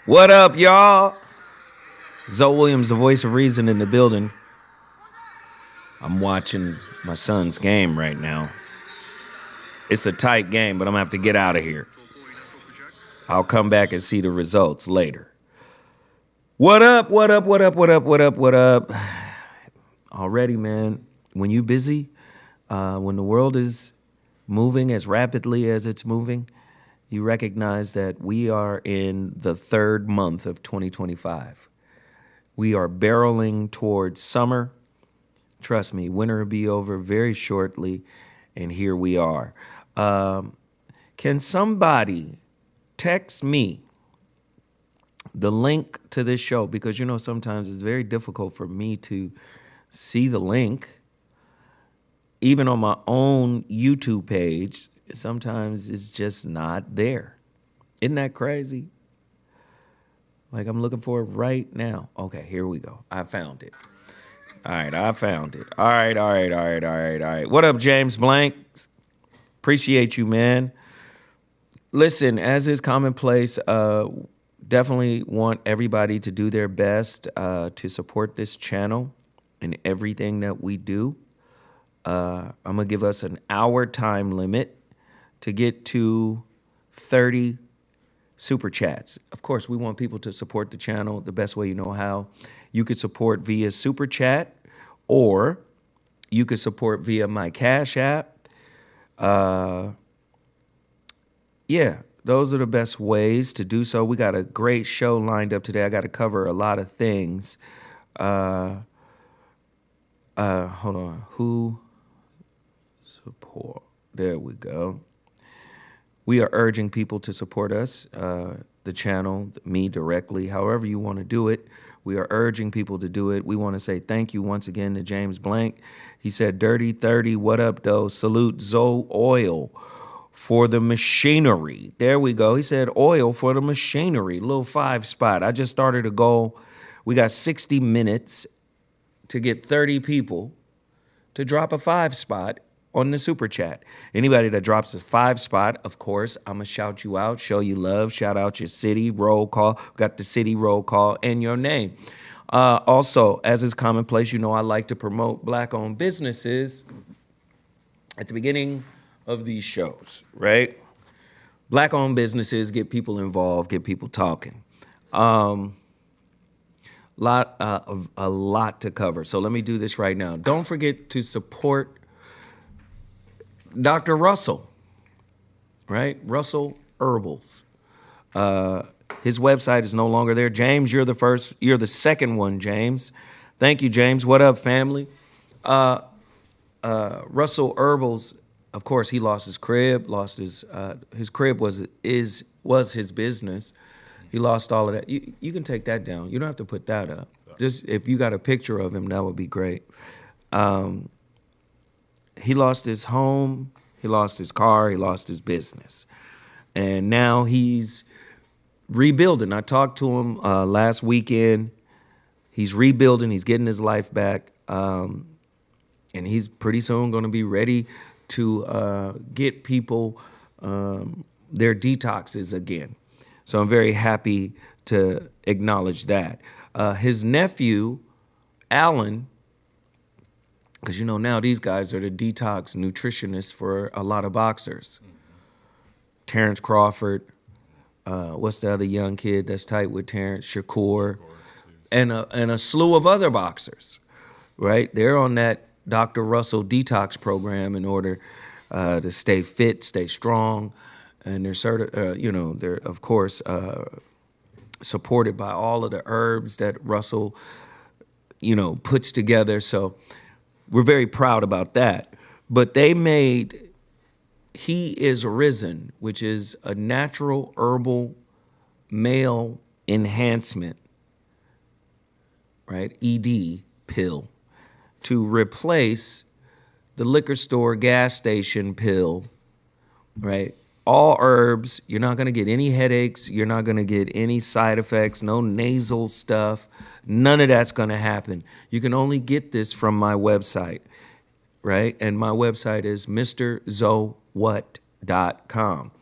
What up, y'all? Zoe Williams, the voice of reason in the building. I'm watching my son's game right now. It's a tight game, but I'm gonna have to get out of here. I'll come back and see the results later. What up, what up, what up, what up, what up, what up? Already, man, when you busy, when the world is moving as rapidly as it's moving, you recognize that we are in the third month of 2025. We are barreling towards summer. Trust me, winter will be over very shortly, and here we are. Can somebody text me the link to this show? Because, you know, sometimes it's very difficult for me to see the link. Even on my own YouTube page, sometimes it's just not there. Isn't that crazy? Like, I'm looking for it right now. Okay, here we go. I found it. All right, I found it. All right. What up, James Blank? Appreciate you, man. Listen, as is commonplace, definitely want everybody to do their best to support this channel and everything that we do. I'm going to give us an hour time limit to get to 30 super chats. Of course, we want people to support the channel the best way you know how. You could support via super chat, or you could support via my Cash App. Yeah, those are the best ways to do so. We got a great show lined up today. I got to cover a lot of things. Hold on. Who support? There we go. We are urging people to support us, the channel, me directly, however you want to do it. We are urging people to do it. We want to say thank you once again to James Blank. He said, Dirty 30, what up, though? Salute Zoe Oil for the machinery. There we go. He said oil for the machinery. Little 5 spot. I just started a goal. We got 60 minutes to get 30 people to drop a 5 spot on the super chat. Anybody that drops a 5 spot, of course, I'm going to shout you out, show you love, shout out your city, roll call. Got the city roll call and your name. Also, as is commonplace, you know I like to promote Black-owned businesses at the beginning of these shows, right? Black-owned businesses get people involved, get people talking. A lot to cover. So let me do this right now. Don't forget to support Dr. Russell, right? Russell Herbals. His website is no longer there. James, you're the second one, James. Thank you, James. What up, family? Russell Herbals, of course, he lost his crib, his crib was his business. He lost all of that. You can take that down. You don't have to put that up. Just if you got a picture of him, that would be great. He lost his home, he lost his car, he lost his business. And now he's rebuilding. I talked to him last weekend. He's rebuilding, he's getting his life back. And he's pretty soon going to be ready to get people their detoxes again. So I'm very happy to acknowledge that. His nephew, Alan, because, you know, now these guys are the detox nutritionists for a lot of boxers. Terrence Crawford, what's the other young kid that's tight with Terrence? Shakur, and a slew of other boxers, right? They're on that Dr. Russell detox program in order to stay fit, stay strong, and they're of course supported by all of the herbs that Russell, puts together. So we're very proud about that. But they made He Is Risen, which is a natural herbal male enhancement, right? ED pill to replace the liquor store gas station pill, right? All herbs. You're not going to get any headaches. You're not going to get any side effects, no nasal stuff. None of that's going to happen. You can only get this from my website, right? And my website is MrZoWhat.com.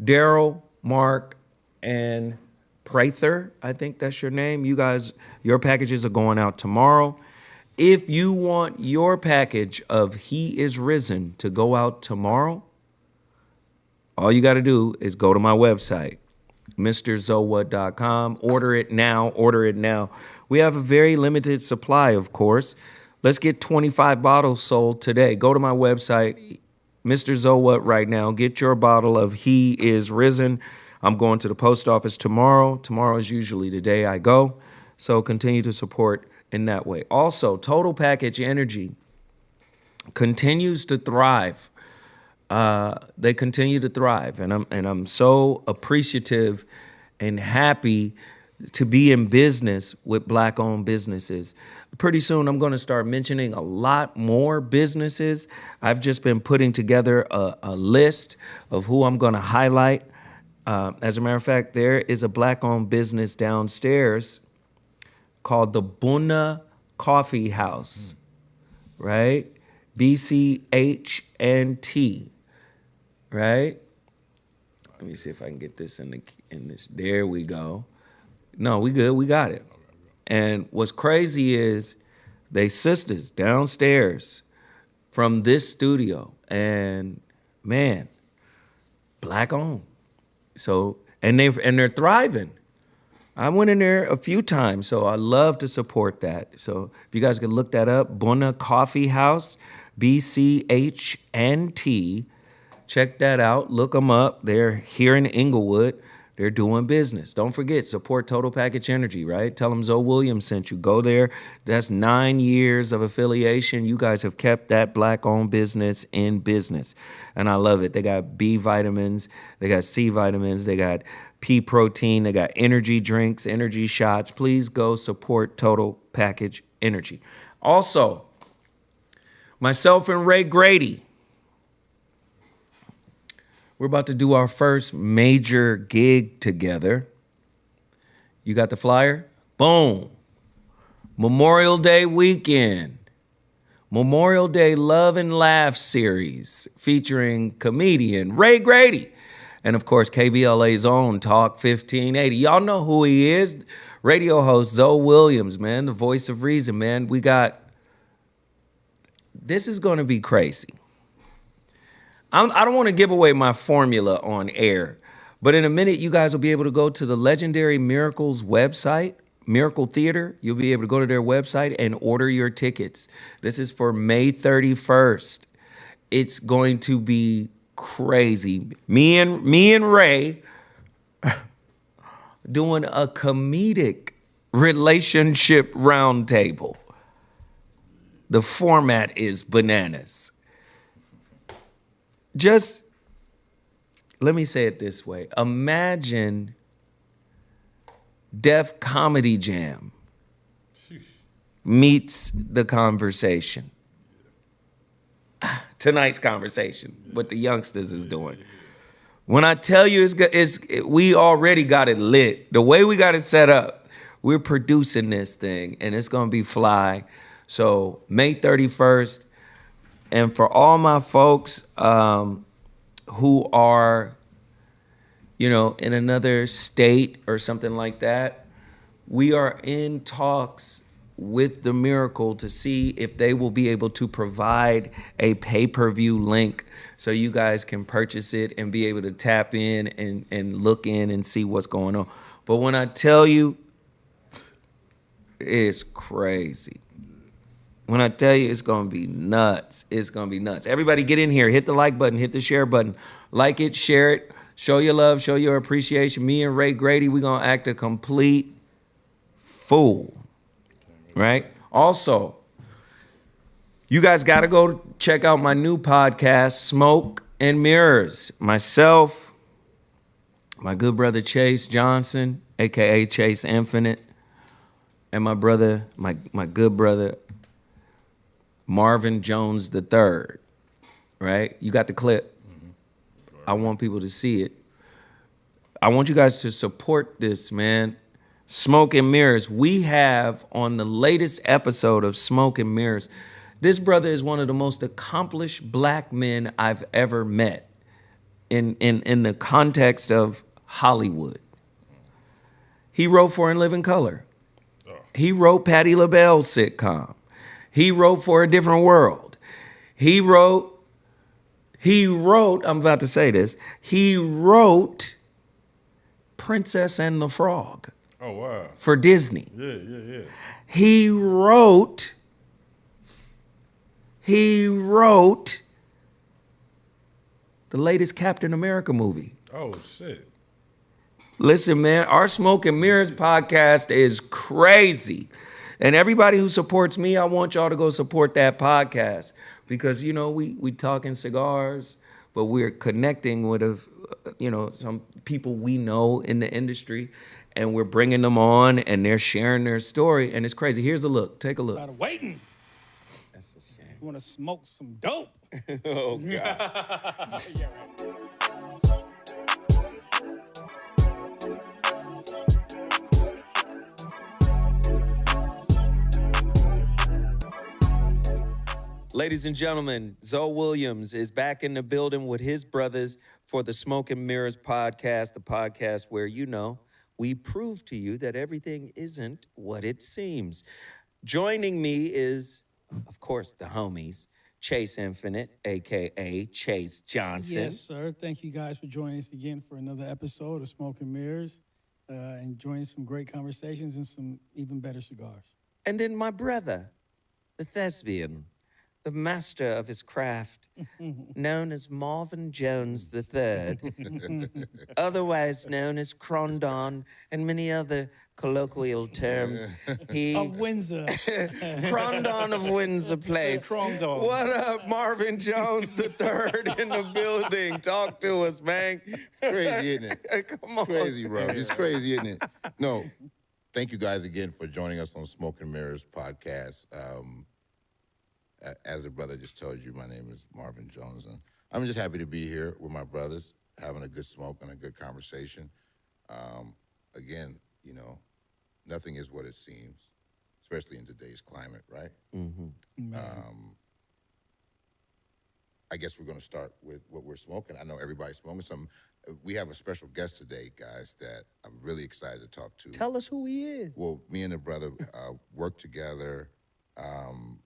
Daryl, Mark, and Prather, I think that's your name. You guys, your packages are going out tomorrow. If you want your package of He is Risen to go out tomorrow, all you got to do is go to my website, MrZoWhat.com. Order it now. Order it now. We have a very limited supply, of course. Let's get 25 bottles sold today. Go to my website, Mr. ZoWhat right now. Get your bottle of He is Risen. I'm going to the post office tomorrow. Tomorrow is usually the day I go. So continue to support in that way. Also, Total Package Energy continues to thrive. They continue to thrive. And I'm so appreciative and happy to be in business with Black-owned businesses. Pretty soon, I'm going to start mentioning a lot more businesses. I've just been putting together a list of who I'm going to highlight. As a matter of fact, there is a Black-owned business downstairs called the Buna Coffee House, right? BCHNT, right? Let me see if I can get this in this. There we go. No, we good. We got it. And what's crazy is they sisters downstairs from this studio, and man, Black-owned. So they're thriving. I went in there a few times, so I love to support that. So if you guys could look that up, Buna Coffee House, BCHNT. Check that out. Look them up. They're here in Inglewood. They're doing business. Don't forget, support Total Package Energy, right? Tell them Zoe Williams sent you. Go there. That's 9 years of affiliation. You guys have kept that Black-owned business in business. And I love it. They got B vitamins. They got C vitamins. They got P protein. They got energy drinks, energy shots. Please go support Total Package Energy. Also, myself and Ray Grady, we're about to do our first major gig together. You got the flyer? Boom. Memorial Day weekend. Memorial Day Love and Laugh series featuring comedian Ray Grady. And of course, KBLA's own Talk 1580. Y'all know who he is. Radio host Zoe Williams, man. The voice of reason, man. This is going to be crazy. I don't want to give away my formula on air, but in a minute, you guys will be able to go to the Legendary Miracles website, Miracle Theater. You'll be able to go to their website and order your tickets. This is for May 31st. It's going to be crazy. Me and Ray doing a comedic relationship roundtable. The format is bananas. Just, let me say it this way. Imagine Def Comedy Jam meets The Conversation. Tonight's conversation, what the youngsters is doing. When I tell you we already got it lit. The way we got it set up, we're producing this thing, and it's going to be fly. So May 31st, and for all my folks who are, in another state or something like that, we are in talks with the Miracle to see if they will be able to provide a pay-per-view link so you guys can purchase it and be able to tap in and look in and see what's going on. But when I tell you, it's crazy. When I tell you, it's going to be nuts. It's going to be nuts. Everybody get in here. Hit the like button. Hit the share button. Like it, share it. Show your love. Show your appreciation. Me and Ray Grady, we're going to act a complete fool. Right? Also, you guys got to go check out my new podcast, Smoke and Mirrors. Myself, my good brother Chase Johnson, a.k.a. Chase Infinite, and my brother, my good brother, Marvin Jones III, right? You got the clip. I want people to see it. I want you guys to support this, man. Smoke and Mirrors. We have on the latest episode of Smoke and Mirrors, this brother is one of the most accomplished Black men I've ever met in the context of Hollywood. He wrote for In Living Color. He wrote Patti LaBelle's sitcom. He wrote For a Different World. He wrote, I'm about to say this, he wrote Princess and the Frog. Oh, wow. For Disney. Yeah. He wrote the latest Captain America movie. Oh, shit. Listen, man, our Smoke and Mirrors podcast is crazy. And everybody who supports me, I want y'all to go support that podcast. Because, you know, we talking cigars, but we're connecting with, some people we know in the industry. And we're bringing them on, and they're sharing their story. And it's crazy. Here's a look. Take a look. Tired of waiting. That's a shame. You want to smoke some dope? Oh, God. Yeah, right. Ladies and gentlemen, Zoe Williams is back in the building with his brothers for the Smoke and Mirrors podcast, the podcast where, we prove to you that everything isn't what it seems. Joining me is, of course, the homies, Chase Infinite, a.k.a. Chase Johnson. Yes, sir. Thank you guys for joining us again for another episode of Smoke and Mirrors. Enjoying some great conversations and some even better cigars. And then my brother, the thespian, the master of his craft, known as Marvin Jones III, otherwise known as Crondon and many other colloquial terms. Of Windsor. Crondon of Windsor Place. Crondon. What up, Marvin Jones III in the building? Talk to us, man. Crazy, isn't it? Come on. Crazy, bro. It's crazy, isn't it? No, thank you guys again for joining us on Smoke and Mirrors podcast. As the brother just told you, my name is Marvin Jones, and I'm just happy to be here with my brothers, having a good smoke and a good conversation. Again, nothing is what it seems, especially in today's climate, right? Mm-hmm. I guess we're going to start with what we're smoking. I know everybody's smoking something. We have a special guest today, guys, that I'm really excited to talk to. Tell us who he is. Well, me and the brother work together.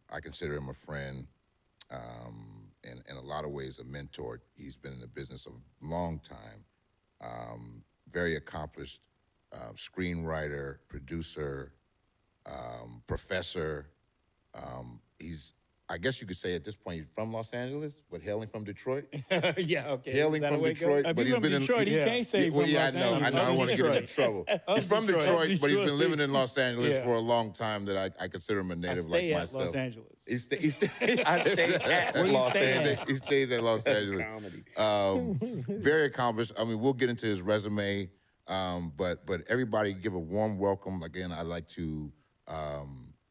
I consider him a friend, and in a lot of ways a mentor. He's been in the business a long time, very accomplished screenwriter, producer, professor. I guess you could say at this point he's from Los Angeles, but hailing from Detroit. Yeah, okay. Hailing from Detroit, but he's been in Detroit. He can't say from Los I Angeles. know. I don't want to get him in trouble. He's from Detroit, but he's been living in Los Angeles Yeah. for a long time. That I consider him a native like myself. Los Angeles. I stay at Where you Los stay Angeles. at? He stays at Los Angeles. Very accomplished. I mean, we'll get into his resume, but everybody give a warm welcome. Again, I'd like to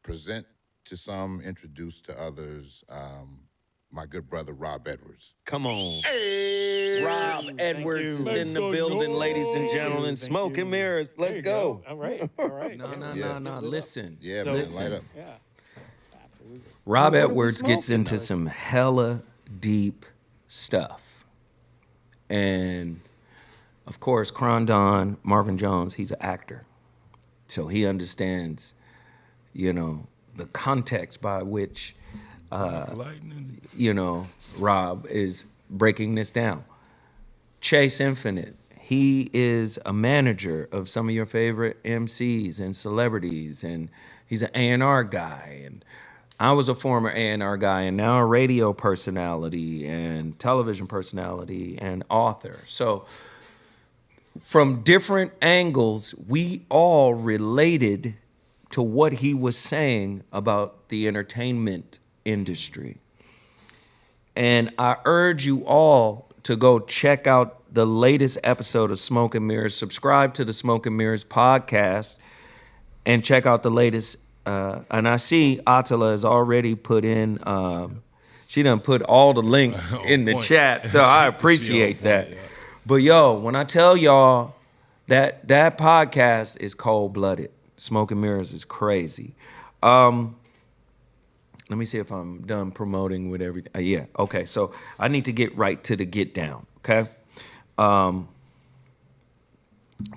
present to some, introduce to others, my good brother, Rob Edwards. Come on. Hey! Rob Edwards you. is Let's in the go, building, yo. ladies and gentlemen. Thank Smoke you. and Mirrors. Let's There you go. All right. No. Listen. Yeah, So- man, listen. light up. Yeah. Rob What are we Edwards gets smoking? into some hella deep stuff. And, of course, Crondon, Marvin Jones, he's an actor. So he understands, the context by which, Rob is breaking this down. Chase Infinite, he is a manager of some of your favorite MCs and celebrities, and he's an A&R guy. And I was a former A&R guy and now a radio personality and television personality and author. So from different angles, we all related to what he was saying about the entertainment industry. And I urge you all to go check out the latest episode of Smoke and Mirrors. Subscribe to the Smoke and Mirrors podcast and check out the latest. And I see Attila has already put in, she done put all the links in the chat. So I appreciate that. But yo, when I tell y'all that podcast is cold-blooded, Smoke and Mirrors is crazy. Let me see if I'm done promoting with everything. Yeah, okay. So I need to get right to the get down, okay?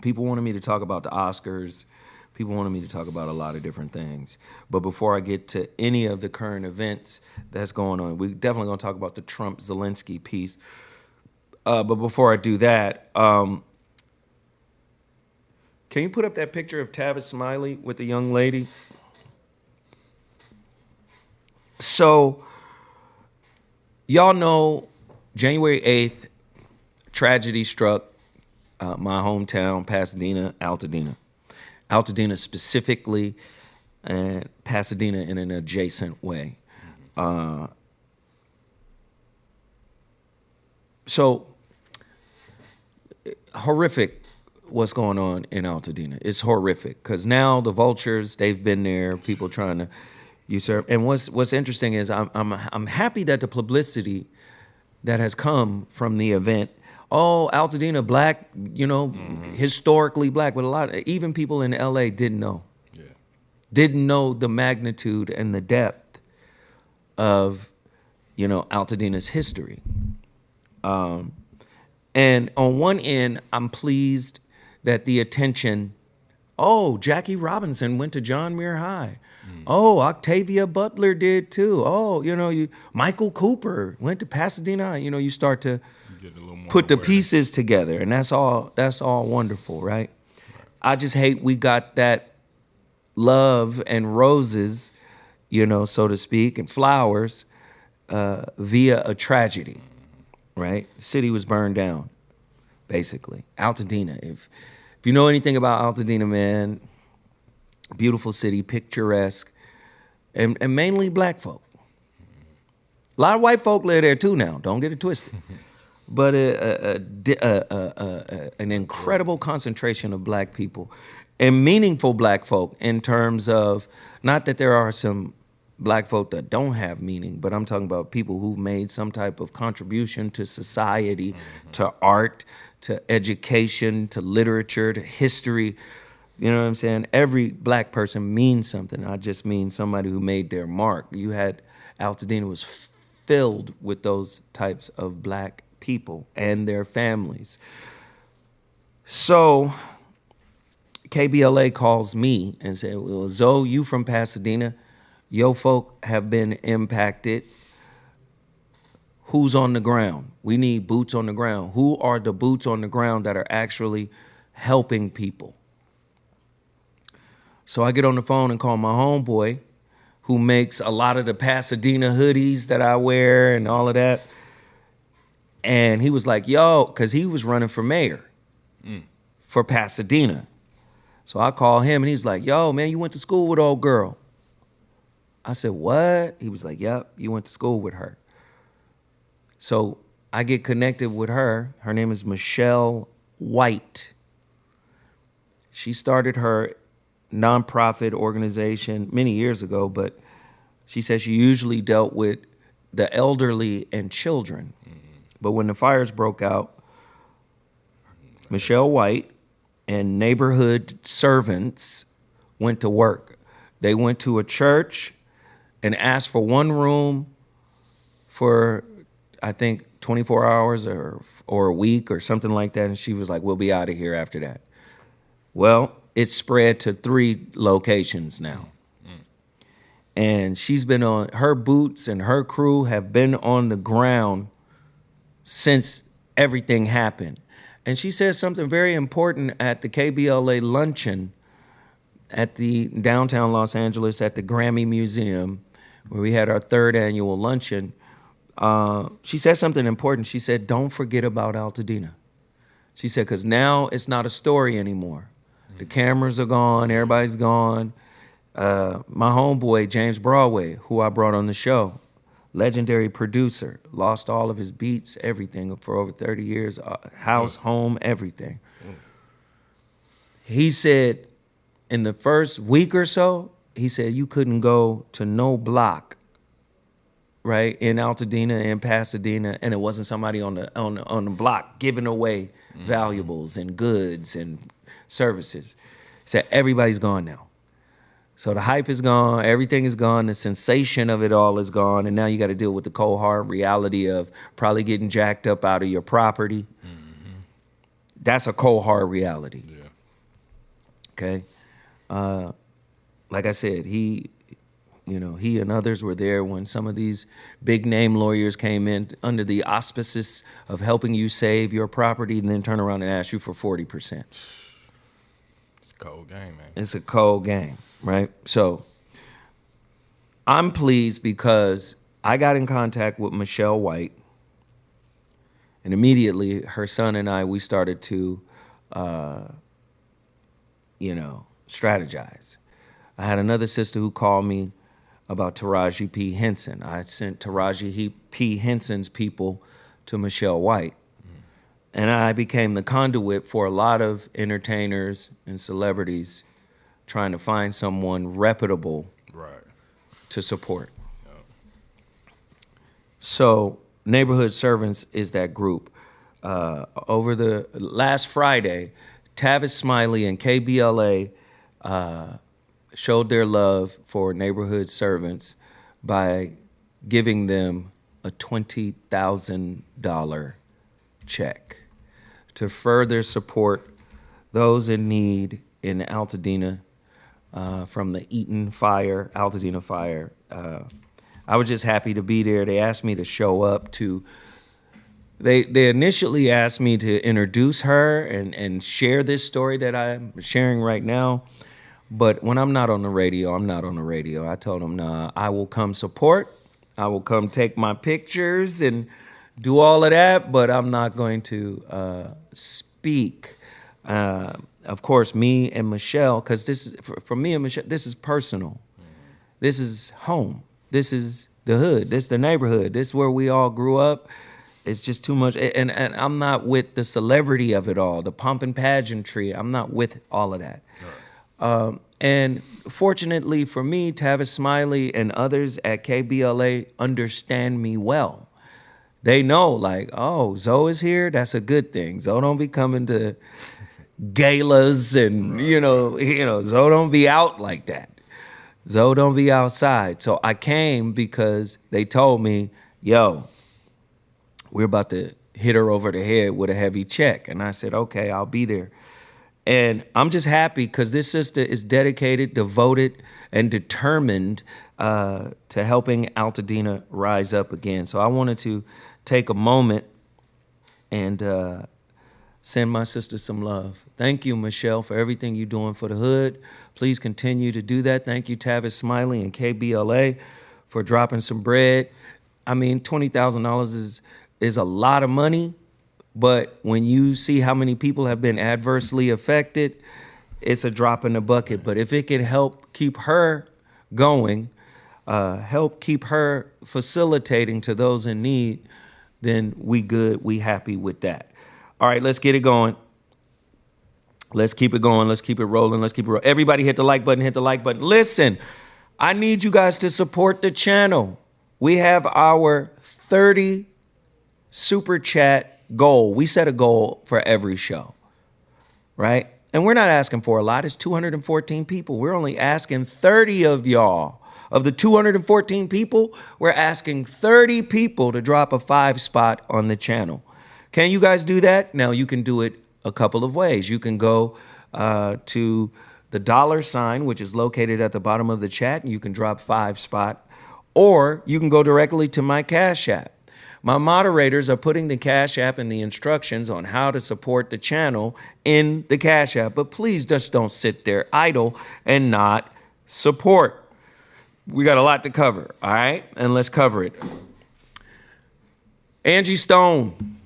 People wanted me to talk about the Oscars. People wanted me to talk about a lot of different things. But before I get to any of the current events that's going on, we're definitely going to talk about the Trump-Zelensky piece. But before I do that, can you put up that picture of Tavis Smiley with the young lady? So, y'all know January 8th, tragedy struck my hometown, Pasadena, Altadena. Altadena specifically, and Pasadena in an adjacent way. So, horrific what's going on in Altadena. It's horrific because now the vultures, they've been there, people trying to usurp. And what's interesting is I'm happy that the publicity that has come from the event, oh, Altadena, black, historically black, but a lot, even people in LA didn't know. Yeah. Didn't know the magnitude and the depth of, Altadena's history. And on one end, I'm pleased that the attention, oh, Jackie Robinson went to John Muir High. Oh, Octavia Butler did too. Oh, Michael Cooper went to Pasadena High. You start to put the pieces together, and that's all wonderful, right? I just hate we got that love and roses, so to speak, and flowers via a tragedy. Right? The city was burned down, basically. Altadena. If you know anything about Altadena, man, beautiful city, picturesque, and mainly black folk. A lot of white folk live there too now. Don't get it twisted. But an incredible concentration of black people and meaningful black folk in terms of, not that there are some black folk that don't have meaning, but I'm talking about people who've made some type of contribution to society, to art, to education, to literature, to history. You know what I'm saying? Every black person means something. I just mean somebody who made their mark. You had, Altadena was filled with those types of black people and their families. So KBLA calls me and said, well, Zo, you from Pasadena, yo folk have been impacted. Who's on the ground? We need boots on the ground. Who are the boots on the ground that are actually helping people? So I get on the phone and call my homeboy, who makes a lot of the Pasadena hoodies that I wear and all of that. And he was like, yo, because he was running for mayor for Pasadena. So I call him and he's like, yo, man, you went to school with old girl. I said, what? He was like, yep, you went to school with her. So I get connected with her. Her name is Michelle White. She started her nonprofit organization many years ago, but she says she usually dealt with the elderly and children. But when the fires broke out, Michelle White and neighborhood servants went to work. They went to a church and asked for one room for, I think, 24 hours or a week or something like that. And she was like, we'll be out of here after that. Well, it's spread to 3 locations now. And she's been on, her boots and her crew have been on the ground since everything happened. And she says something very important at the KBLA luncheon at the downtown Los Angeles at the Grammy Museum, where we had our 3rd annual luncheon. She said something important. She said, don't forget about Altadena. She said, because now it's not a story anymore. The cameras are gone, everybody's gone. My homeboy, James Broadway, who I brought on the show, legendary producer, lost all of his beats, everything for over 30 years, house, home, everything. He said in the first week or so, he said you couldn't go to no block, right, in Altadena, in Pasadena, and it wasn't somebody on the block giving away valuables and goods and services. He said everybody's gone now. So the hype is gone, everything is gone, the sensation of it all is gone, and now you got to deal with the cold hard reality of probably getting jacked up out of your property, That's a cold, hard reality. Yeah. Okay. Like I said, he and others were there when some of these big name lawyers came in under the auspices of helping you save your property and then turn around and ask you for 40%. It's a cold game, man. It's a cold game, right? So I'm pleased because I got in contact with Michelle White, and immediately her son and I, we started to, strategize. I had another sister who called me about Taraji P. Henson. I sent Taraji P. Henson's people to Michelle White. And I became the conduit for a lot of entertainers and celebrities trying to find someone reputable to support. Yep. So Neighborhood Servants is that group. Over the last Friday, Tavis Smiley and KBLA showed their love for Neighborhood Servants by giving them a $20,000 check to further support those in need in Altadena from the Altadena fire. I was just happy to be there. They asked me to show up to. They initially asked me to introduce her and share this story that I'm sharing right now. But when I'm not on the radio, I'm not on the radio. I told them, nah, I will come support. I will come take my pictures and do all of that, but I'm not going to speak. Of course, me and Michelle, because this is, for me and Michelle, this is personal. This is home. This is the hood. This is the neighborhood. This is where we all grew up. It's just too much. And I'm not with the celebrity of it all, the pomp and pageantry. I'm not with all of that. Right. And fortunately for me, Tavis Smiley and others at KBLA understand me well. They know, like, oh, Zoe is here. That's a good thing. Zoe don't be coming to galas and, Zoe don't be out like that. Zoe don't be outside. So I came because they told me, yo, we're about to hit her over the head with a heavy check. And I said, okay, I'll be there. And I'm just happy because this sister is dedicated, devoted, and determined to helping Altadena rise up again. So I wanted to take a moment and send my sister some love. Thank you, Michelle, for everything you're doing for the hood. Please continue to do that. Thank you, Tavis Smiley and KBLA, for dropping some bread. I mean, $20,000 is a lot of money, but when you see how many people have been adversely affected, it's a drop in the bucket. But if it can help keep her going, help keep her facilitating to those in need, then we good, we happy with that. All right, let's get it going. Let's keep it going. Let's keep it rolling. Let's keep it rolling. Everybody hit the like button, hit the like button. Listen, I need you guys to support the channel. We have our 30 super chat goal. We set a goal for every show, right? And we're not asking for a lot. It's 214 people. We're only asking 30 of y'all. Of the 214 people, we're asking 30 people to drop a 5 spot on the channel. Can you guys do that? Now, you can do it a couple of ways. You can go to the $, which is located at the bottom of the chat, and you can drop 5 spot. Or you can go directly to my Cash App. My moderators are putting the Cash App and the instructions on how to support the channel in the Cash App. But please just don't sit there idle and not support. We got a lot to cover, all right? And let's cover it. Angie Stone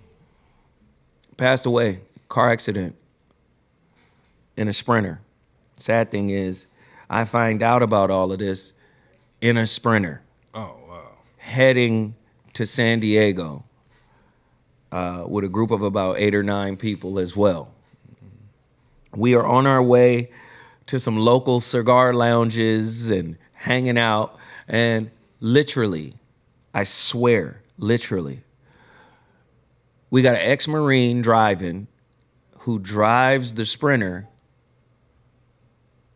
passed away, car accident in a Sprinter. Sad thing is, I find out about all of this in a Sprinter. Oh, wow. Heading to San Diego with a group of about 8 or 9 people as well. We are on our way to some local cigar lounges and hanging out, and literally, I swear, literally, we got an ex-Marine driving who drives the Sprinter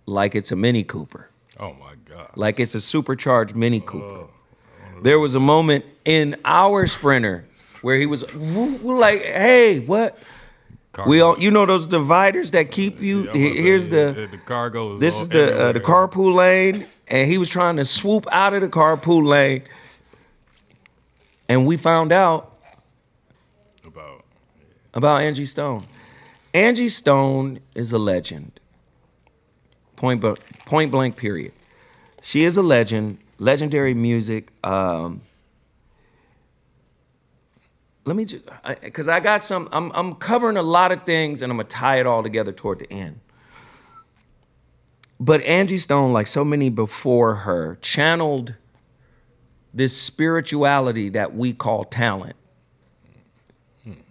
like it's a Mini Cooper. Oh, my God. Like it's a supercharged Mini Cooper. There was a moment in our Sprinter where he was like, hey, what? We all, you know, those dividers that keep you. Yeah, Here's the cargo. Is this all is the everywhere. carpool lane, and he was trying to swoop out of the carpool lane, and we found out about Angie Stone. Angie Stone is a legend. Point blank. Period. She is a legend. Legendary music. Let me just, because I got some, I'm covering a lot of things and I'm gonna tie it all together toward the end. But Angie Stone, like so many before her, channeled this spirituality that we call talent.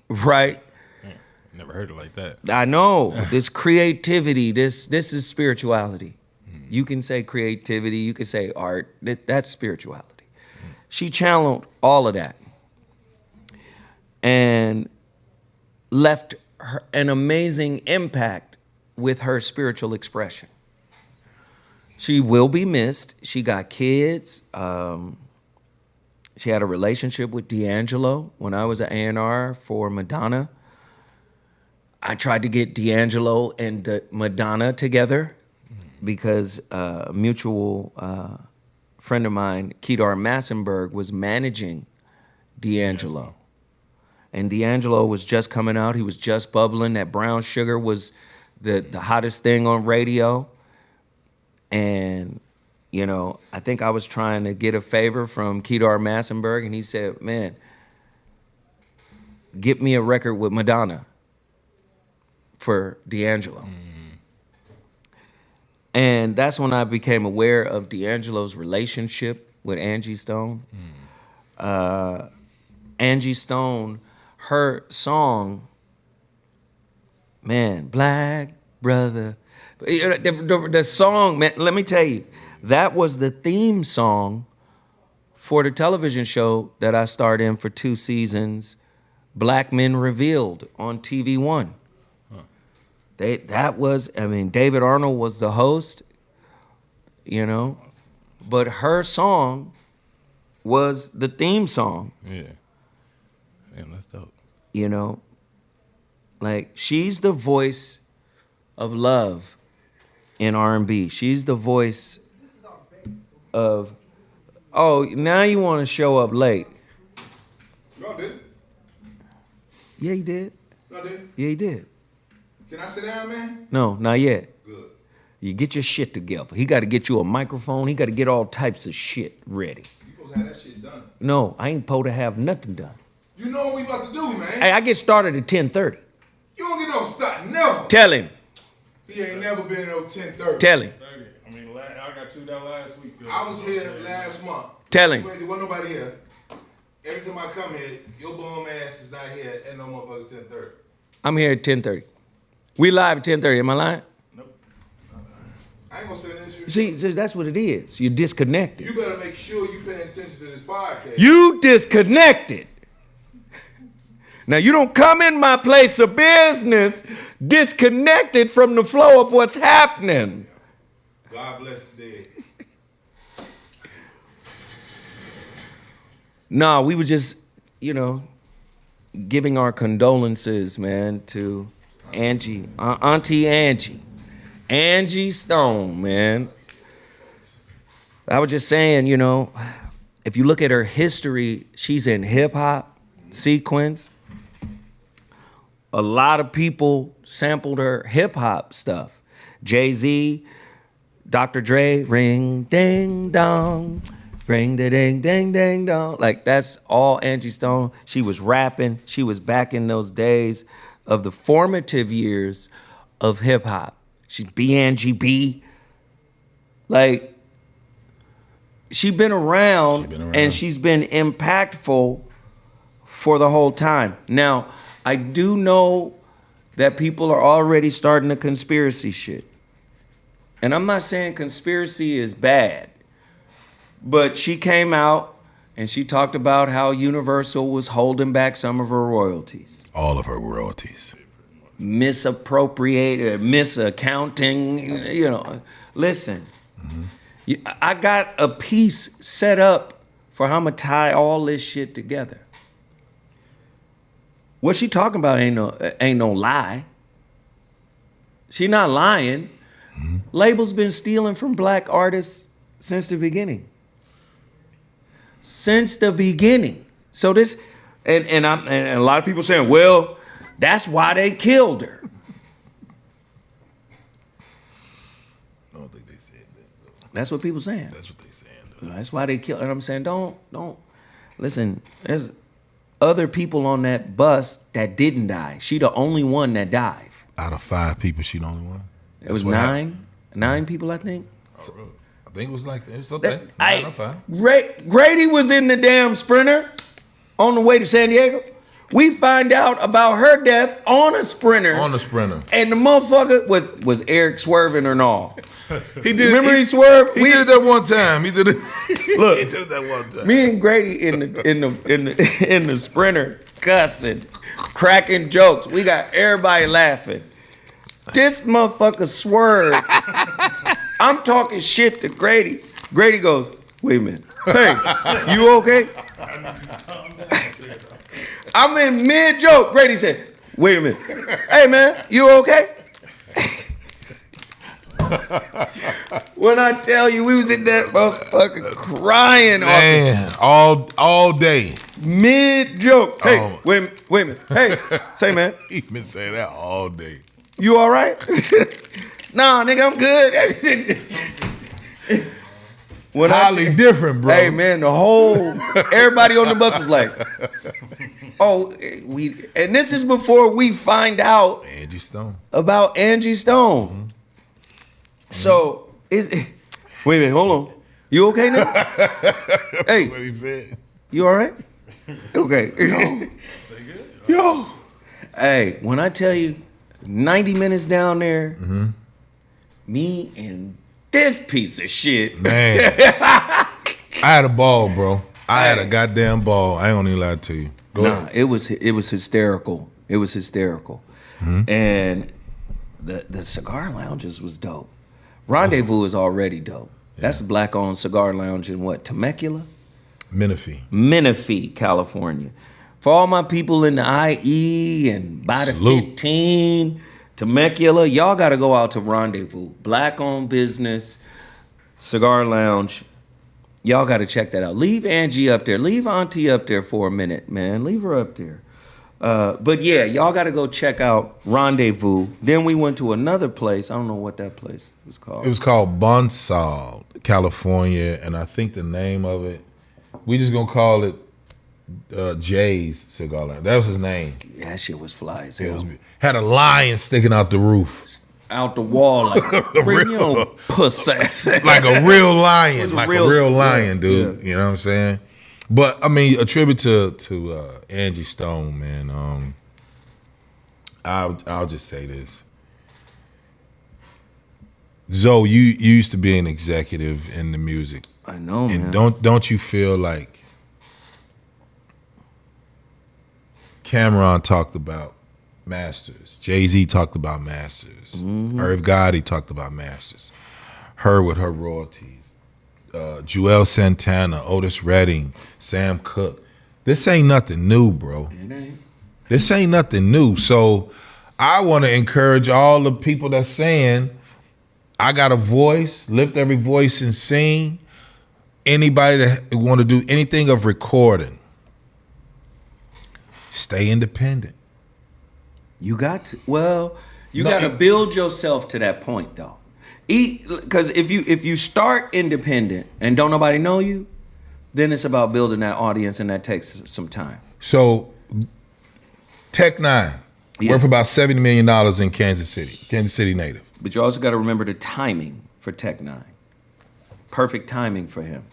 Right? Never heard it like that. I know, this creativity, this is spirituality. You can say creativity, you can say art, that's spirituality. She channeled all of that. And left an amazing impact with her spiritual expression. She will be missed. She got kids. She had a relationship with D'Angelo when I was at A&R for Madonna. I tried to get D'Angelo and Madonna together because a mutual friend of mine, Kedar Massenberg, was managing D'Angelo. And D'Angelo was just coming out. He was just bubbling. That Brown Sugar was the hottest thing on radio. And, you know, I think I was trying to get a favor from Kedar Massenberg, and he said, man, get me a record with Madonna for D'Angelo. And that's when I became aware of D'Angelo's relationship with Angie Stone. Angie Stone, her song, man, Black Brother. The song, man, let me tell you, that was the theme song for the television show that I starred in for 2 seasons, Black Men Revealed on TV1. That was, I mean, David Arnold was the host, you know, but her song was the theme song. Yeah. Damn, that's dope. You know, like she's the voice of love in R&B. She's the voice of, oh, now you want to show up late. No, I didn't. Yeah, he did. No, I didn't. Yeah, he did. Can I sit down, man? No, not yet. Good. You get your shit together. He got to get you a microphone. He got to get all types of shit ready. You supposed to have that shit done. No, I ain't supposed to have nothing done. You know what we about to do, man. Hey, I get started at 10:30. You don't get no start, never. Tell him. He ain't never been in no 10:30. Tell him. I mean, I got 2 that last week. I was here last month. Tell him. There wasn't nobody here. Every time I come here, your bum ass is not here at no motherfucker 10:30. I'm here at 10:30. We live at 10:30. Am I lying? Nope. I ain't gonna say that shit. See, that's what it is. You're disconnected. You better make sure you pay attention to this podcast. You disconnected. Now, you don't come in my place of business disconnected from the flow of what's happening. God bless the dead. No, we were just, you know, giving our condolences, man, to Angie, Auntie Angie. Angie Stone, man. I was just saying, you know, if you look at her history, she's in hip-hop sequence. A lot of people sampled her hip-hop stuff. Jay-Z, Dr. Dre, ring, ding, dong, ring, da, ding, ding, ding, dong. Like, that's all Angie Stone. She was rapping. She was back in those days of the formative years of hip-hop. She's Angie B. Like, she's been around and she's been impactful for the whole time. Now, I do know that people are already starting the conspiracy shit. And I'm not saying conspiracy is bad, but she came out and she talked about how Universal was holding back some of her royalties. All of her royalties. Misappropriated, misaccounting, you know. Listen, I got a piece set up for how I'm going to tie all this shit together. What she talking about ain't no lie. She not lying. Labels been stealing from black artists since the beginning. Since the beginning. So this, and a lot of people saying, well, that's why they killed her. I don't think they said that, though. That's what people saying. That's what they saying, though. That's why they killed her. And I'm saying, don't listen. There's other people on that bus that didn't die. She the only one that died. Out of 5 people, she the only one? It was 9 people, I think. Oh, really? I think it was like that. It was okay. 9 or 5. Grady was in the damn Sprinter on the way to San Diego. We find out about her death on a Sprinter. On the Sprinter. And the motherfucker was Eric swerving or all. He did. Remember he swerved? He did it that one time. He did it. Look, he did it that one time. Me and Grady in the Sprinter cussing, cracking jokes. We got everybody laughing. This motherfucker swerved. I'm talking shit to Grady. Grady goes, wait a minute. Hey, you okay? I'm in mid-joke. Grady said, wait a minute. Hey, man, you okay? When I tell you, we was in that motherfucker crying. Man, all day. Mid-joke. Hey, wait a minute. Hey, say, man. He's been saying that all day. You all right? Nah, nigga, I'm good. Highly different, bro. Hey, man, everybody on the bus was like, oh, and this is before we find out Angie Stone. about Angie Stone. Mm-hmm. So, wait a minute, hold on. You okay now? Hey. That's what he said. You all right? Okay. Yo. Hey, when I tell you, 90 minutes down there, me and this piece of shit. Man. I had a ball, bro. I had a goddamn ball. I ain't gonna even lie to you. Go ahead. It was hysterical. It was hysterical. And the cigar lounges was dope. Rendezvous is already dope. Yeah. That's a black-owned cigar lounge in what, Temecula? Menifee, California. For all my people in the IE and by the 15, Temecula, y'all got to go out to Rendezvous. Black-owned business, cigar lounge. Y'all got to check that out. Leave Angie up there. Leave Auntie up there for a minute, man. Leave her up there. But yeah, y'all got to go check out Rendezvous. Then we went to another place. I don't know what that place was called. It was called Bonsall, California, and I think the name of it, we just gonna call it Jay's Cigar Lounge. That was his name. Yeah, that shit was fly as hell. Had a lion sticking out the roof. Out the wall, like real puss ass. Like a real lion. Like a real lion, dude. Yeah. You know what I'm saying? But I mean, a tribute to Angie Stone, man. I'll just say this. Zoe, you used to be an executive in the music. I know, and man. Don't you feel like Cameron talked about masters, Jay-Z talked about masters, Irv Gotti talked about masters, her with her royalties, Joel Santana, Otis Redding, Sam Cooke. This ain't nothing new, bro. It ain't. This ain't nothing new. So I want to encourage all the people that's saying, I got a voice, lift every voice and sing. Anybody that want to do anything of recording, stay independent. You got to, you got to build yourself to that point, though. Because if you start independent and don't nobody know you, then it's about building that audience, and that takes some time. So, Tech Nine, worth about $70 million in Kansas City native. But you also got to remember the timing for Tech Nine. Perfect timing for him.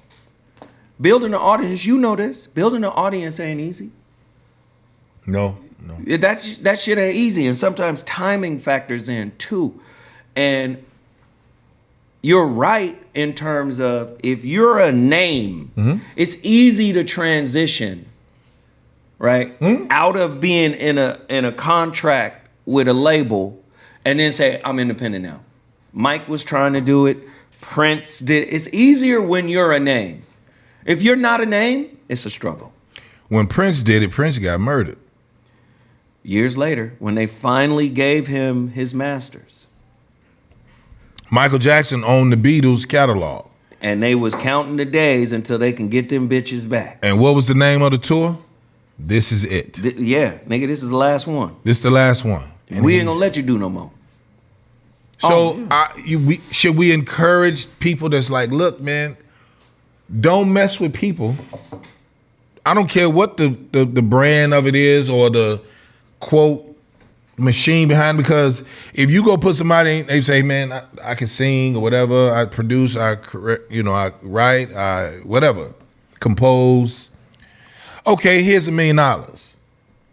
Building an audience, you know this. Building an audience ain't easy. No. That shit ain't easy, and sometimes timing factors in too. And you're right in terms of if you're a name, it's easy to transition, right? Out of being in a contract with a label and then say, I'm independent now. Mike was trying to do it. Prince did. It's easier when you're a name. If you're not a name, it's a struggle. When Prince did it, Prince got murdered. years later, when they finally gave him his masters. Michael Jackson owned the Beatles catalog. And they was counting the days until they can get them bitches back. And what was the name of the tour? This Is It. Yeah, nigga, this is the last one. This is the last one. And we ain't gonna let you do no more. So should we encourage people that's like, look, man, don't mess with people. I don't care what the brand of it is or the quote machine behind it, because if you go put somebody in, they say, man, I can sing or whatever, I produce, I write, I whatever, compose. Okay, here's $1 million.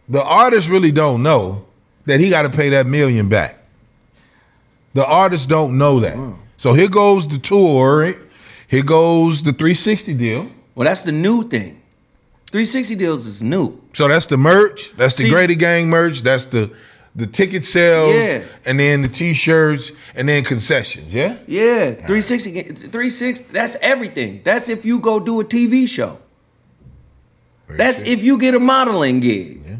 The artist really don't know that he got to pay that $1 million back. The artists don't know that. So here goes the tour. Here goes the 360 deal. Well, that's the new thing. 360 deals is new. So that's the merch. That's the Grady Gang merch. That's the ticket sales. Yeah. And then the T-shirts and then concessions. Yeah? Yeah. 360, that's everything. That's if you go do a TV show. That's if you get a modeling gig. Yeah.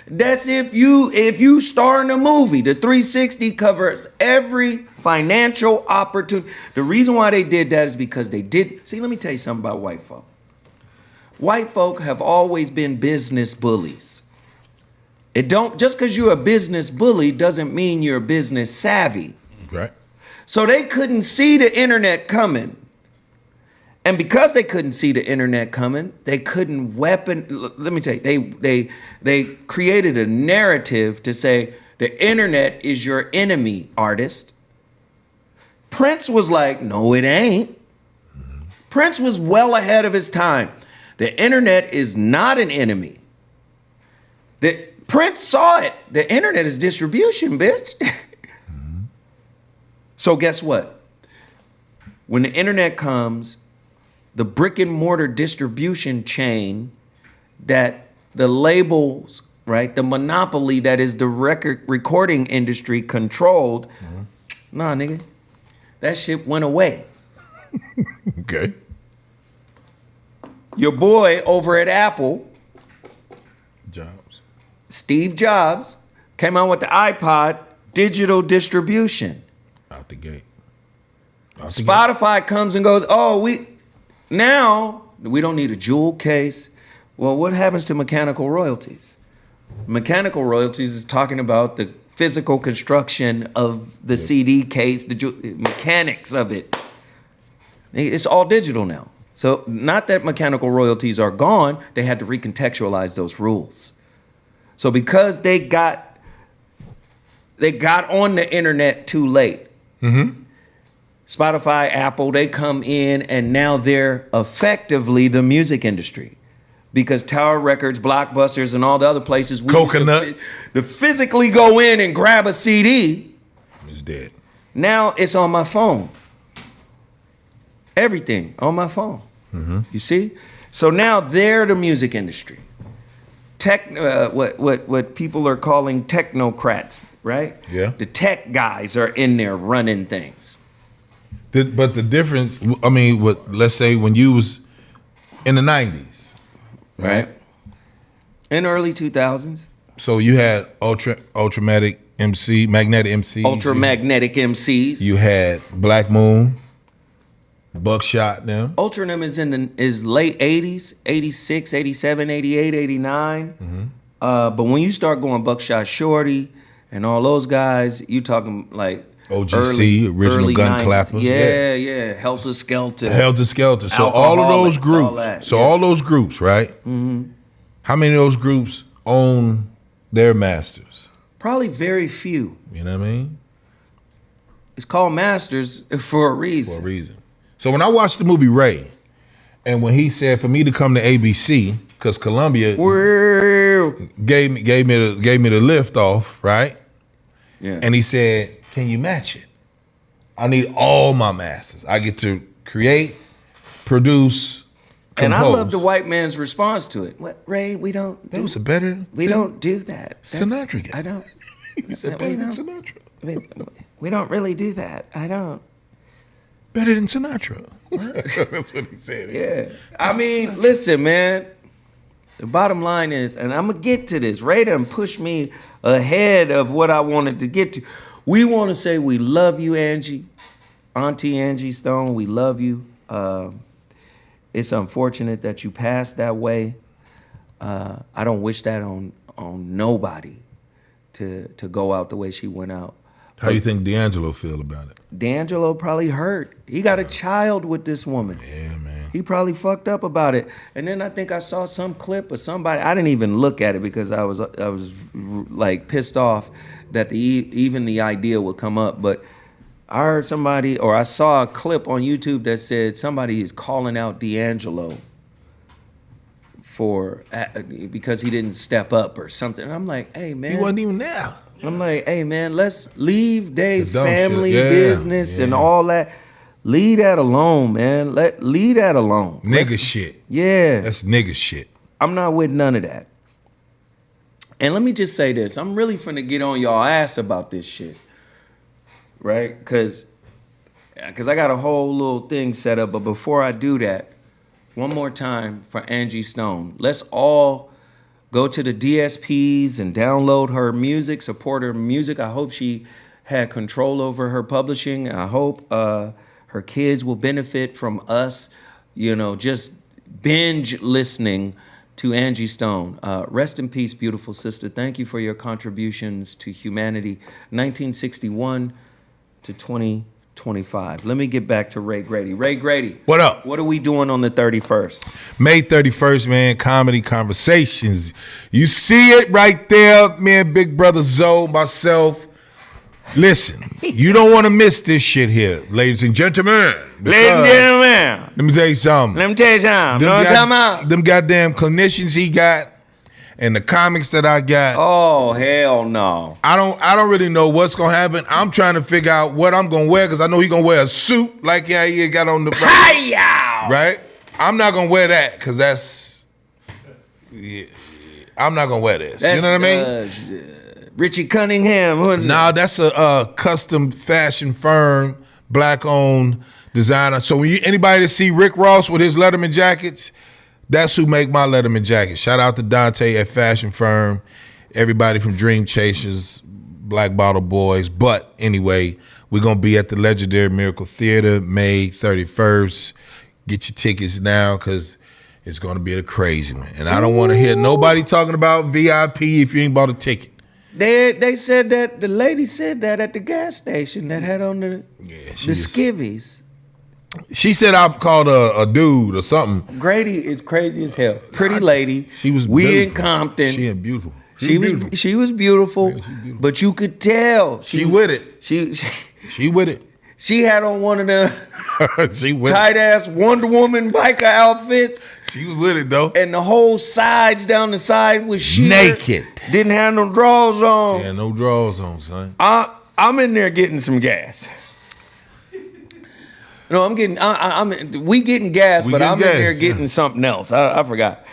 That's if you star in a movie. The 360 covers every financial opportunity. The reason why they did that is because they did. See, let me tell you something about white folk. White folk have always been business bullies. Just because you're a business bully doesn't mean you're business savvy. Right. So they couldn't see the internet coming. And because they couldn't see the internet coming, they couldn't let me tell you, they created a narrative to say the internet is your enemy, artist. Prince was like, no, it ain't. Prince was well ahead of his time. The internet is not an enemy. Prince saw it. The internet is distribution, bitch. So guess what? When the internet comes, the brick and mortar distribution chain that the labels, right, the monopoly that is the recording industry controlled, nah, nigga, that shit went away. Okay. Your boy over at Apple, Steve Jobs, came out with the iPod digital distribution. Out the gate. Spotify comes and goes, now we don't need a jewel case. Well, what happens to mechanical royalties? Mechanical royalties is talking about the physical construction of the CD case, the mechanics of it. It's all digital now. So not that mechanical royalties are gone, they had to recontextualize those rules. So because they got on the internet too late, Spotify, Apple, they come in and now they're effectively the music industry. Because Tower Records, Blockbusters, and all the other places Coconut to physically go in and grab a CD. It's dead. Now it's on my phone. Everything on my phone. You see? So now they're the music industry. What people are calling technocrats, right? Yeah. The tech guys are in there running things. But the difference, I mean, let's say when you was in the 90s, right? In the early 2000s. So you had magnetic MCs. Ultramagnetic MCs. You had Black Moon, Buckshot them. Ultranum is late 80s, 86, 87, 88, 89. But when you start going Buckshot Shorty and all those guys, you talking like OGC, original gun 90s. clappers. Yeah. Helter Skelter. So all of those groups. All that, all those groups, right? How many of those groups own their masters? Probably very few. You know what I mean? It's called masters for a reason. So when I watched the movie Ray, and when he said for me to come to ABC, because Columbia gave me the lift off, right? Yeah. And he said, "Can you match it? I need all my masters. I get to create, produce, compose." And I love the white man's response to it. What, Ray? We don't. We don't do that. Sinatra. I don't. He said better than Sinatra. We don't really do that. I don't. Better than Sinatra. That's what he said. Yeah. I mean, listen, man. The bottom line is, and I'm going to get to this. Ray done pushed me ahead of what I wanted to get to. We want to say we love you, Angie. Auntie Angie Stone, we love you. It's unfortunate that you passed that way. I don't wish that on nobody to go out the way she went out. How you think D'Angelo feel about it? D'Angelo probably hurt. He got a child with this woman. Yeah, man. He probably fucked up about it. And then I think I saw some clip of somebody. I didn't even look at it because I was like pissed off that even the idea would come up. But I heard somebody, or I saw a clip on YouTube that said somebody is calling out D'Angelo because he didn't step up or something. And I'm like, hey man, He wasn't even there. I'm like, hey man, let's leave Dave The dumb family shit. Yeah, business and yeah. all that. Leave that alone, man. Leave that alone. Nigga shit. Yeah. That's nigga shit. I'm not with none of that. And let me just say this. I'm really finna get on y'all ass about this shit. Right? Because I got a whole little thing set up. But before I do that, one more time for Angie Stone. Let's all go to the DSPs and download her music, support her music. I hope she had control over her publishing. I hope her kids will benefit from us, just binge listening to Angie Stone. Rest in peace, beautiful sister. Thank you for your contributions to humanity, 1961 to 2025. Let me get back to Ray Grady. Ray Grady. What up? What are we doing on the 31st? May 31st, man, Comedy Conversations. You see it right there, man, Big Brother Zoe, myself. Listen, you don't want to miss this shit here, ladies and gentlemen. Ladies and gentlemen. Let me tell you something. Let me tell you something. Know what I'm talking about? Them goddamn clinicians he got and the comics that I got. Oh, hell no. I don't really know what's gonna happen. I'm trying to figure out what I'm gonna wear because I know he gonna wear a suit like he got on the right. I'm not gonna wear that because I'm not gonna wear this. You know what I mean? Richie Cunningham. Nah, that's a custom fashion firm, black-owned designer. So when anybody that see Rick Ross with his Letterman jackets, that's who make my Letterman jacket. Shout out to Dante at Fashion Firm, everybody from Dream Chasers, Black Bottle Boys. But anyway, we're going to be at the legendary Miracle Theater May 31st. Get your tickets now because it's going to be a crazy one. And I don't want to hear nobody talking about VIP if you ain't bought a ticket. They said that, the lady said that at the gas station that had on the skivvies. She said I called a dude or something. Grady is crazy as hell. Pretty lady. She was We beautiful. in Compton. She was beautiful. She was beautiful, Yeah, she beautiful. but you could tell She with it. She with it. She had on one of the She with tight ass Wonder Woman biker outfits, She was with it though. and the whole sides down the side was sheer. Naked. Didn't have no drawers on. Yeah, no drawers on, son. I'm in there getting some gas. No, I'm getting. We getting gas, but I'm in there getting something else. I forgot.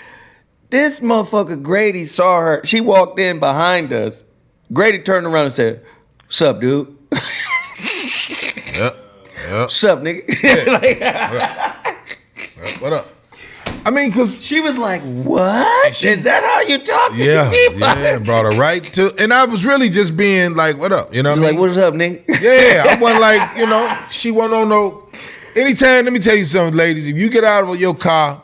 This motherfucker Grady saw her. She walked in behind us. Grady turned around and said, "What's up, dude? Yep. What's up, nigga?" What up? I mean, cause She was like, "What? Is that how you talk to people?" yeah, brought her right to, and I was really just being like, "What up?" You know, what I Like, mean? "What's up, nigga?" Yeah, I wasn't like, she wasn't on no. Anytime, let me tell you something, ladies. If you get out of your car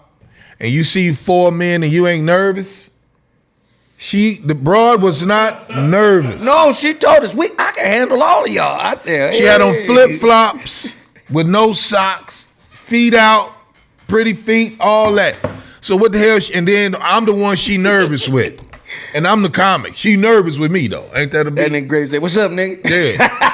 and you see 4 men and you ain't nervous, the broad was not nervous. No, she told us I can handle all of y'all. I said, She had on flip flops with no socks, feet out, pretty feet, all that. So what the hell? And then I'm the one she nervous with, and I'm the comic. She nervous with me though. Ain't that a big? And then Grady said, "What's up, nigga?" Yeah.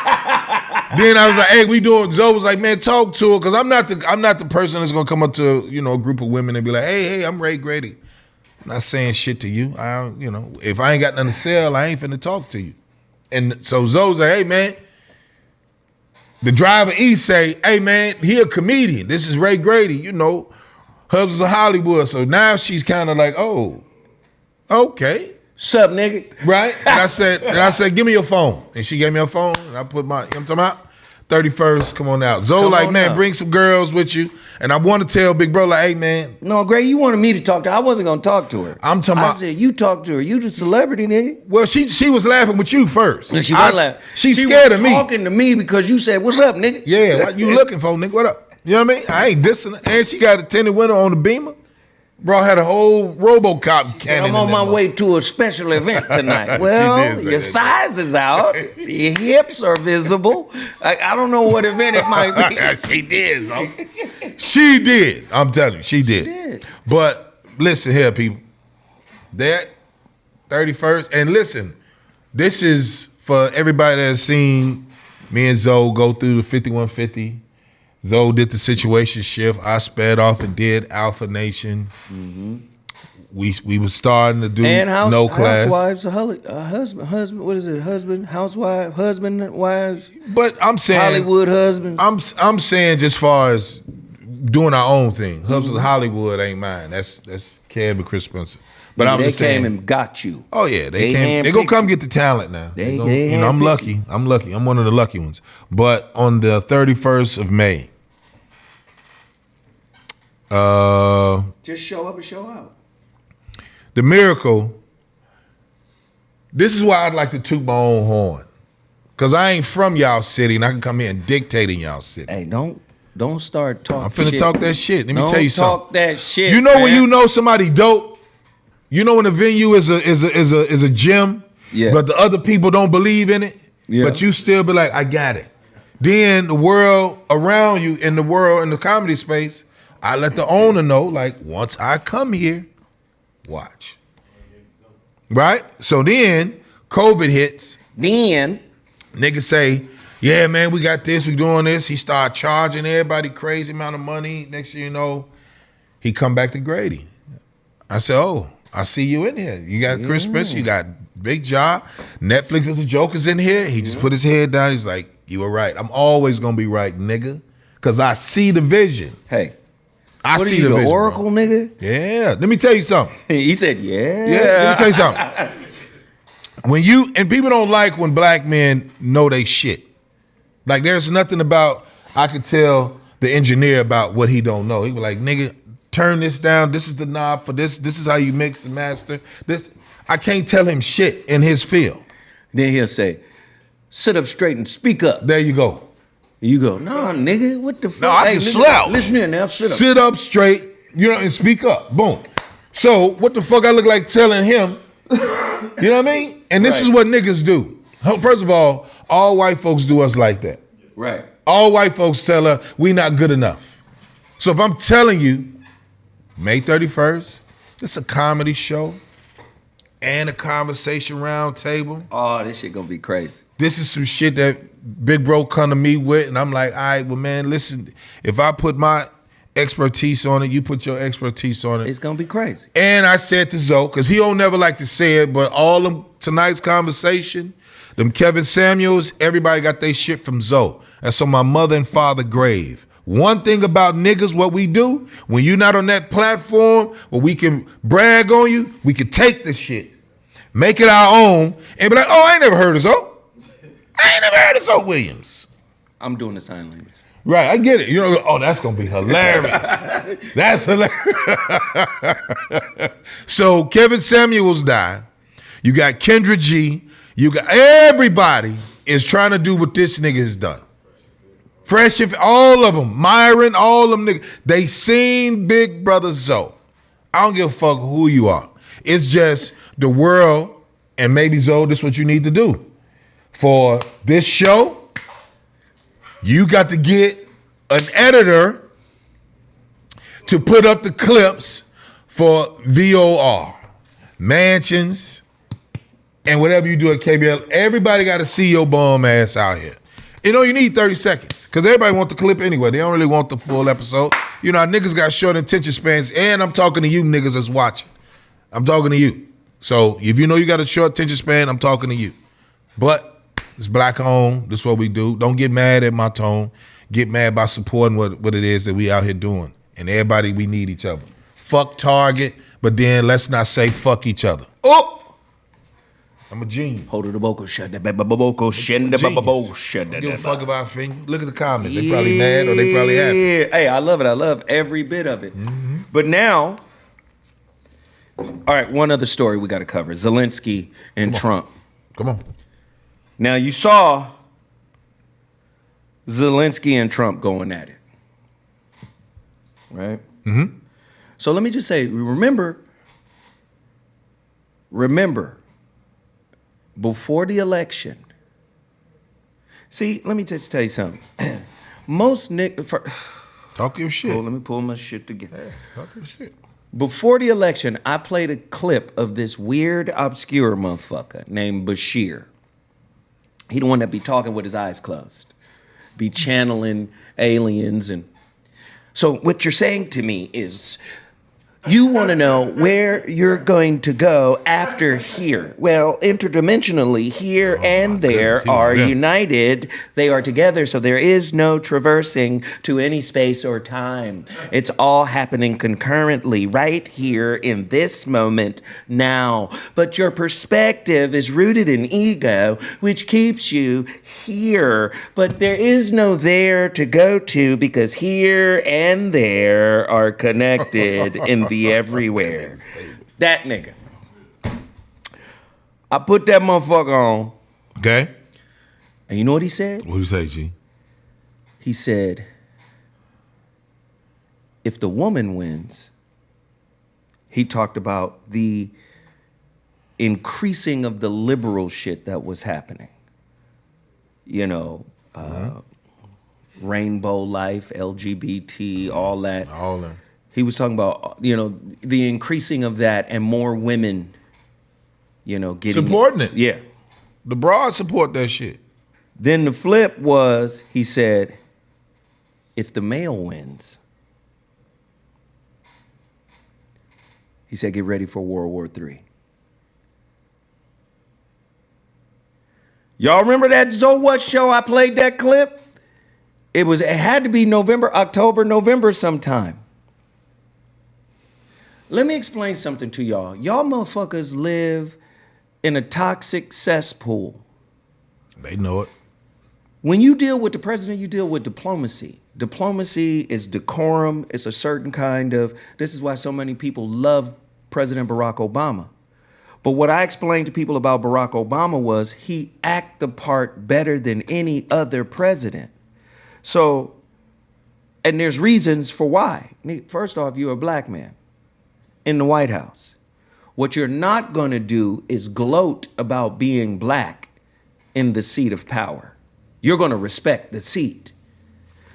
Then I was like, "Hey, we doing?" Zoe was like, "Man, talk to her," because I'm not the person that's gonna come up to a group of women and be like, "Hey, I'm Ray Grady." I'm not saying shit to you. If I ain't got nothing to sell, I ain't finna talk to you. And so Zoe's like, "Hey, man." The driver East say, "Hey, man, he a comedian. This is Ray Grady. Hubs of Hollywood." So now she's kind of like, "Oh, okay." Sup, nigga? Right? And I said, "Give me your phone." And she gave me her phone, and I put I'm talking about 31st, come on out. Zoe Come like, on man, out. bring some girls with you. And I want to tell Big Bro, like, hey, man. No, Gray, you wanted me to talk to her. I wasn't going to talk to her. I'm talking I about- said, you talk to her. You the celebrity, nigga. Well, she was laughing with you first. No, she wasn't laughing. She's She scared was of me. talking to me because you said, what's up, nigga? Yeah, what you looking for, nigga? What up? You know what I mean? I ain't dissing her. And she got a tinted window on the Beamer. Bro had a whole RoboCop cannon. I'm on in my that way to a special event tonight. She Well, did say your that. thighs is out. Your hips are visible. I don't know what event it might be. She did, so. She did. I'm telling you, she did. did. But listen here, people. That 31st, and listen, this is for everybody that has seen me and Zoe go through the 5150. Zoe did the situation shift. I sped off and did Alpha Nation. We were starting to do And no class. housewives, husband, what is it? Husband, housewife, husband, wives, But I'm saying Hollywood husbands. I'm saying just far as doing our own thing. Hubs of Hollywood ain't mine. That's Kev and Chris Spencer. But I'm they just saying, came and got you. oh yeah, they came. handpicked They gonna come you. get the talent now. They I'm handpicked lucky. I'm lucky. I'm one of the lucky ones. But on the 31st of May, Just show up and show out. the Miracle. This is why I'd like to toot my own horn, cause I ain't from y'all city, and I can come here and dictate in y'all city. Hey, don't start talking. I'm finna shit. talk that shit. Let me Don't tell you talk something. that shit. You know when man. you know somebody dope. You know when the venue is a gym, Yeah. but the other people don't believe in it. Yeah. But you still be like, I got it. Then the world around you, in the comedy space, I let the owner know, like, once I come here, watch. Right? So then COVID hits. Then Niggas say, yeah, man, we got this, we doing this. He start charging everybody crazy amount of money. Next thing you know, he come back to Grady. I said, oh, I see you in here. You got Chris Spencer, you got Big Job. Netflix is a Joker's in here. He just put his head down. He's like, you were right. I'm always going to be right, nigga. Because I see the vision. hey, I what are see you, the the vision. Oracle, bro. nigga? Yeah. Let me tell you something. He said, yeah. Yeah, let me tell you something. When you, and people don't like when black men know they shit. Like there's nothing about, I could tell the engineer about what he don't know. He was like, nigga, turn this down. This is the knob for this. This is how you mix and master. This, I can't tell him shit in his field. Then he'll say, sit up straight and speak up. There you go. You go, nah, nigga, what the fuck? No, I can nigga, slouch. Listen here now, sit up. Sit up straight, you know, and speak up. Boom. So what the fuck I look like telling him? You know what I mean? And this Right. is what niggas do. First of all white folks do us like that. Right. All white folks tell her we not good enough. So if I'm telling you, May 31st, it's a comedy show and a conversation round table. Oh, this shit gonna be crazy. This is some shit that Big Bro come to me with, and I'm like, all right, well, man, listen, if I put my expertise on it, you put your expertise on it. It's gonna be crazy. And I said to Zoe, because he don't never like to say it, but all of tonight's conversation, them Kevin Samuels, everybody got their shit from Zoe. That's on my mother and father grave. One thing about niggas, what we do, when you're not on that platform where we can brag on you, we can take this shit, make it our own, and be like, oh, I ain't never heard of Zoe. I ain't never heard of Zoe Williams. I'm doing the sign language. Right, I get it. You know, oh, that's gonna be hilarious. That's hilarious. So Kevin Samuels died. You got Kendra G. You got everybody is trying to do what this nigga has done. Fresh, all of them, Myron, all of them niggas. They seen Big Brother Zoe. I don't give a fuck who you are. It's just the world, and maybe Zoe, this is what you need to do. For this show, you got to get an editor to put up the clips for VOR, mansions, and whatever you do at KBL. Everybody got to see your bum ass out here. You know, you need 30 seconds because everybody want the clip anyway. They don't really want the full episode. You know, our niggas got short attention spans, and I'm talking to you niggas that's watching. I'm talking to you. So if you know you got a short attention span, I'm talking to you. But it's black owned. This is what we do. Don't get mad at my tone. Get mad by supporting what it is that we out here doing. And everybody, we need each other. Fuck Target, but then let's not say fuck each other. Oh! I'm a genius. Hold it a boko shut that boko shenda babo shut Don't give a fuck about finger. Look at the comments. They probably mad or they probably happy. Yeah. Hey, I love it. I love every bit of it. But now, all right, one other story we got to cover. Zelensky and Trump. Come on. Now, you saw Zelensky and Trump going at it. Right? Mm-hmm. So let me just say, remember, before the election, see, let me just tell you something. Most Talk your shit. let me pull my shit together. Hey, talk your shit. Before the election, I played a clip of this weird, obscure motherfucker named Bashir. He the one that be talking with his eyes closed, be channeling aliens. And so what you're saying to me is, you want to know where you're going to go after here. Well, interdimensionally, here and there are united. They are together, so there is no traversing to any space or time. It's all happening concurrently, right here in this moment now. But your perspective is rooted in ego, which keeps you here. But there is no there to go to, because here and there are connected in the everywhere. That nigga. I put that motherfucker on. Okay. And you know what he said? What do you say, G? He said, if the woman wins, he talked about the increasing of the liberal shit that was happening. You know, rainbow life, LGBT, all that. All that. He was talking about, you know, the increasing of that and more women, you know, getting... Supporting it. Yeah. The broad support that shit. Then the flip was, he said, if the male wins, he said, get ready for World War III. Y'all remember that ZoWhat show I played that clip? It had to be October, November sometime. Let me explain something to y'all. Y'all motherfuckers live in a toxic cesspool. They know it. When you deal with the president, you deal with diplomacy. Diplomacy is decorum. It's a certain kind of, this is why so many people love President Barack Obama. But what I explained to people about Barack Obama was he acted the part better than any other president. So, and there's reasons for why. First off, you're a black man in the White House. What you're not going to do is gloat about being black in the seat of power. You're going to respect the seat.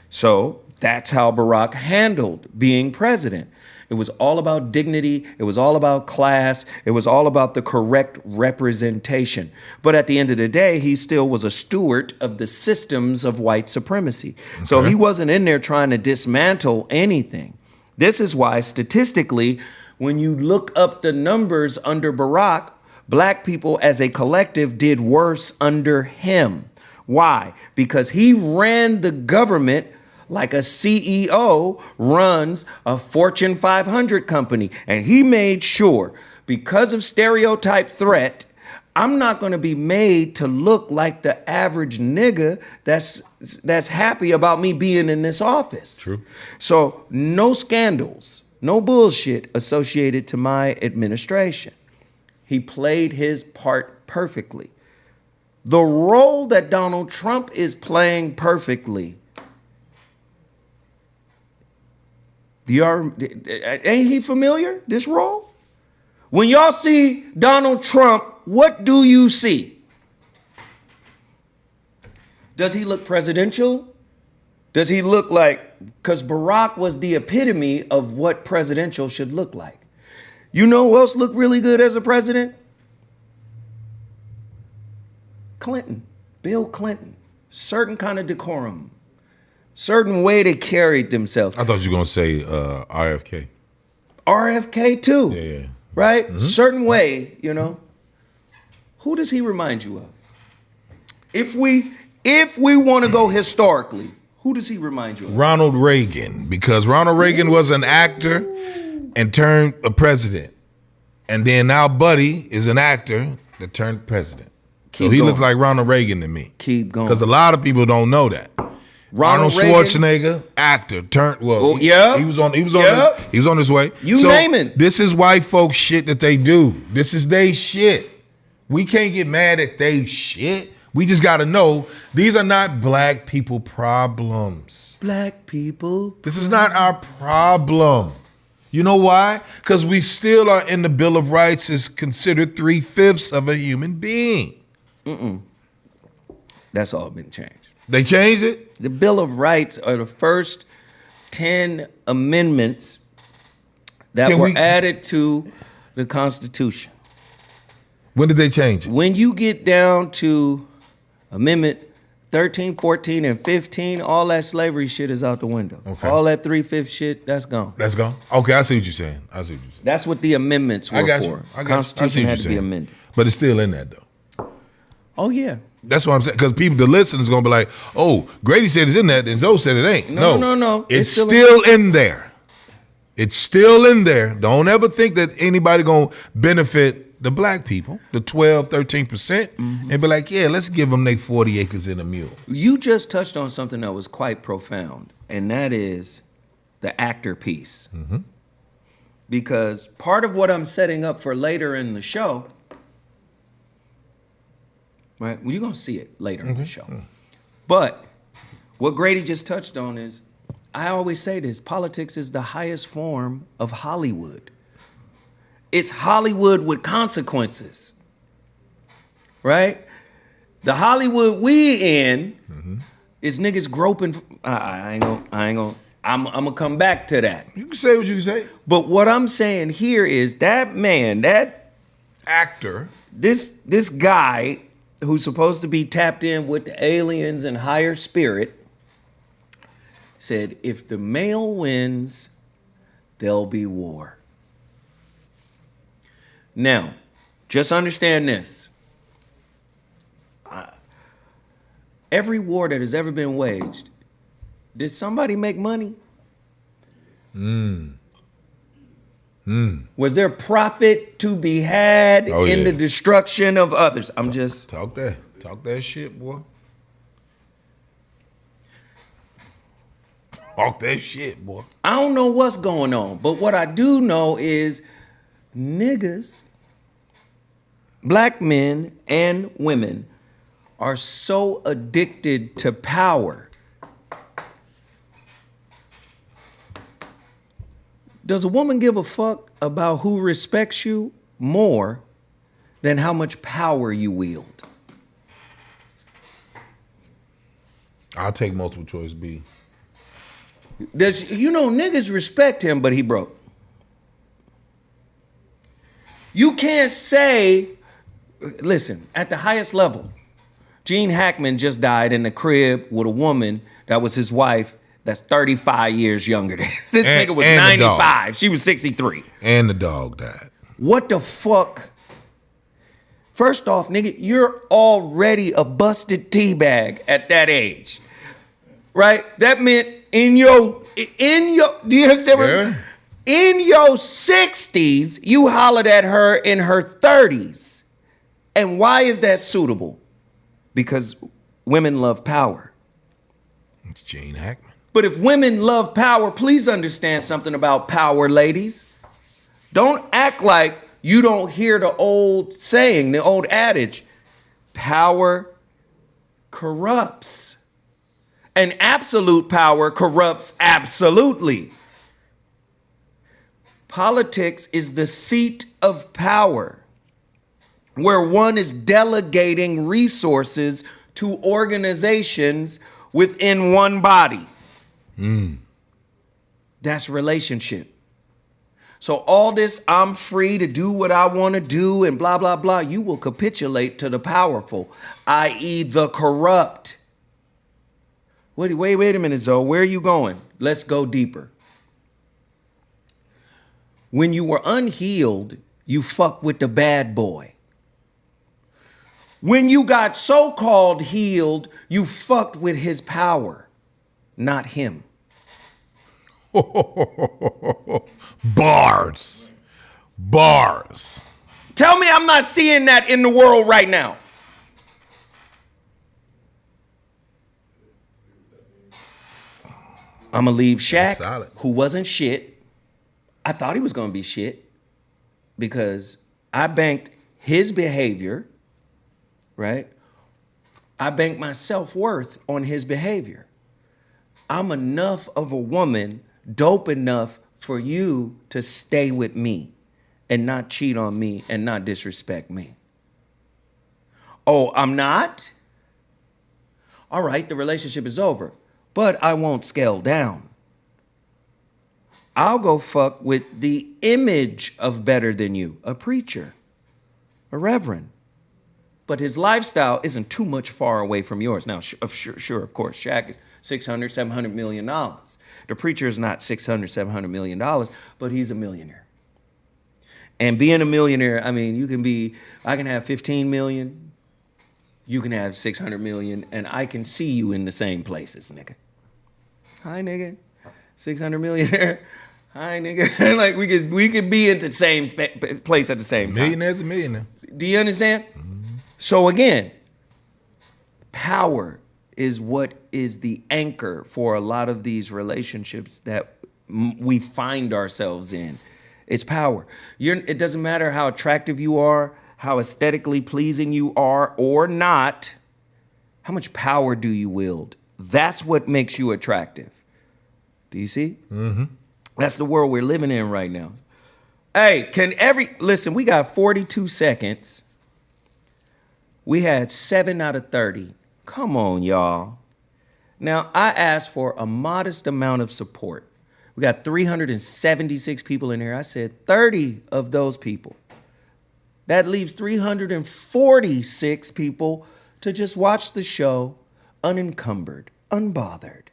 So that's how Barack handled being president. It was all about dignity. It was all about class. It was all about the correct representation. But at the end of the day, he still was a steward of the systems of white supremacy. Okay. So he wasn't in there trying to dismantle anything. This is why statistically, when you look up the numbers under Barack, black people as a collective did worse under him. Why? Because he ran the government like a CEO runs a Fortune 500 company. And he made sure, because of stereotype threat, I'm not going to be made to look like the average nigga that's happy about me being in this office. True. So no scandals, no bullshit associated to my administration. He played his part perfectly. The role that Donald Trump is playing perfectly, ain't he familiar, this role? When y'all see Donald Trump, what do you see? Does he look presidential? Does he look like, because Barack was the epitome of what presidential should look like. You know who else looked really good as a president? Clinton, Bill Clinton, certain kind of decorum, certain way they carried themselves. I thought you were going to say RFK. RFK too, Yeah. right? Mm-hmm. Certain way, you know. Who does he remind you of? If we want to go historically, who does he remind you of? Ronald Reagan, because Ronald Reagan was an actor and turned a president. And then now Buddy is an actor that turned president. So Keep he going. looks like Ronald Reagan to me. Keep going. Because a lot of people don't know that. Arnold Reagan, Schwarzenegger, actor, turned Oh, yeah. he was on Yeah. he was on his way. You naming. This is white folks shit that they do. This is they shit. We can't get mad at they shit. We just gotta know these are not black people problems. Black people. This is not our problem. You know why? Because we still are in the Bill of Rights is considered 3/5 of a human being. That's all been changed. They changed it? The Bill of Rights are the first 10 amendments that Can were we- added to the Constitution. When did they change it? When you get down to Amendment 13, 14, and 15, all that slavery shit is out the window. Okay. All that 3/5 shit, that's gone. That's gone. Okay, I see what you're saying. That's what the amendments were I got for. you. I got you. I see Constitution what had you're to be saying. amended. But it's still in that though. Oh, yeah. That's what I'm saying. Because people, the listeners, gonna be like, "Oh, Grady said it's in that, and Zoe said it ain't." No. It's still in there. It's still in there. Don't ever think that anybody gonna benefit the black people, the 12, 13%, and be like, "Yeah, let's give them they 40 acres and a mule." You just touched on something that was quite profound, and that is the actor piece. Because part of what I'm setting up for later in the show, right? Well, you're going to see it later in the show. But what Grady just touched on is, I always say this, politics is the highest form of Hollywood. It's Hollywood with consequences, right? The Hollywood we in is niggas groping. I'm gonna come back to that. You can say what you say. But what I'm saying here is that man, that Actor. this guy who's supposed to be tapped in with the aliens and higher spirit said, if the male wins, there'll be war. Now, just understand this. Every war that has ever been waged, did somebody make money? Was there profit to be had Oh, in yeah. the destruction of others? I'm just... Talk that shit, boy. Talk that shit, boy. I don't know what's going on, but what I do know is niggas, black men and women, are so addicted to power. Does a woman give a fuck about who respects you more than how much power you wield? I'll take multiple choice B. Niggas respect him, but he broke. You can't say, listen, at the highest level, Gene Hackman just died in the crib with a woman that was his wife that's 35 years younger than him. This nigga was and the 95. She was 63. And the dog died. What the fuck? First off, nigga, you're already a busted teabag at that age. Right? That meant in your, do you understand what I'm saying? In your 60s, you hollered at her in her 30s. And why is that suitable? Because women love power. It's Gene Hackman. But if women love power, please understand something about power, ladies. Don't act like you don't hear the old saying, the old adage, power corrupts. And absolute power corrupts absolutely. Politics is the seat of power, where one is delegating resources to organizations within one body. That's relationship. So all this, I'm free to do what I want to do and blah, blah, blah, you will capitulate to the powerful, i.e. the corrupt. Wait a minute, Zoe. Where are you going? Let's go deeper. When you were unhealed, you fuck with the bad boy. When you got so-called healed, you fucked with his power, not him. Bars. Tell me I'm not seeing that in the world right now. I'm going to leave Shaq, who wasn't shit. I thought he was going to be shit because I banked his behavior, right? I banked my self-worth on his behavior. I'm enough of a woman, dope enough for you to stay with me and not cheat on me and not disrespect me. Oh, I'm not? All right, the relationship is over, but I won't scale down. I'll go fuck with the image of better than you, a preacher, a reverend. But his lifestyle isn't too much far away from yours. Now, sure, of course, Shaq is $600, $700 million. The preacher is not $600, $700 million, but he's a millionaire. And being a millionaire, I mean, I can have 15 million, you can have 600 million, and I can see you in the same places, nigga. Hi, nigga. 600 millionaire. Hi, nigga. Like, we could be in the same place at the same time. Millionaire's a millionaire. Do you understand? So again, power is what is the anchor for a lot of these relationships that we find ourselves in. It's power. It doesn't matter how attractive you are, how aesthetically pleasing you are or not. How much power do you wield? That's what makes you attractive. Do you see? Mm-hmm. That's the world we're living in right now. Hey, listen, we got 42 seconds. We had 7 out of 30. Come on, y'all. Now, I asked for a modest amount of support. We got 376 people in here. I said 30 of those people. That leaves 346 people to just watch the show unencumbered, unbothered.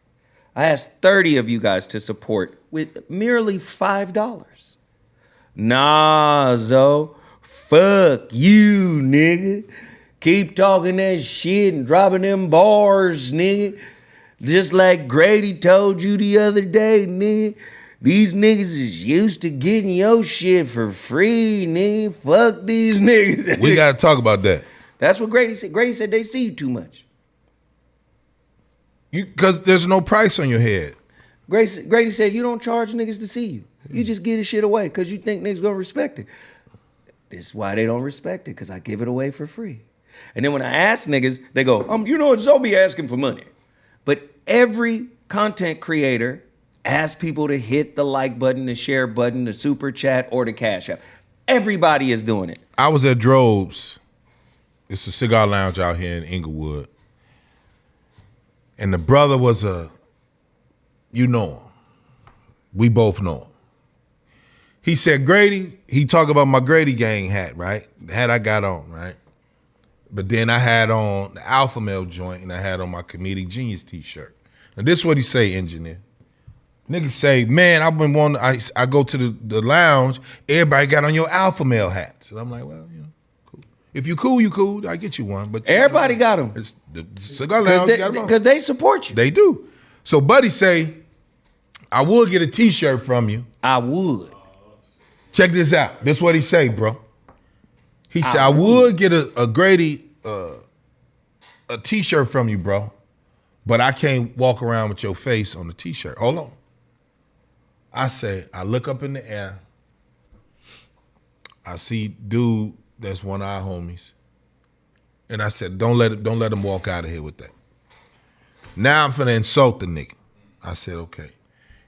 I asked 30 of you guys to support with merely $5. Nah, Zo. Fuck you, nigga. Keep talking that shit and dropping them bars, nigga. Just like Grady told you the other day, nigga. These niggas is used to getting your shit for free, nigga. Fuck these niggas. We got to talk about that. That's what Grady said. Grady said they see you too much. Because there's no price on your head. Grady said you don't charge niggas to see you. You just give the shit away because you think niggas gonna respect it. This is why they don't respect it, because I give it away for free. And then when I ask niggas, they go, Zoe be asking for money. But every content creator asks people to hit the like button, the share button, the super chat, or the cash app. Everybody is doing it. I was at Drobe's. It's a cigar lounge out here in Inglewood. And the brother was you know him. We both know him. He said, Grady, he talked about my Grady Gang hat, right? The hat I got on, right? But then I had on the Alpha Male joint and I had on my Comedic Genius t-shirt. Now this is what he say, engineer. Niggas say, man, I've been wanting, I go to the lounge, everybody got on your Alpha Male hats. And I'm like, well, cool. If you cool, you cool. I get you one. But everybody got them. The cigar lounge got them on. Because they support you. They do. So Buddy say, I would get a t-shirt from you. I would. Check this out. This is what he say, bro. He said, I would get a Grady a t-shirt from you, bro, but I can't walk around with your face on the t-shirt. Hold on. I say, I look up in the air. I see dude that's one of our homies. And I said, don't let him walk out of here with that. Now I'm finna insult the nigga. I said, okay.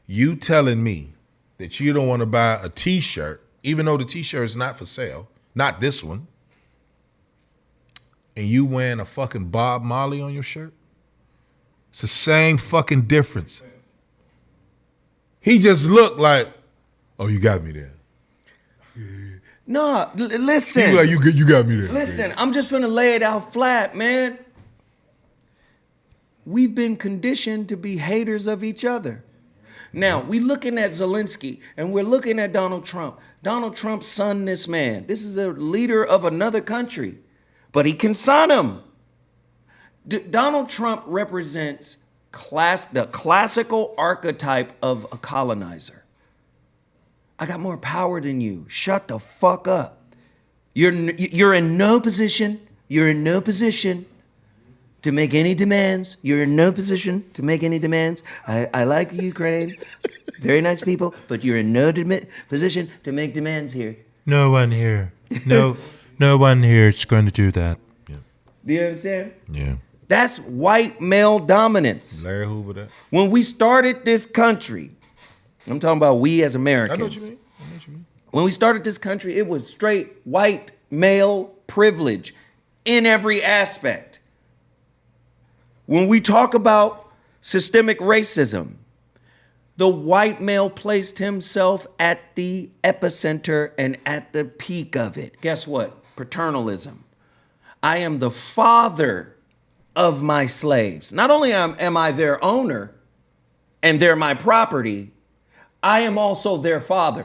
You telling me that you don't want to buy a t-shirt, even though the t-shirt is not for sale, not this one, and you wearing a fucking Bob Marley on your shirt? It's the same fucking difference. He just looked like, oh, you got me there. No, listen. He like, you got me there. Listen, I'm just finna lay it out flat, man. We've been conditioned to be haters of each other. Now, we looking at Zelensky and we're looking at Donald Trump. Donald Trump's son this man. This is a leader of another country, but he can son him. Donald Trump represents the classical archetype of a colonizer. I got more power than you. Shut the fuck up. You're in no position. You're in no position to make any demands. You're in no position to make any demands. I like Ukraine. Very nice people, but you're in no position to make demands here. No one here. No one here is going to do that. Yeah. Do you understand? Yeah. That's white male dominance. Larry Hoover that. When we started this country, I'm talking about we as Americans. I know what you mean. When we started this country, it was straight white male privilege in every aspect. When we talk about systemic racism, the white male placed himself at the epicenter and at the peak of it. Guess what? Paternalism. I am the father of my slaves. Not only am I their owner and they're my property, I am also their father.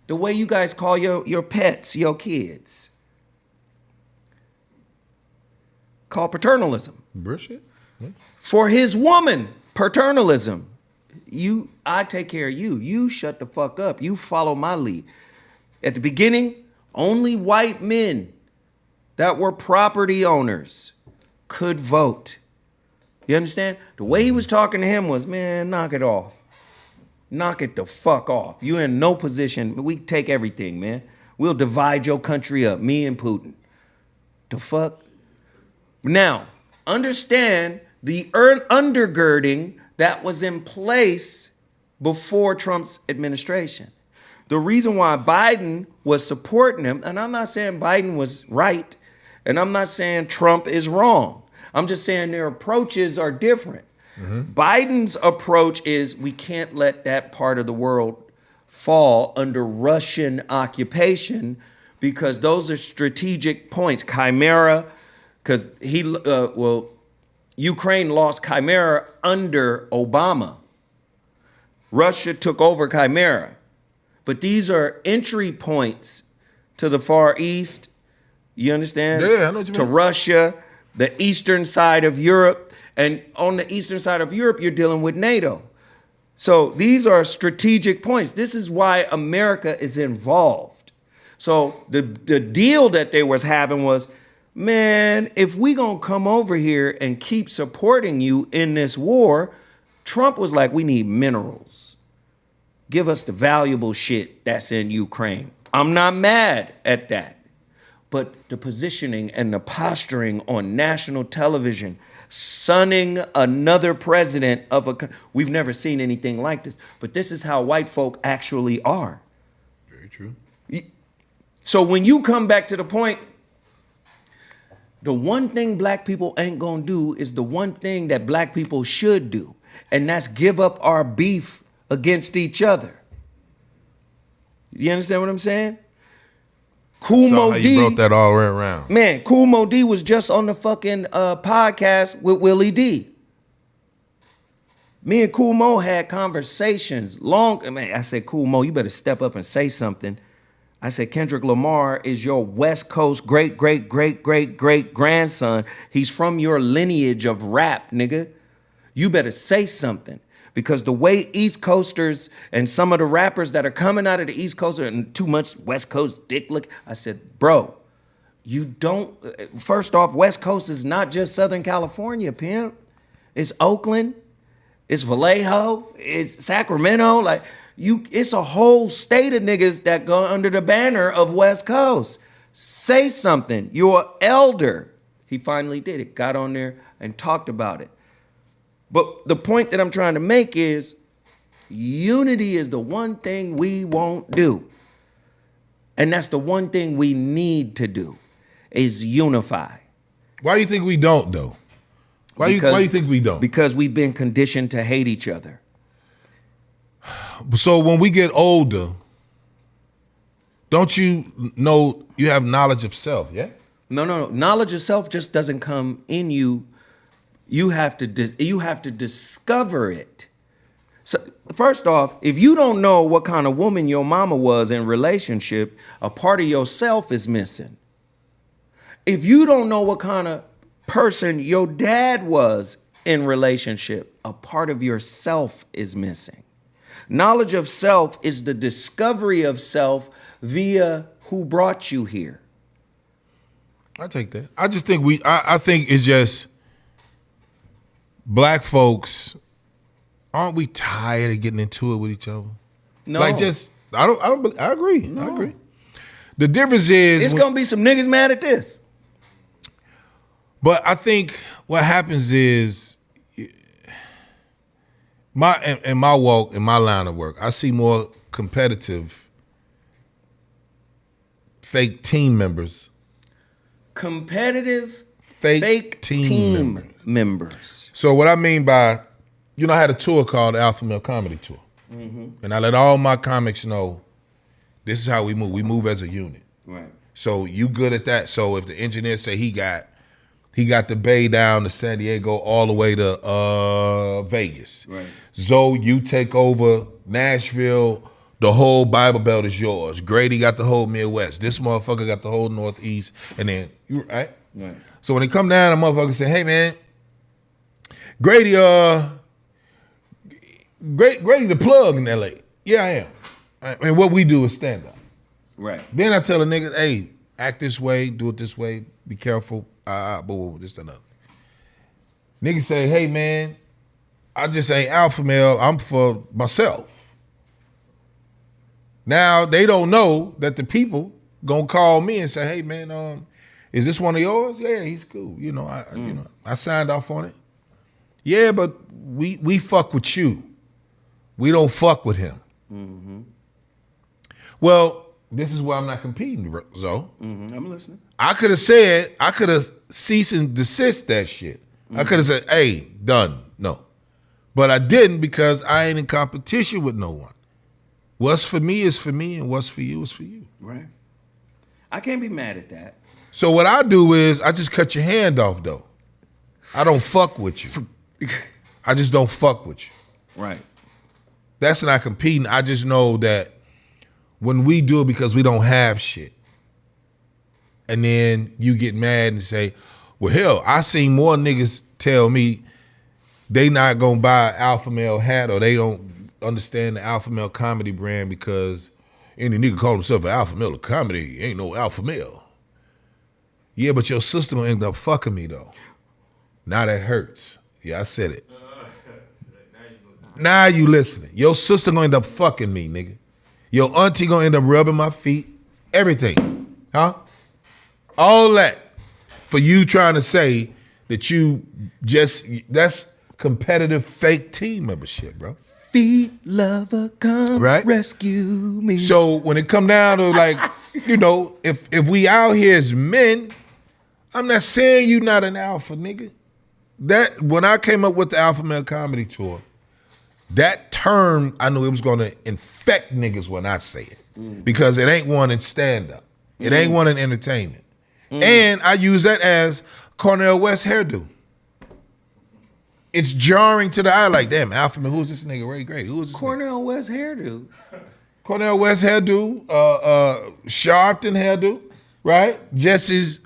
The way you guys call your pets, your kids. Called paternalism. Bullshit. Yeah. For his woman, paternalism. I take care of you. You shut the fuck up. You follow my lead. At the beginning, only white men that were property owners could vote. You understand? The way he was talking to him was, man, knock it off. Knock it the fuck off. You in no position. We take everything, man. We'll divide your country up, me and Putin. The fuck? Now, understand the undergirding that was in place before Trump's administration. The reason why Biden was supporting him, and I'm not saying Biden was right, and I'm not saying Trump is wrong. I'm just saying their approaches are different. Biden's approach is we can't let that part of the world fall under Russian occupation because those are strategic points. Chimera, because Ukraine lost Chimera under Obama. Russia took over Chimera. But these are entry points to the Far East. You understand? Yeah, I know what you to mean. Russia, the eastern side of Europe. And on the eastern side of Europe, you're dealing with NATO. So these are strategic points. This is why America is involved. So the deal that they was having was, man, if we gonna come over here and keep supporting you in this war, Trump was like, we need minerals. Give us the valuable shit that's in Ukraine. I'm not mad at that. But the positioning and the posturing on national television, sunning another president of we've never seen anything like this. But this is how white folk actually are. Very true. So when you come back to the point, the one thing black people ain't gonna do is the one thing that black people should do. And that's give up our beef against each other. You understand what I'm saying? Kool Saw Mo how D, you brought that all the way around. man, Kool Mo D was just on the fucking podcast with Willie D. Me and Kool Mo had conversations I said, Kool Mo, you better step up and say something. I said, Kendrick Lamar is your West Coast great grandson. He's from your lineage of rap, nigga. You better say something. Because the way East Coasters and some of the rappers that are coming out of the East Coast and too much West Coast dick look, I said, bro, you don't, first off, West Coast is not just Southern California, pimp. It's Oakland, it's Vallejo, it's Sacramento. It's a whole state of niggas that go under the banner of West Coast. Say something, you're an elder. He finally did it, got on there and talked about it. But the point that I'm trying to make is unity is the one thing we won't do. And that's the one thing we need to do is unify. Why do you think we don't, though? Why do you think we don't? Because we've been conditioned to hate each other. So when we get older, don't you know you have knowledge of self, yeah? No. Knowledge of self just doesn't come in you. You have to discover it. So first off, if you don't know what kind of woman your mama was in relationship, a part of yourself is missing. If you don't know what kind of person your dad was in relationship, a part of yourself is missing. Knowledge of self is the discovery of self via who brought you here. I take that. I just think I think it's just black folks. Aren't we tired of getting into it with each other? No. Like I agree. No. I agree. The difference is it's gonna be some niggas mad at this. But I think what happens is in my walk, in my line of work, I see more competitive fake team members. Competitive fake team members. So what I mean by, I had a tour called the Alpha Male Comedy Tour. Mm-hmm. And I let all my comics know this is how we move. We move as a unit. Right. So you good at that. So if the engineer say he got the Bay down to San Diego all the way to Vegas. Right. Zo, you take over Nashville. The whole Bible Belt is yours. Grady got the whole Midwest. This motherfucker got the whole Northeast. And then, right? Right. So when they come down, the motherfucker say, hey, man, Grady the plug in L.A. Yeah, I am. And what we do is stand up. Right. Then I tell a nigga, hey, act this way, do it this way, be careful, this and that. Niggas say, hey, man, I just ain't alpha male, I'm for myself. Now, they don't know that the people gonna call me and say, hey, man, is this one of yours? Yeah, he's cool. I signed off on it. Yeah, but we fuck with you. We don't fuck with him. Mm-hmm. Well, this is why I'm not competing, Zo. Mm-hmm. I'm listening. I could have cease and desist that shit. Mm-hmm. I could have said, hey, done. No. But I didn't because I ain't in competition with no one. What's for me is for me, and what's for you is for you. Right. I can't be mad at that. So what I do is I just cut your hand off, though. I don't fuck with you. I just don't fuck with you. Right. That's not competing. I just know that when we do it because we don't have shit, and then you get mad and say, well, hell, I seen more niggas tell me they not gonna buy an alpha male hat or they don't understand the alpha male comedy brand because any nigga call himself an alpha male of comedy ain't no alpha male. Yeah, but your sister gonna end up fucking me though. Now that hurts. Yeah, I said it. Now you listening. Your sister gonna end up fucking me, nigga. Your auntie gonna end up rubbing my feet. Everything. Huh? All that for you trying to say that that's competitive fake team membership, bro. Feet lover, come rescue me. So when it come down to like, if we out here as men, I'm not saying you not an alpha, nigga. That when I came up with the Alpha Male Comedy Tour, that term I knew it was gonna infect niggas when I say it. Because it ain't one in stand-up. It ain't one in entertainment. And I use that as Cornel West hairdo. It's jarring to the eye, like, damn, Alpha Male, who's this nigga? Ray Grady. Who's this Cornel West hairdo. Cornel West hairdo, Sharpton hairdo, right? Jesse's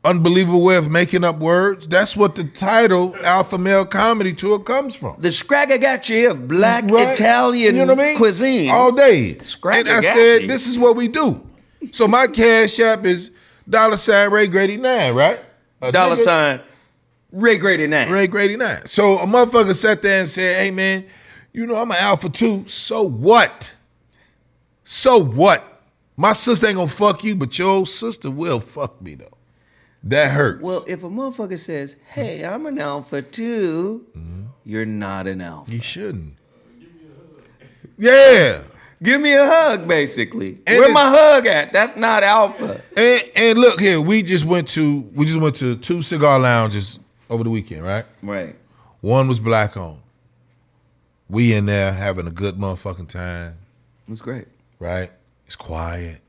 unbelievable way of making up words. That's what the title Alpha Male Comedy Tour comes from. The scragagacci of black Italian cuisine. All day. And I said, this is what we do. So my cash app is $ Ray Grady 9, right? $ Ray Grady 9. Ray Grady 9. So a motherfucker sat there and said, hey man, I'm an alpha too. So what? So what? My sister ain't gonna fuck you, but your sister will fuck me though. That hurts. Well, if a motherfucker says, hey, I'm an alpha too, you're not an alpha. You shouldn't. Yeah. Give me a hug, basically. And where my hug at? That's not alpha. And look here, we just went to 2 cigar lounges over the weekend, right? Right. One was black owned. We in there having a good motherfucking time. It was great. Right? It's quiet.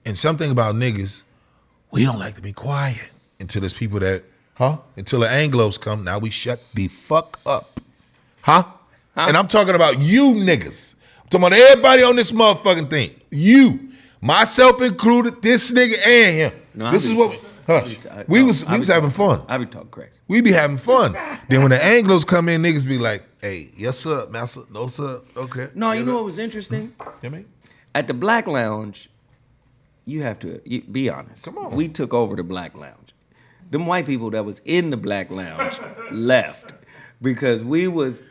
And something about niggas, we don't like to be quiet until there's people that, until the Anglos come, now we shut the fuck up. And I'm talking about you niggas. I'm talking about everybody on this motherfucking thing. You, myself included, this nigga and him. No, this is what we, hush. We was having fun. I be talking crazy. We be having fun. Then when the Anglos come in, niggas be like, hey, yes sir, master, no sir, okay. No, you know what was interesting? You know what I mean? At the Black Lounge, you have to be honest. Come on. We took over the black lounge. Them white people that was in the black lounge left because we was.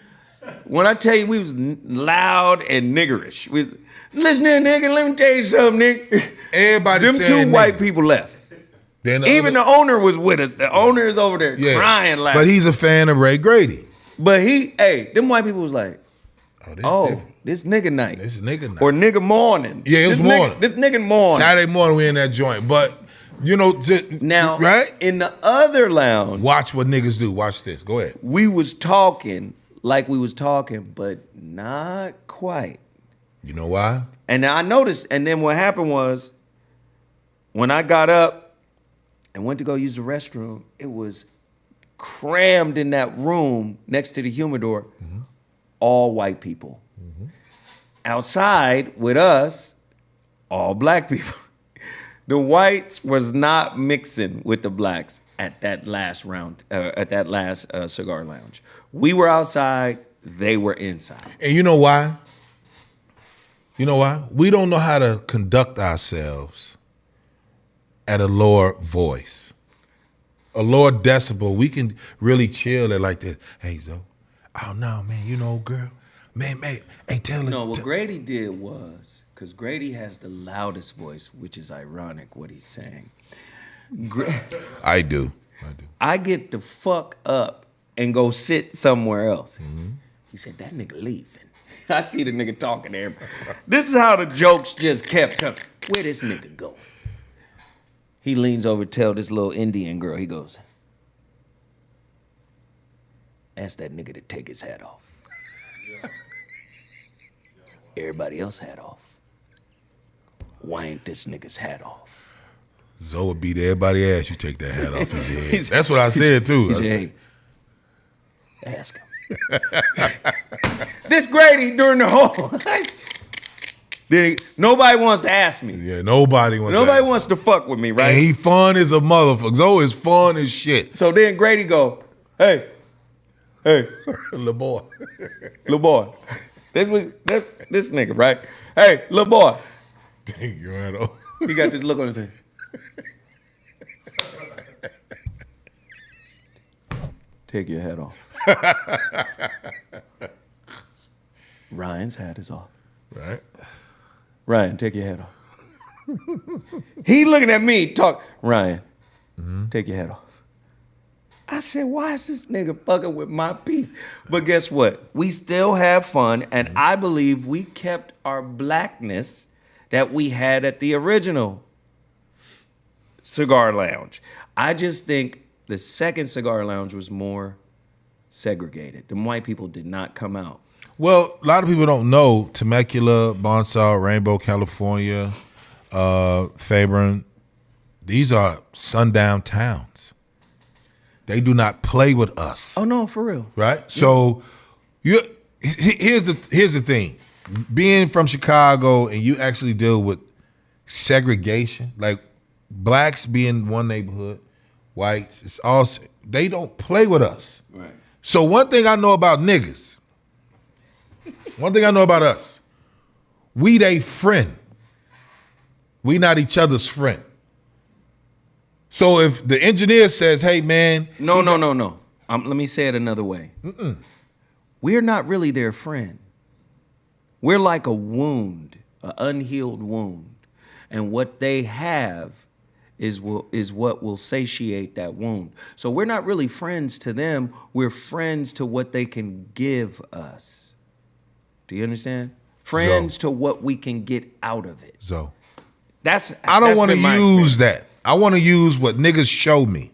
When I tell you we was loud and niggerish, we was, listen here, nigga. Let me tell you something, nigga. Everybody Them saying two white nigga. people left. Then Even the owner was with us. The owner is over there crying, laughing. But he's a fan of Ray Grady. But them white people was like, this nigga night. This is nigga night. Or nigga morning. Yeah, it was this morning. This nigga morning. Saturday morning we in that joint. But, you know, Now, right? in the other lounge, Watch what niggas do. Watch this. Go ahead. we was talking like we was talking, but not quite. You know why? And I noticed, and then what happened was, when I got up and went to go use the restroom, it was crammed in that room next to the humidor, all white people. Outside with us, all black people. The whites was not mixing with the blacks at that last round, at that last cigar lounge. We were outside, they were inside. And you know why? You know why? We don't know how to conduct ourselves at a lower voice. A lower decibel. We can really chill it like this. Hey, Zo. Oh, no, man. You know, girl. Man, hey, tell her. No, what Grady did was, because Grady has the loudest voice, which is ironic what he's saying. I do. I get the fuck up and go sit somewhere else. He said, that nigga leaving. I see the nigga talking to him. This is how the jokes just kept coming. Where this nigga going? He leans over to tell this little Indian girl, he goes, ask that nigga to take his hat off. Everybody else hat off. Why ain't this nigga's hat off? Zo would beat everybody ass. You take that hat off his head. That's what I said, too. He said, hey, ask him. This Grady during the whole... Nobody wants to ask me. Yeah, nobody wants Nobody wants to fuck with me, right? And he fun as a motherfucker. Zo is fun as shit. So then Grady go, hey, Little boy. little boy. This nigga, right? Hey, little boy. Take your hat off. He got this look on his face. Take your hat off. Ryan's hat is off. Right? Ryan, take your hat off. He looking at me, talk. Ryan, take your hat off. I said, why is this nigga fucking with my piece? But guess what? We still have fun, and I believe we kept our blackness that we had at the original cigar lounge. I just think the second cigar lounge was more segregated. The white people did not come out. Well, a lot of people don't know Temecula, Bonsall, Rainbow, California, Fabron. These are sundown towns. They do not play with us. Oh no, for real. Right? So here's the thing. Being from Chicago and you actually deal with segregation, like blacks be in one neighborhood, whites, it's all they don't play with us. Right. So one thing I know about niggas, one thing I know about us, we they friend. We not each other's friend. So if the engineer says, hey, man. No. Let me say it another way. We're not really their friend. We're like a wound, an unhealed wound. And what they have is what will satiate that wound. So we're not really friends to them. We're friends to what they can give us. Do you understand? Friends to what we can get out of it. So I don't want to use that. I want to use what niggas show me.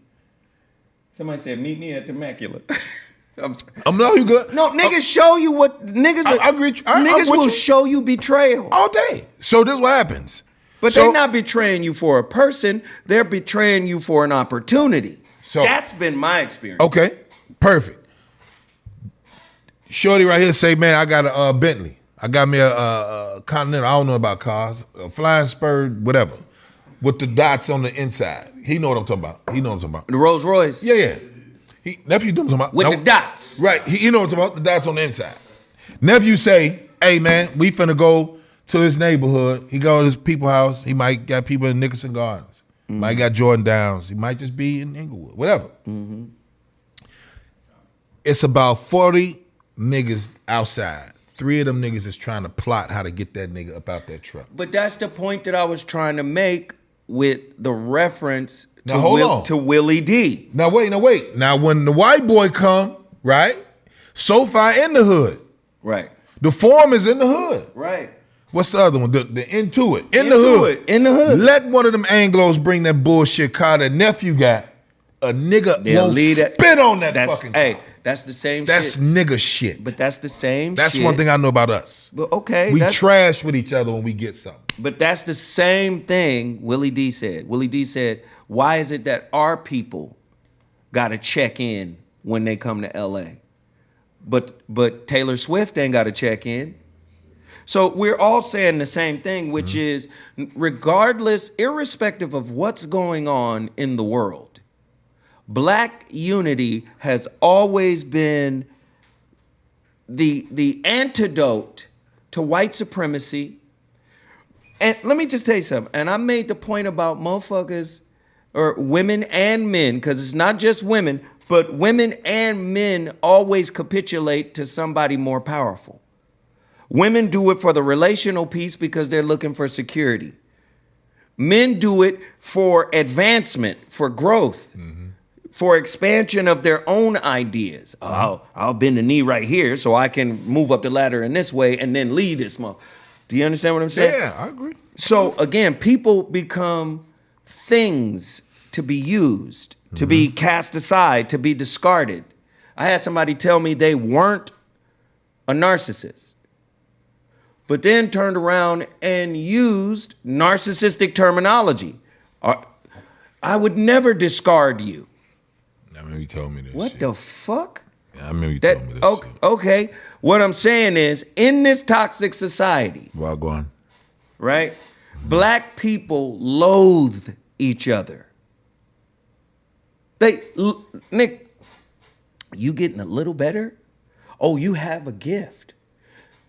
Somebody said, meet me at Temecula. I'm not you good. No, niggas show you what niggas. I agree. Niggas will show you betrayal all day. So this is what happens. But they're not betraying you for a person. They're betraying you for an opportunity. So that's been my experience. Okay, perfect. Shorty right here say, man, I got a Bentley. I got me a Continental. I don't know about cars. A Flying Spur, whatever. With the dots on the inside. He know what I'm talking about. The Rolls Royce? Yeah. Nephew know what I'm talking about. With the dots. Right. He know what I'm talking about, the dots on the inside. Nephew say, hey, man, we finna go to his neighborhood. He go to his people's house. He might got people in Nickerson Gardens. Might got Jordan Downs. He might just be in Inglewood. Whatever. It's about 40 niggas outside. 3 of them niggas is trying to plot how to get that nigga up out that truck. But that's the point that I was trying to make with the reference Now, hold on. to Willie D. Now wait. Now when the white boy come, right? SoFi in the hood. Right. The Forum is in the hood. Right. What's the other one? The Intuit. In the hood. In the hood. Let one of them Anglos bring that bullshit car that nephew got. A nigga They'll won't leave that- spit on that That's fucking car. hey, that's the same That's shit. nigga shit. But that's the same That's shit. one thing I know about us. But okay. We that's- trash with each other when we get something. But that's the same thing Willie D said. Willie D said, why is it that our people got to check in when they come to LA? But Taylor Swift ain't got to check in. So we're all saying the same thing, which is regardless, irrespective of what's going on in the world, Black unity has always been the antidote to white supremacy. And let me just tell you something. And I made the point about motherfuckers or women and men, because it's not just women, but women and men always capitulate to somebody more powerful. Women do it for the relational piece because they're looking for security. Men do it for advancement, for growth, for expansion of their own ideas. I'll bend the knee right here so I can move up the ladder in this way and then lead this month. Do you understand what I'm saying? Yeah, I agree. So again, people become things to be used, to be cast aside, to be discarded. I had somebody tell me they weren't a narcissist, but then turned around and used narcissistic terminology. I would never discard you. I remember you told me this. What shit. the fuck? Yeah, I remember you told me this. Okay, shit. okay. What I'm saying is, in this toxic society, Well, go on. right? Black people loathe each other. Nick, you getting a little better? Oh, you have a gift.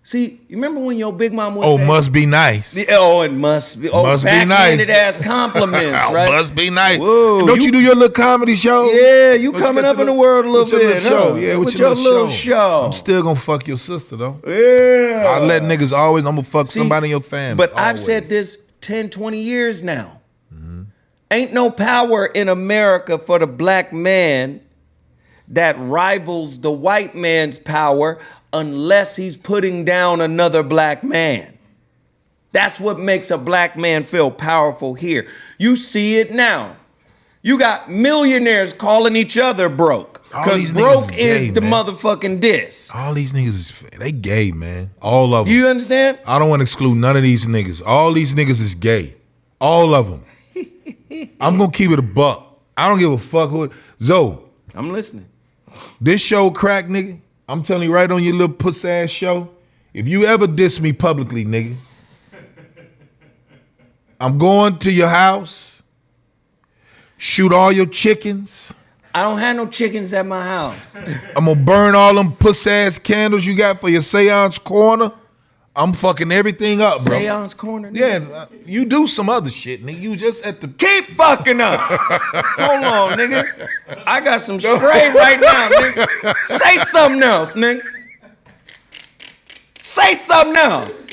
See, you remember when your big mom would say, Must be nice. oh, it must be. Oh, Must be backhanded nice. ass compliments, right? Must be nice. Whoa, Don't you do your little comedy show? Yeah, you What coming got up your in the world a little what's your bit, show? huh? Yeah, With what's your little show. I'm still gonna fuck your sister though. Yeah. I let niggas always. I'm gonna fuck See, somebody in your family. But I've always. said this 10, 20 years now. Ain't no power in America for the black man that rivals the white man's power unless he's putting down another black man. That's what makes a black man feel powerful here. You see it now. You got millionaires calling each other broke. All Because these niggas broke is gay, is the man. motherfucking diss. All these niggas is they gay, man. All of them. You understand? I don't want to exclude none of these niggas. All these niggas is gay. All of them. I'm gonna keep it a buck. I don't give a fuck who. Zo, I'm listening. this show crack, nigga. I'm telling you right on your little puss ass show. If you ever diss me publicly, nigga, I'm going to your house, shoot all your chickens. I don't have no chickens at my house. I'm gonna burn all them puss ass candles you got for your seance corner. I'm fucking everything up, bro. Seance corner? Nigga? Yeah, you do some other shit, nigga. You just at the Keep fucking up. Hold on, nigga. I got some spray right now, nigga. Say something else, nigga. Say something else.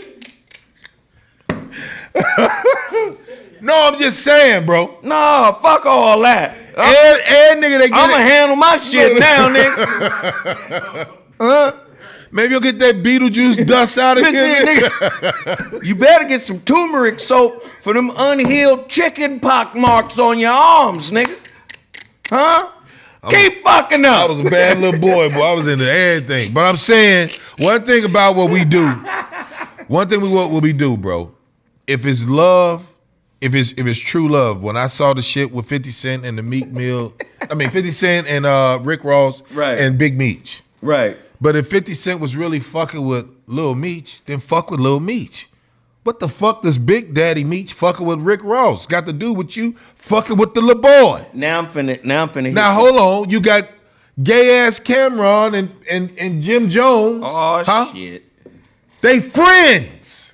No, I'm just saying, bro. No, fuck all that. And nigga, they get I'ma it. handle my shit now, nigga. Huh? Maybe you'll get that Beetlejuice dust out of here, Listen, nigga. You better get some turmeric soap for them unhealed chicken pock marks on your arms, nigga. Huh? Keep fucking I up. was a bad little boy, boy. I was into everything. But I'm saying, one thing about what we do, what we do, bro, if it's love, if it's true love, when I saw the shit with 50 Cent and the Meat Mill, 50 Cent and Rick Ross Right. and Big Meech. Right. But if 50 Cent was really fucking with Lil Meech, then fuck with Lil Meech. What the fuck does Big Daddy Meech fucking with Rick Ross got to do with you fucking with the little boy? Now I'm finna Now hold on, you got gay ass Cameron and Jim Jones. Oh huh? shit. They friends.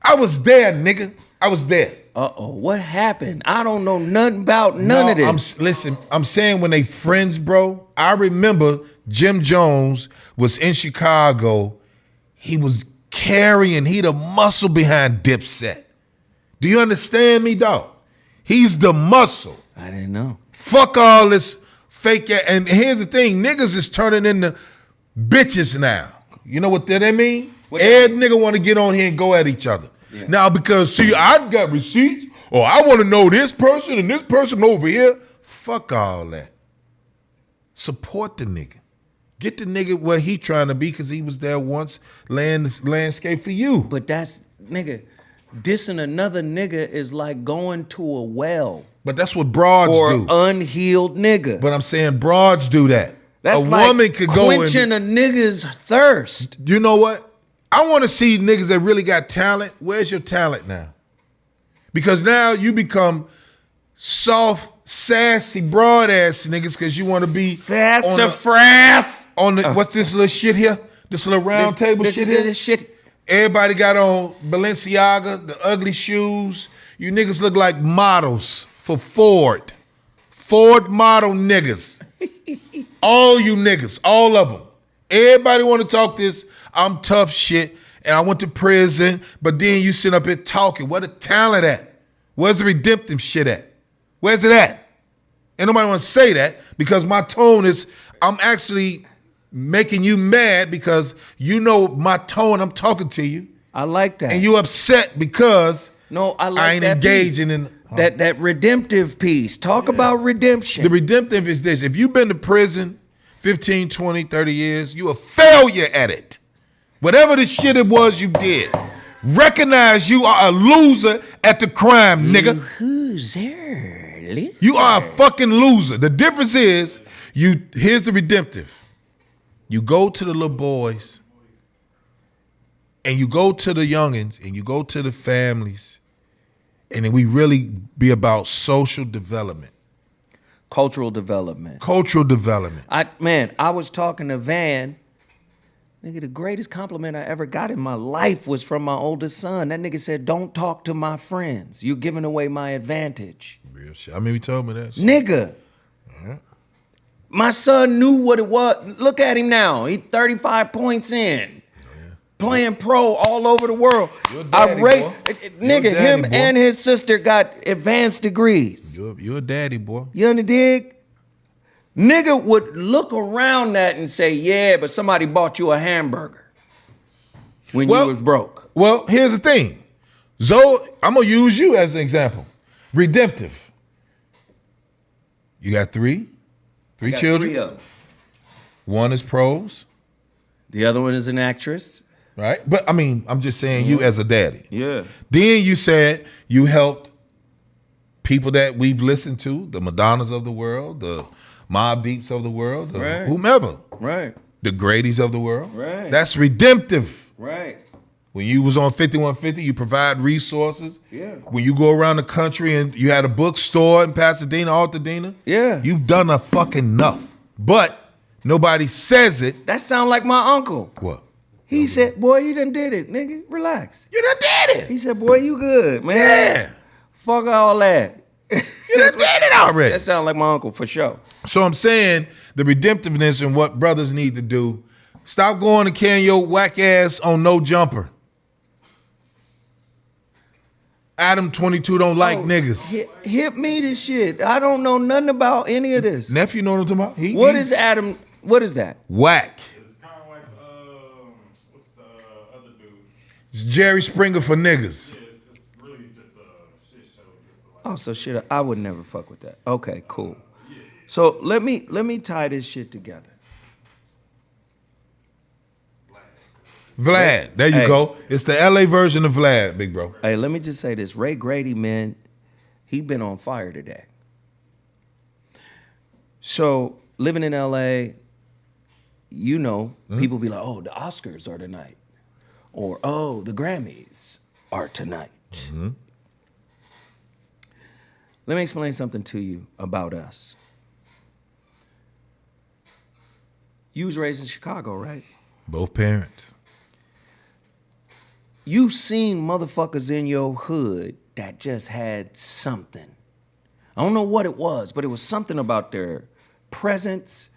I was there, nigga. I was there. Uh-oh, what happened? I don't know nothing about none of this. I'm saying when they friends, bro, I remember Jim Jones was in Chicago. He was carrying, he the muscle behind Dipset. Do you understand me, dog? He's the muscle. I didn't know. Fuck all this fake ass. And here's the thing, niggas is turning into bitches now. You know what that mean? Every nigga want to get on here and go at each other. Yeah. Now, because, see, I got receipts, or I want to know this person and this person over here. Fuck all that. Support the nigga. Get the nigga where he trying to be because he was there once, laying this landscape for you. But that's, nigga, dissing another nigga is like going to a well. But that's what broads do. For unhealed nigga. But I'm saying broads do that. That's a like woman could go quenching a nigga's thirst. You know what? I want to see niggas that really got talent. Where's your talent now? Because now you become soft, sassy, broad ass niggas because you want to be sassafras on the what's this little shit here? This little round table shit here? This shit. Everybody got on Balenciaga, the ugly shoes. You niggas look like models for Ford. Ford model niggas. All you niggas, all of them. Everybody want to talk this, I'm tough shit, and I went to prison, but then you sit up here talking. Where the talent at? Where's the redemptive shit at? Where's it at? Ain't nobody want to say that because my tone is, I'm actually making you mad because you know my tone, I'm talking to you. I like that. And you upset because I ain't engaging in that redemptive piece. Talk about redemption. The redemptive is this. If you've been to prison 15, 20, 30 years, you a failure at it. Whatever the shit it was you did, recognize you are a loser at the crime, nigga. Loser. You are a fucking loser. The difference is, here's the redemptive. You go to the little boys, and you go to the youngins, and you go to the families, and then we really be about social development. Cultural development. Cultural development. I was talking to Van. Nigga, the greatest compliment I ever got in my life was from my oldest son. That nigga said, "Don't talk to my friends. You're giving away my advantage." Real shit. I mean, he told me that shit. Nigga. Yeah. My son knew what it was. Look at him now. He 35 points in. Playing pro all over the world. You're a daddy, boy. Nigga, him and his sister got advanced degrees. You're a daddy, boy. You under dig? Nigga would look around that and say, yeah, but somebody bought you a hamburger when you was broke. Well, here's the thing. I'm going to use you as an example. Redemptive. You got three children. 3 of them. One is pros. The other one is an actress. Right? But, I mean, I'm just saying you as a daddy. Yeah. Then you said you helped people that we've listened to, the Madonnas of the world, the Mobb Deeps of the world, whomever. Right. The Grady's of the world. Right. That's redemptive. Right. When you was on 5150, you provide resources. Yeah. When you go around the country and you had a bookstore in Pasadena, Altadena. Yeah. You've done a fucking enough. But nobody says it. That sound like my uncle. What? He said, boy, you done did it, nigga. Relax. You done did it. He said, boy, you good, man. Yeah. Fuck all that. You done did it already. That sound like my uncle for sure. So I'm saying the redemptiveness and what brothers need to do. Stop going to carrying your whack ass on no jumper. Adam 22 don't like niggas. Hit me this shit. I don't know nothing about any of this. Nephew know what I'm talking about? What is Adam? What is that? Whack. It's kind of like, what's the other dude? It's Jerry Springer for niggas. Yeah, it's really just a shit show. Oh, so shit, I would never fuck with that. Okay, cool. So let me tie this shit together. Vlad, there you go. It's the LA version of Vlad, big bro. Hey, let me just say this. Ray Grady, man, he been on fire today. So living in LA, you know, people be like, oh, the Oscars are tonight. Or, oh, the Grammys are tonight. Mm-hmm. Let me explain something to you about us. You was raised in Chicago, right? Both parents. You seen motherfuckers in your hood that just had something. I don't know what it was, but it was something about their presence,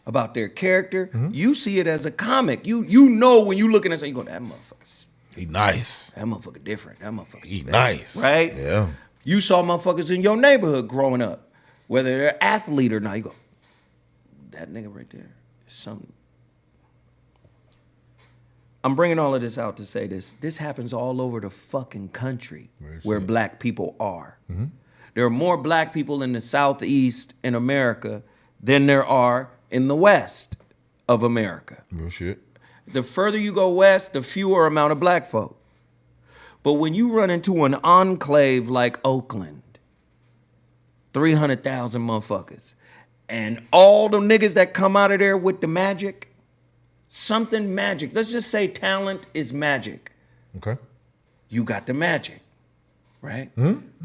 about their character. You see it as a comic. You know when you looking at something, you go, that motherfucker's, He nice. that motherfucker different. That motherfucker's He special, nice. right? Yeah. You saw motherfuckers in your neighborhood growing up, whether they're an athlete or not. You go, that nigga right there is something. I'm bringing all of this out to say this. This happens all over the fucking country where black people are. There are more black people in the Southeast in America than there are in the West of America. Real shit. The further you go west, the fewer amount of black folk. But when you run into an enclave like Oakland, 300,000 motherfuckers, and all the niggas that come out of there with the magic, something magic. Let's just say talent is magic. Okay. You got the magic, right?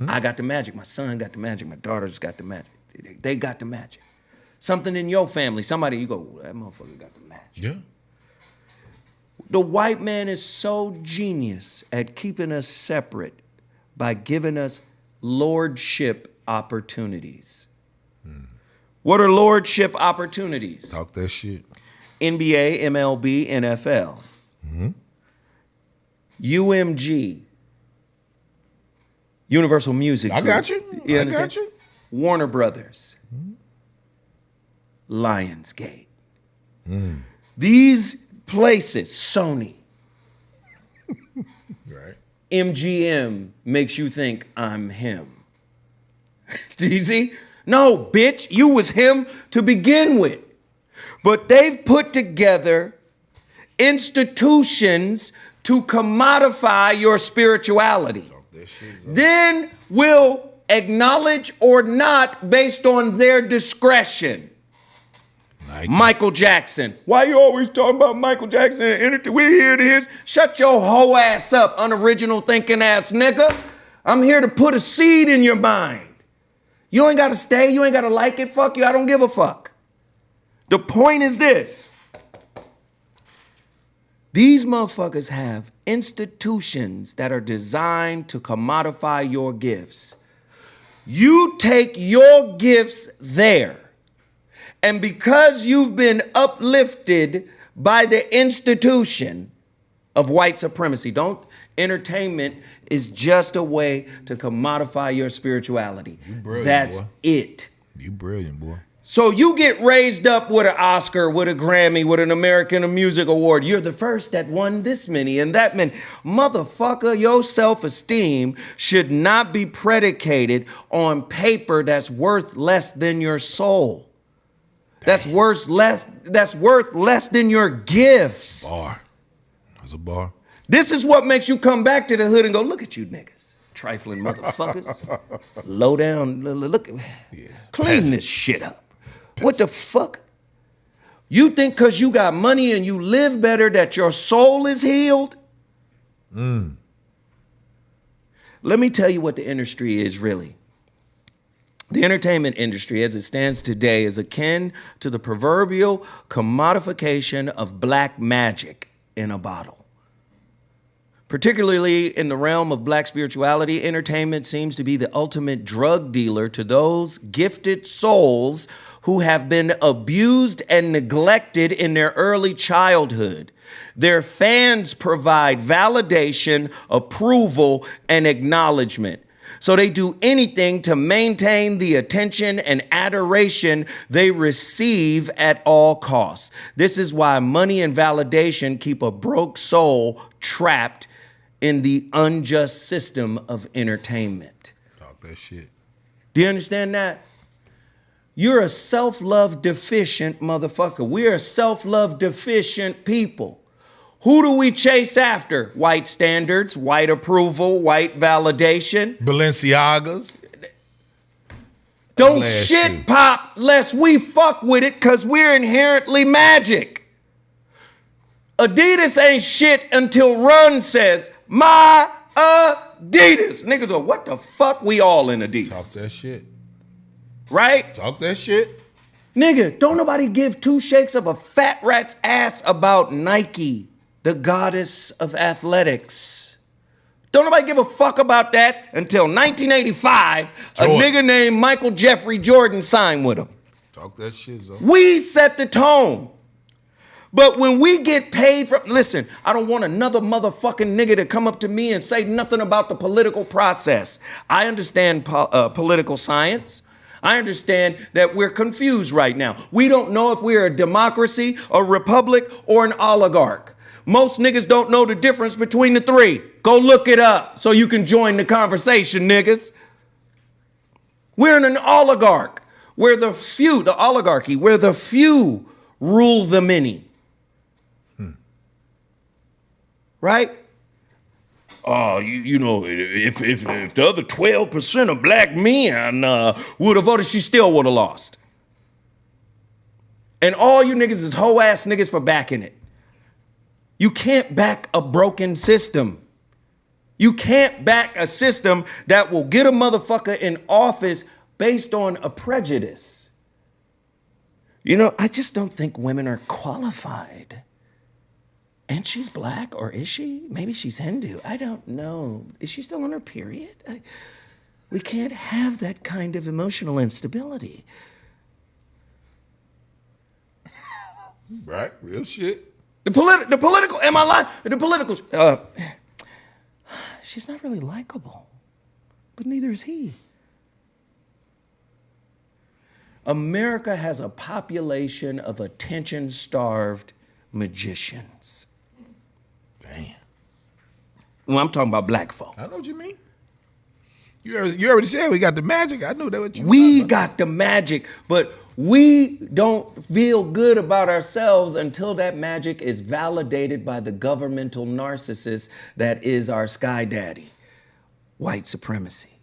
I got the magic. My son got the magic. My daughter's got the magic. They got the magic. Something in your family, somebody, you go, that motherfucker got the magic. Yeah. The white man is so genius at keeping us separate by giving us lordship opportunities. What are lordship opportunities? Talk that shit. NBA, MLB, NFL. UMG. Universal Music I Group. got you. I understand? got you. Warner Brothers. Lionsgate. These places, Sony. Right. MGM makes you think I'm him. Do you see? No, bitch, you was him to begin with. But they've put together institutions to commodify your spirituality. Then will acknowledge or not based on their discretion. Nike. Michael Jackson. Why you always talking about Michael Jackson and entertainment? We're here to his. Shut your hoe ass up, unoriginal thinking ass nigga. I'm here to put a seed in your mind. You ain't got to stay. You ain't got to like it. Fuck you. I don't give a fuck. The point is this. These motherfuckers have institutions that are designed to commodify your gifts. You take your gifts there. And because you've been uplifted by the institution of white supremacy, entertainment is just a way to commodify your spirituality. You brilliant, That's boy. it. You brilliant, boy. So you get raised up with an Oscar, with a Grammy, with an American Music Award. You're the first that won this many and that many. Motherfucker, your self-esteem should not be predicated on paper that's worth less than your soul. That's worth less than your gifts. Bar. That's a bar. This is what makes you come back to the hood and go, look at you niggas. Trifling motherfuckers. Low down, look. Clean this shit up. What the fuck? You think because you got money and you live better that your soul is healed? Let me tell you what the industry is really. The entertainment industry as it stands today is akin to the proverbial commodification of black magic in a bottle. Particularly in the realm of black spirituality, entertainment seems to be the ultimate drug dealer to those gifted souls who have been abused and neglected in their early childhood. Their fans provide validation, approval, and acknowledgement. So they do anything to maintain the attention and adoration they receive at all costs. This is why money and validation keep a broke soul trapped in the unjust system of entertainment. Talk that shit. Do you understand that? You're a self-love deficient motherfucker. We're a self-love deficient people. Who do we chase after? White standards, white approval, white validation. Balenciagas. Don't Last shit two. pop lest we fuck with it because we're inherently magic. Adidas ain't shit until Run says, my Adidas. Niggas go, what the fuck? We all in Adidas. Talk that shit. Right? Talk that shit. Nigga, don't nobody give two shakes of a fat rat's ass about Nike, the goddess of athletics. Don't nobody give a fuck about that until 1985. Jordan. A nigga named Michael Jeffrey Jordan signed with him. Talk that shit, Zo. We set the tone. But when we get paid for, listen, I don't want another motherfucking nigga to come up to me and say nothing about the political process. I understand political science. I understand that we're confused right now. We don't know if we're a democracy, a republic, or an oligarch. Most niggas don't know the difference between the three. Go look it up so you can join the conversation, niggas. We're in an oligarch where the few, the oligarchy, where the few rule the many. Right? Oh, you know, if the other 12% of black men would have voted, she still would have lost. And all you niggas is hoe ass niggas for backing it. You can't back a broken system. You can't back a system that will get a motherfucker in office based on a prejudice. You know, I just don't think women are qualified. And she's black, or is she? Maybe she's Hindu. I don't know. Is she still on her period? We can't have that kind of emotional instability. Right, real shit. The political, am I lying? The political, she's not really likable, but neither is he. America has a population of attention-starved magicians. Damn. Well, I'm talking about black folk. I know what you mean. You already said we got the magic. I knew that what you We got the magic, but we don't feel good about ourselves until that magic is validated by the governmental narcissist that is our sky daddy, white supremacy.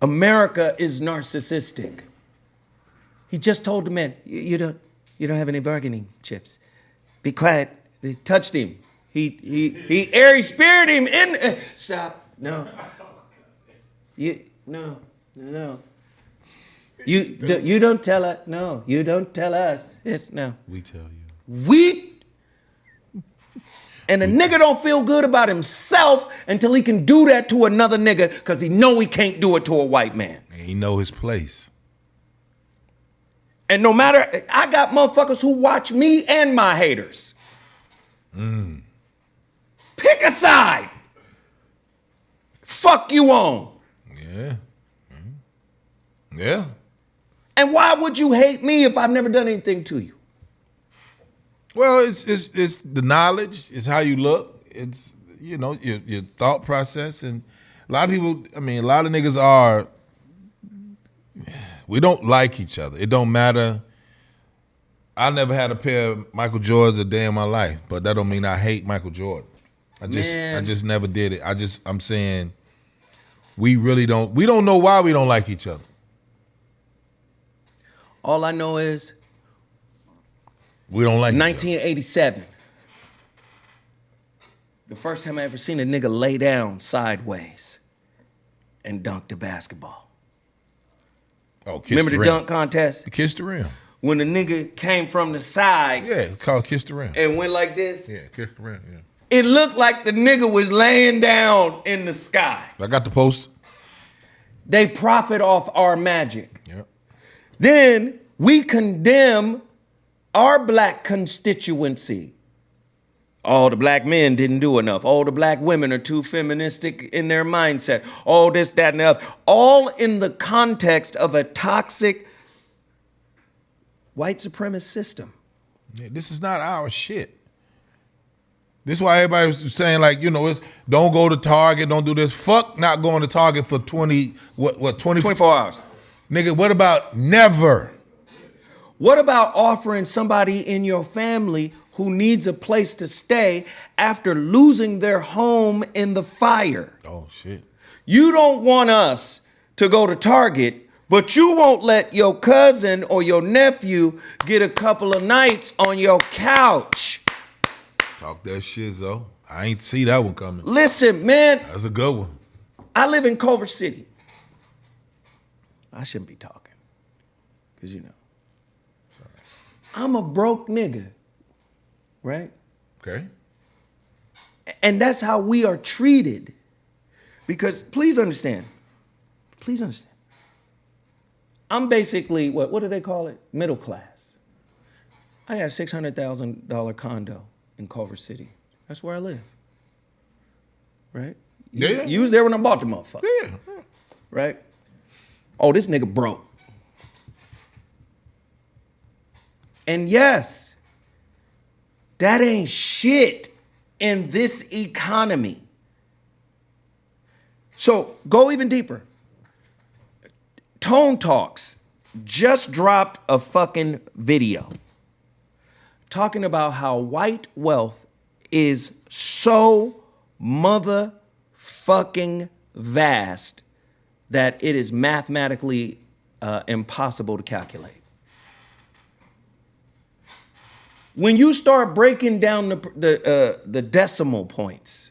America is narcissistic. He just told the man, you don't have any bargaining chips. Be quiet. They touched him. He airy spirit him in. Stop. No. No. You don't tell us. No, you don't tell us. No. We tell you. And a nigga don't feel good about himself until he can do that to another nigga because he know he can't do it to a white man. And he know his place. And no matter, I got motherfuckers who watch me and my haters. Pick a side. Fuck you on. Yeah. Yeah. And why would you hate me if I've never done anything to you? Well, it's the knowledge, it's how you look, it's, you know, your thought process. And a lot of people, I mean, a lot of niggas are, we don't like each other. It don't matter. I never had a pair of Michael Jordans a day in my life, but that don't mean I hate Michael Jordan. I just never did it. I'm saying we don't know why we don't like each other. All I know is We don't like 1987. The first time I ever seen a nigga lay down sideways and dunk the basketball. Oh, kiss Remember the rim. dunk contest? Kiss the rim. When the nigga came from the side Yeah, it's called kiss the rim. and went like this, Yeah, kiss the rim. Yeah. it looked like the nigga was laying down in the sky. I got the post. They profit off our magic. Yeah. Then we condemn our black constituency. All the black men didn't do enough. All the black women are too feministic in their mindset. All this, that, and the other. All in the context of a toxic white supremacist system. Yeah, this is not our shit. This is why everybody was saying, like, you know, don't go to Target, don't do this. Fuck not going to Target for 24 hours. Nigga, what about never? What about offering somebody in your family who needs a place to stay after losing their home in the fire? Oh, shit. You don't want us to go to Target, but you won't let your cousin or your nephew get a couple of nights on your couch. Talk that shit, Zo. I ain't see that one coming. Listen, man, That's a good one. I live in Culver City. I shouldn't be talking, because, you know, I'm a broke nigga, right? Okay. And that's how we are treated. Because please understand. I'm basically, what do they call it? Middle class. I got a $600,000 condo in Culver City. That's where I live. Right? You was there when I bought the motherfucker. Yeah. Right? Oh, this nigga broke. And yes, that ain't shit in this economy. So go even deeper. Tone Talks just dropped a fucking video talking about how white wealth is so motherfucking vast that it is mathematically impossible to calculate. When you start breaking down the decimal points,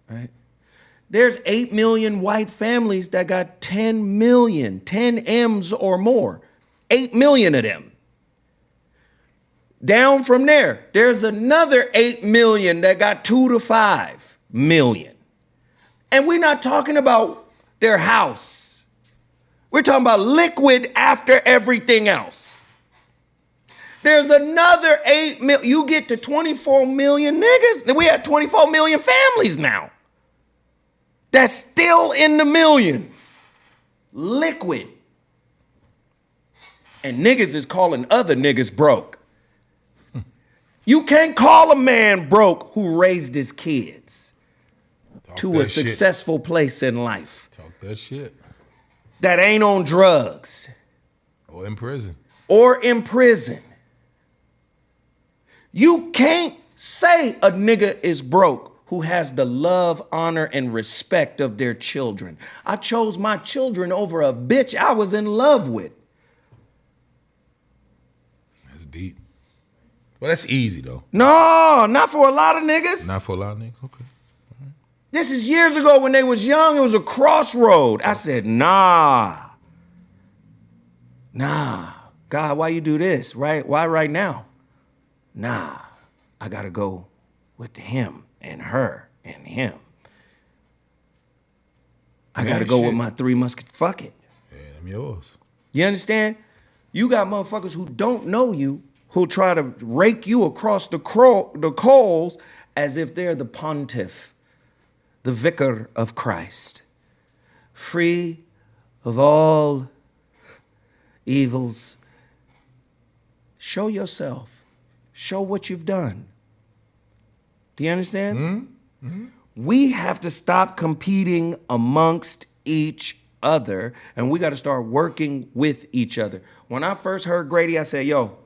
right? There's 8 million white families that got 10 million, 10 M's or more. 8 million of them. Down from there, there's another 8 million that got 2 to 5 million. And we're not talking about their house. We're talking about liquid after everything else. There's another 8 million. You get to 24 million niggas. We have 24 million families now. That's still in the millions. Liquid. And niggas is calling other niggas broke. You can't call a man broke who raised his kids to a successful place in life. Talk that shit. That ain't on drugs. Or in prison. You can't say a nigga is broke who has the love, honor, and respect of their children. I chose my children over a bitch I was in love with. That's deep. Well, that's easy, though. No, not for a lot of niggas. Not for a lot of niggas? Okay. This is years ago when they was young. It was a crossroad. I said, nah. God, why you do this? Right? Why right now? Nah, I got to go with him and her and him. I got to go with my 3 Musketeers. Fuck it. Yeah, them yours. You understand? You got motherfuckers who don't know you who'll try to rake you across the coals as if they're the pontiff, the vicar of Christ, free of all evils. Show yourself. Show what you've done. Do you understand? Mm-hmm. Mm-hmm. We have to stop competing amongst each other, and we got to start working with each other. When I first heard Grady, I said, yo,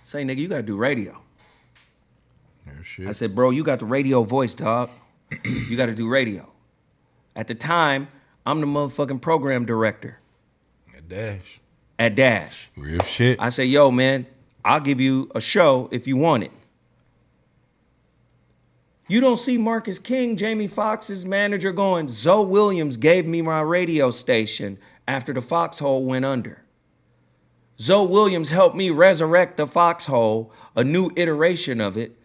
say, nigga, you got to do radio. Shit. I said, bro, you got the radio voice, dog. You got to do radio. At the time, I'm the motherfucking program director. At Dash. Real shit. I said, yo, man, I'll give you a show if you want it. You don't see Marcus King, Jamie Foxx's manager, going, Zoe Williams gave me my radio station after the Foxhole went under. Zoe Williams helped me resurrect the Foxhole, a new iteration of it,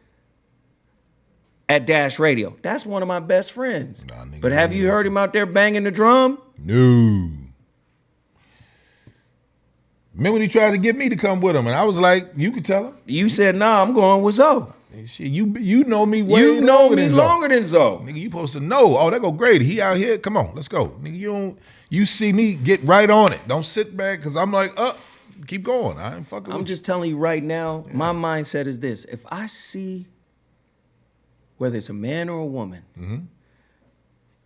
at Dash Radio. That's one of my best friends. But have you heard him out there banging the drum? No. Remember when he tried to get me to come with him, and I was like, you could tell him. You said, nah, I'm going with Zoe. Shit, you know me way longer than Zoe. Nigga, you supposed to know. Oh, that go Grady. He out here. Come on, let's go. Nigga, you see me get right on it. Don't sit back, because I'm like, keep going. I ain't fucking with you. I'm just telling you right now, my mindset is this. If I see, whether it's a man or a woman,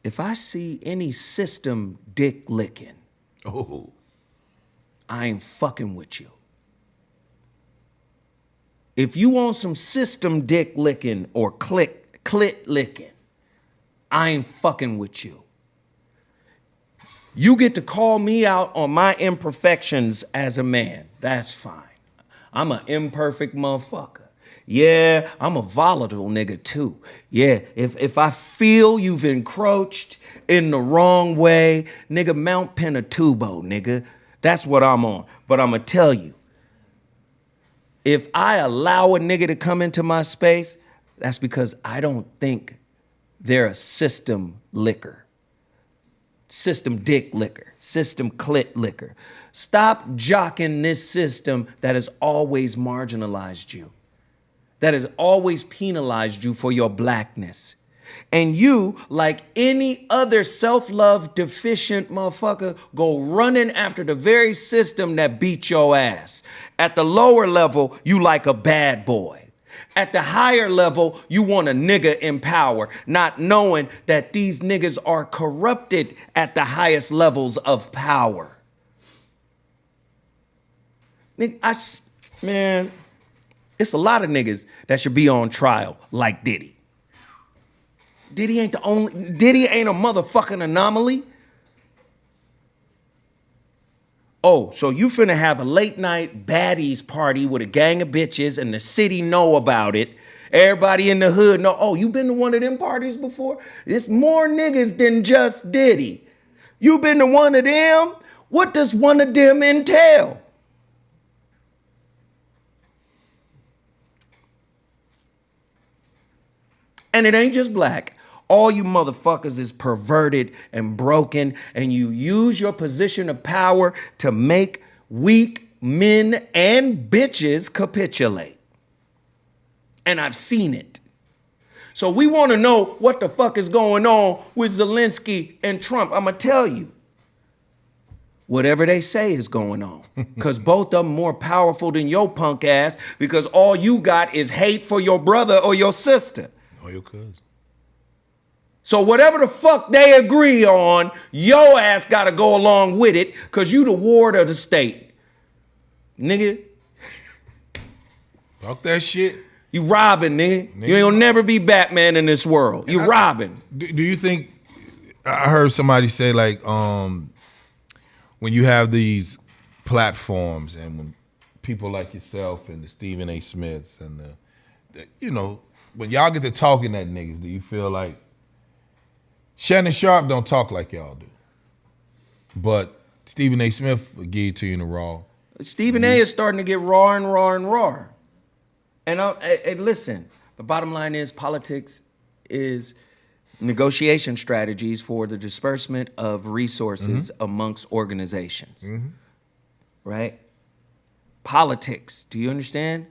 if I see any system dick licking, I ain't fucking with you. If you want some system dick licking or clit licking, I ain't fucking with you. You get to call me out on my imperfections as a man. That's fine. I'm an imperfect motherfucker. Yeah, I'm a volatile nigga too. Yeah, if I feel you've encroached in the wrong way, nigga, Mount Pinatubo, nigga. That's what I'm on. But I'm going to tell you, if I allow a nigga to come into my space, That's because I don't think they're a system liquor. System dick liquor. System clit liquor. Stop jocking this system that has always marginalized you, that has always penalized you for your blackness. And you, like any other self-love deficient motherfucker, go running after the very system that beat your ass. At the lower level, you like a bad boy. At the higher level, you want a nigga in power, not knowing that these niggas are corrupted at the highest levels of power. Man, it's a lot of niggas that should be on trial like Diddy. Diddy ain't a motherfucking anomaly. Oh, so you finna have a late night baddies party with a gang of bitches and the city know about it. Everybody in the hood know, oh, you been to one of them parties before? It's more niggas than just Diddy. You been to one of them? What does one of them entail? And it ain't just black. All you motherfuckers is perverted and broken, and you use your position of power to make weak men and bitches capitulate. And I've seen it. So we want to know what the fuck is going on with Zelensky and Trump. I'm going to tell you. Whatever they say is going on. Because both of them more powerful than your punk ass, because all you got is hate for your brother or your sister. Or your cousin. So whatever the fuck they agree on, your ass gotta go along with it, because you the ward of the state. Nigga. Fuck that shit. You robbing, nigga. You ain't gonna never be Batman in this world. You robbing. Do you think, I heard somebody say like, when you have these platforms and when people like yourself and the Stephen A. Smiths and when y'all get to talking at niggas, do you feel like Shannon Sharp don't talk like y'all do, but Stephen A. Smith will give it to you in the raw? Stephen A. is starting to get raw and raw and raw. And listen, the bottom line is politics is negotiation strategies for the disbursement of resources amongst organizations, right? Politics, do you understand?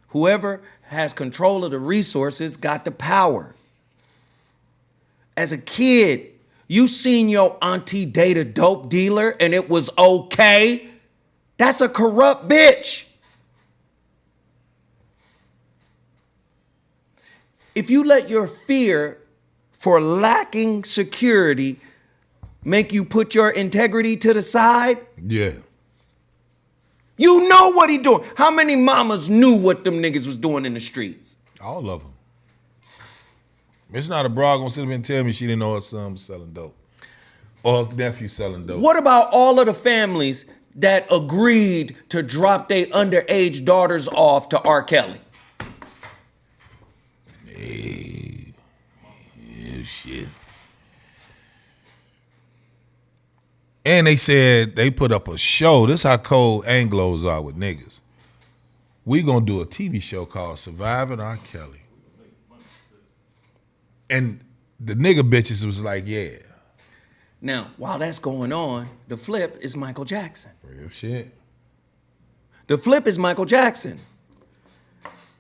Whoever has control of the resources got the power. As a kid, you seen your auntie date a dope dealer and it was okay? That's a corrupt bitch. If you let your fear for lacking security make you put your integrity to the side, yeah, you know what he doing. How many mamas knew what them niggas was doing in the streets? all of them. It's not a broad gonna sit up and tell me she didn't know her son was selling dope or her nephew selling dope. What about all of the families that agreed to drop their underage daughters off to R. Kelly? Hey, yeah, shit. And they said they put up a show. This how cold Anglos are with niggas. We gonna do a TV show called Surviving R. Kelly. And the nigga bitches was like, yeah. Now, while that's going on, the flip is Michael Jackson. Real shit. The flip is Michael Jackson.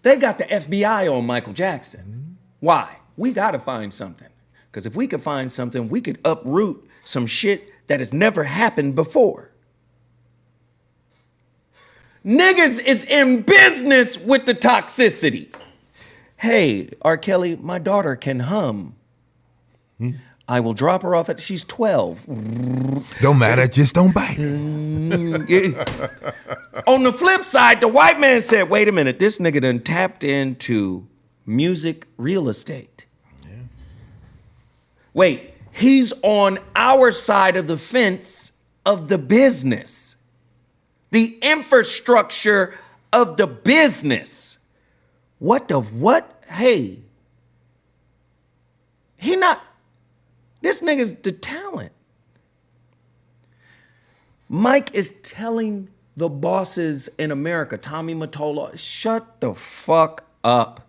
They got the FBI on Michael Jackson. Why? We gotta find something. Because if we could find something, we could uproot some shit that has never happened before. Niggas is in business with the toxicity. Hey, R. Kelly, my daughter can hum. I will drop her off at, she's 12. Don't matter, just don't bite. On the flip side, the white man said, wait a minute, this nigga done tapped into music real estate. Yeah. Wait, he's on our side of the fence of the business. The infrastructure of the business. What the what? Hey. This nigga's the talent. Mike is telling the bosses in America, Tommy Mottola, shut the fuck up.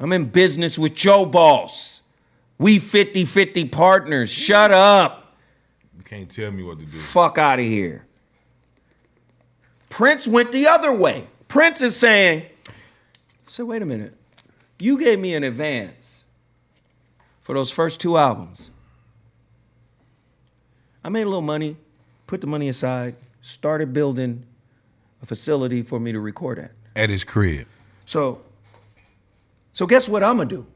I'm in business with your boss. We 50-50 partners. Shut up. You can't tell me what to do. Fuck out of here. Prince went the other way. Prince is saying, so wait a minute. You gave me an advance for those first 2 albums. I made a little money, put the money aside, started building a facility for me to record at. At his crib. So guess what I'm gonna do?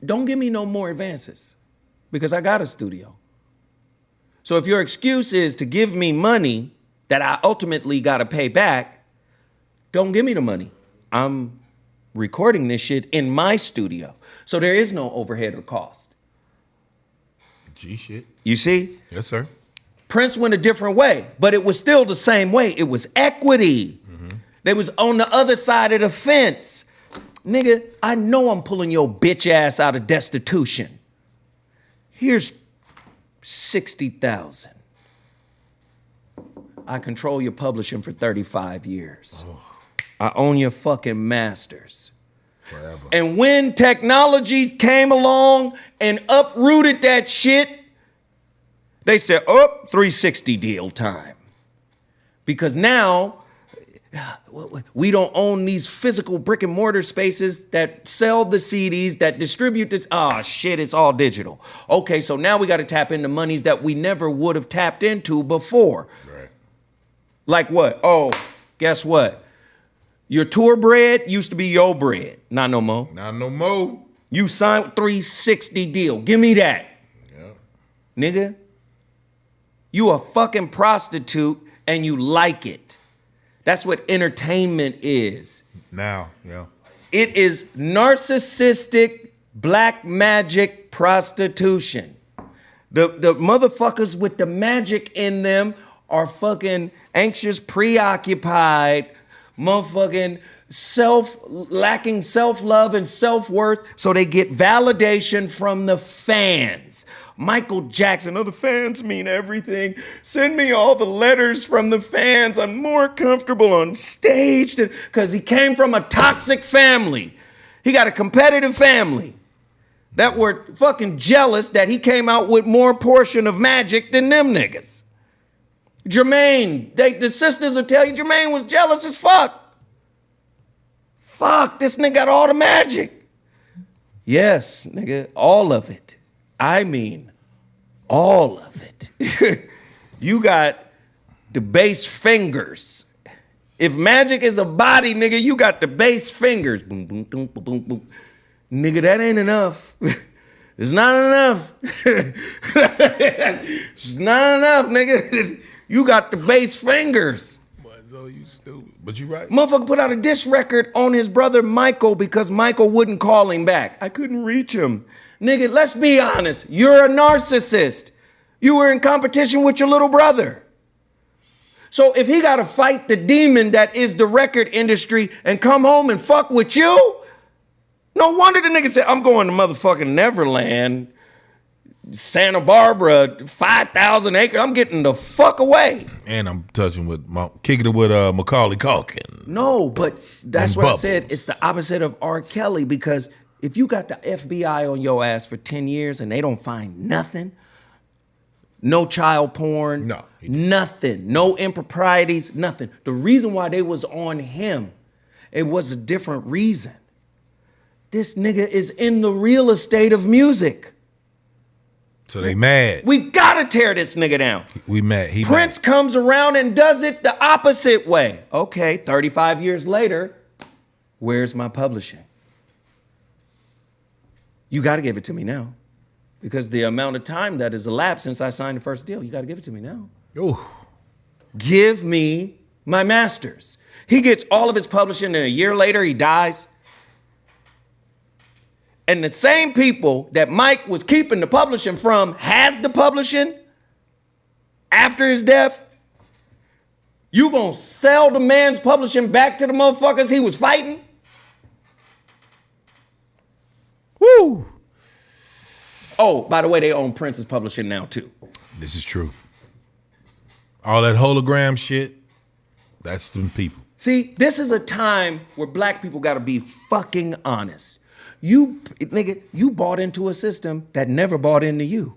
Don't give me no more advances because I got a studio. So if your excuse is to give me money that I ultimately gotta pay back, don't give me the money. I'm recording this shit in my studio. So there is no overhead or cost. G shit. You see? Yes, sir. Prince went a different way, but it was still the same way. It was equity. They was on the other side of the fence. Nigga, I know I'm pulling your bitch ass out of destitution. Here's 60,000. I control your publishing for 35 years. Oh. I own your fucking masters. Forever. And when technology came along and uprooted that shit, they said, oh, 360 deal time. Because now, we don't own these physical brick and mortar spaces that sell the CDs, that distribute this. Ah, shit, it's all digital. Okay, so now we got to tap into monies that we never would have tapped into before. Right. Like what? Oh, guess what? Your tour bread used to be your bread. Not no more. Not no more. You signed 360 deal. Give me that. Yeah. Nigga, you a fucking prostitute and you like it. That's what entertainment is. Now, yeah. It is narcissistic black magic prostitution. The motherfuckers with the magic in them are fucking anxious, preoccupied, motherfucking lacking self-love and self-worth, so they get validation from the fans. Michael Jackson, the fans mean everything. Send me all the letters from the fans. I'm more comfortable on stage because he came from a toxic family. He got a competitive family that were fucking jealous that he came out with more portion of magic than them niggas. Jermaine, the sisters will tell you Jermaine was jealous as fuck. Fuck, this nigga got all the magic. Yes, nigga, all of it. I mean, all of it. You got the base fingers. If magic is a body, nigga, you got the base fingers. Boom, boom, boom, boom, boom, boom. Nigga, that ain't enough. It's not enough. It's not enough, nigga. You got the base fingers. So you stupid. But you right. Motherfucker put out a diss record on his brother Michael because Michael wouldn't call him back. I couldn't reach him. Nigga, let's be honest. You're a narcissist. You were in competition with your little brother. So if he got to fight the demon that is the record industry and come home and fuck with you, no wonder the nigga said, I'm going to motherfucking Neverland, Santa Barbara, 5,000 acres. I'm getting the fuck away. And I'm kicking it with Macaulay Culkin. No, but that's And what Bubbles. I said. It's the opposite of R. Kelly, because if you got the FBI on your ass for 10 years and they don't find nothing, no child porn, No. nothing, no improprieties, nothing. The reason why they was on him, it was a different reason. This nigga is in the real estate of music. So they mad. We gotta tear this nigga down. We mad. He Prince mad. comes around and does it the opposite way. Okay, 35 years later, where's my publishing? You gotta give it to me now. Because the amount of time that has elapsed since I signed the first deal, you gotta give it to me now. Ooh. Give me my masters. He gets all of his publishing and a year later he dies. And the same people that Mike was keeping the publishing from has the publishing after his death. You gonna sell the man's publishing back to the motherfuckers he was fighting? Woo! Oh, by the way, they own Prince's publishing now too. This is true. All that hologram shit, that's them people. See, this is a time where black people got to be fucking honest. You bought into a system that never bought into you.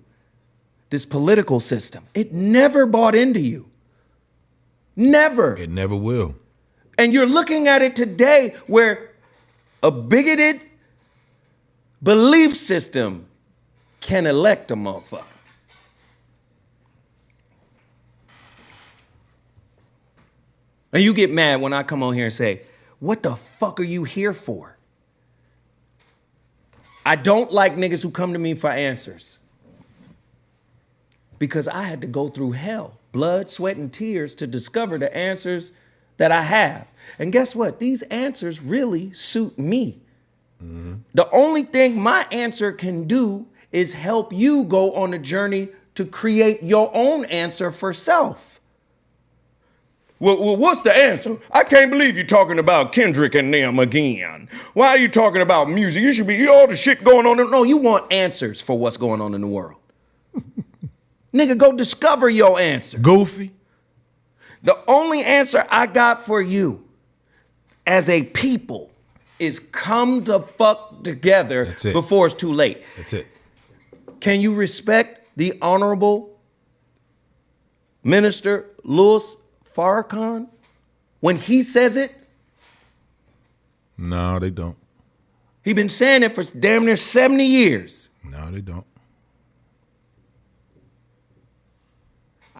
This political system, it never bought into you. Never. It never will. And you're looking at it today where a bigoted belief system can elect a motherfucker. And you get mad when I come on here and say, what the fuck are you here for? I don't like niggas who come to me for answers. Because I had to go through hell, blood, sweat, and tears to discover the answers that I have. And guess what? These answers really suit me. Mm-hmm. The only thing my answer can do is help you go on a journey to create your own answer for self. Well, what's the answer? I can't believe you're talking about Kendrick and them again. Why are you talking about music? You should be all the shit going on. No, you want answers for what's going on in the world. Nigga, go discover your answer. Goofy. The only answer I got for you as a people is come the fuck together before it's too late. That's it. Can you respect the Honorable Minister Louis Farrakhan when he says it? No, they don't. He been saying it for damn near 70 years. No, they don't.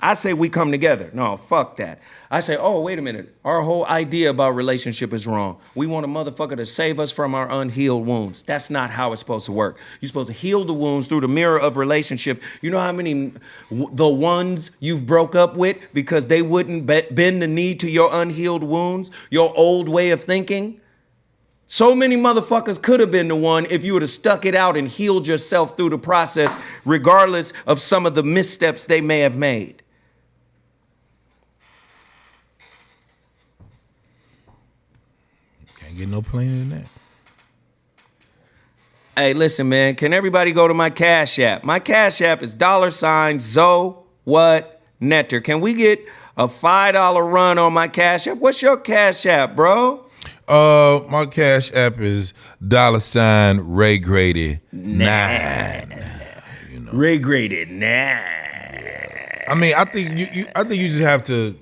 I say we come together. No, fuck that. I say, oh, wait a minute. Our whole idea about relationship is wrong. We want a motherfucker to save us from our unhealed wounds. That's not how it's supposed to work. You're supposed to heal the wounds through the mirror of relationship. You know how many the ones you've broke up with because they wouldn't bend the knee to your unhealed wounds, your old way of thinking? So many motherfuckers could have been the one if you would have stuck it out and healed yourself through the process, regardless of some of the missteps they may have made. Can't get no plainer than that. Hey, listen, man. Can everybody go to my Cash App? My Cash App is $ZoWhat Netter. Can we get a $5 run on my Cash App? What's your Cash App, bro? My Cash App is $Ray Grady 9. You know. Ray Grady 9. I mean, I think you just have to.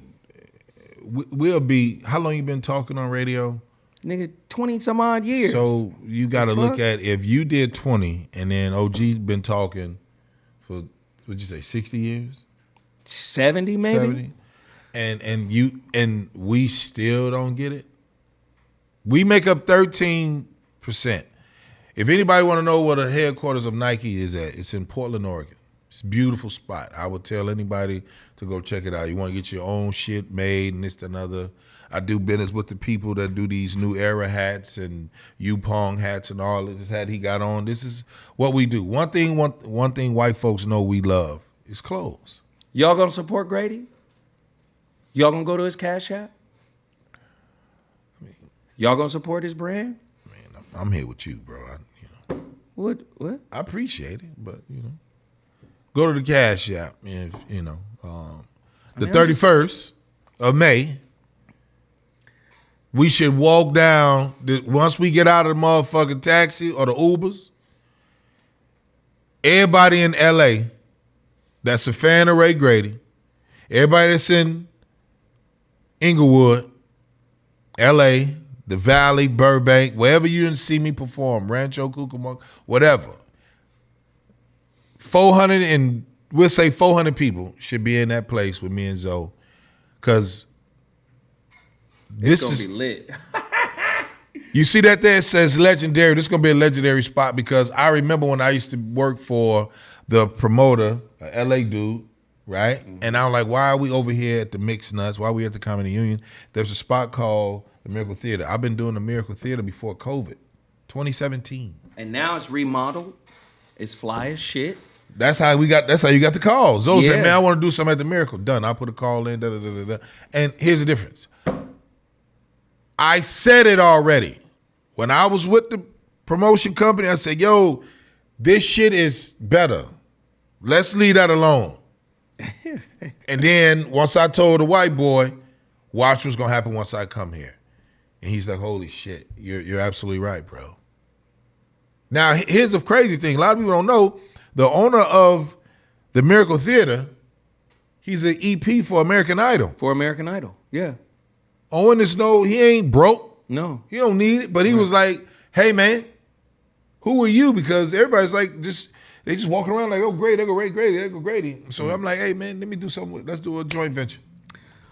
We'll be. How long you been talking on radio? Nigga, 20 some odd years. So you got to look at if you did 20 and then OG been talking for, what'd you say, 60 years? 70 maybe? 70. And we still don't get it. We make up 13%. If anybody want to know where the headquarters of Nike is at, it's in Portland, Oregon. It's a beautiful spot. I would tell anybody to go check it out. You want to get your own shit made and this and another. I do business with the people that do these new era hats and Yupong hats and all this hat he got on. This is what we do. One thing white folks know we love is clothes. Y'all gonna support Grady? Y'all gonna go to his Cash App? Y'all gonna support his brand? Man, I'm here with you, bro. What? I appreciate it, but go to the Cash App. The 31st of May. We should walk down, once we get out of the motherfucking taxi or the Ubers, everybody in L.A. that's a fan of Ray Grady, everybody that's in Inglewood, L.A., the Valley, Burbank, wherever you didn't see me perform, Rancho Cucamonga, whatever, 400 people should be in that place with me and Zoe, because it's gonna be lit. You see that there? It says legendary. This is gonna be a legendary spot because I remember when I used to work for the promoter, a LA dude, right? Mm-hmm. And I'm like, why are we over here at the Mixed Nuts? Why are we at the Comedy Union? There's a spot called the Miracle Theater. I've been doing the Miracle Theater before COVID, 2017. And now it's remodeled. It's fly as shit. That's how you got the call. Zoe said, man, I want to do something at the Miracle. Done. I'll put a call in, And here's the difference. I said it already. When I was with the promotion company, I said, yo, this shit is better. Let's leave that alone. And then once I told the white boy, Watch what's gonna happen once I come here. And he's like, holy shit, you're absolutely right, bro. Now, here's the crazy thing. A lot of people don't know, the owner of the Miracle Theater, he's an EP for American Idol. For American Idol, yeah. Owen is he ain't broke. No. He don't need it. But he was like, hey, man, who are you? Because everybody's like, they just walking around like, oh, great, they go Grady, they go Grady. So I'm like, hey, man, let me do something. Let's do a joint venture.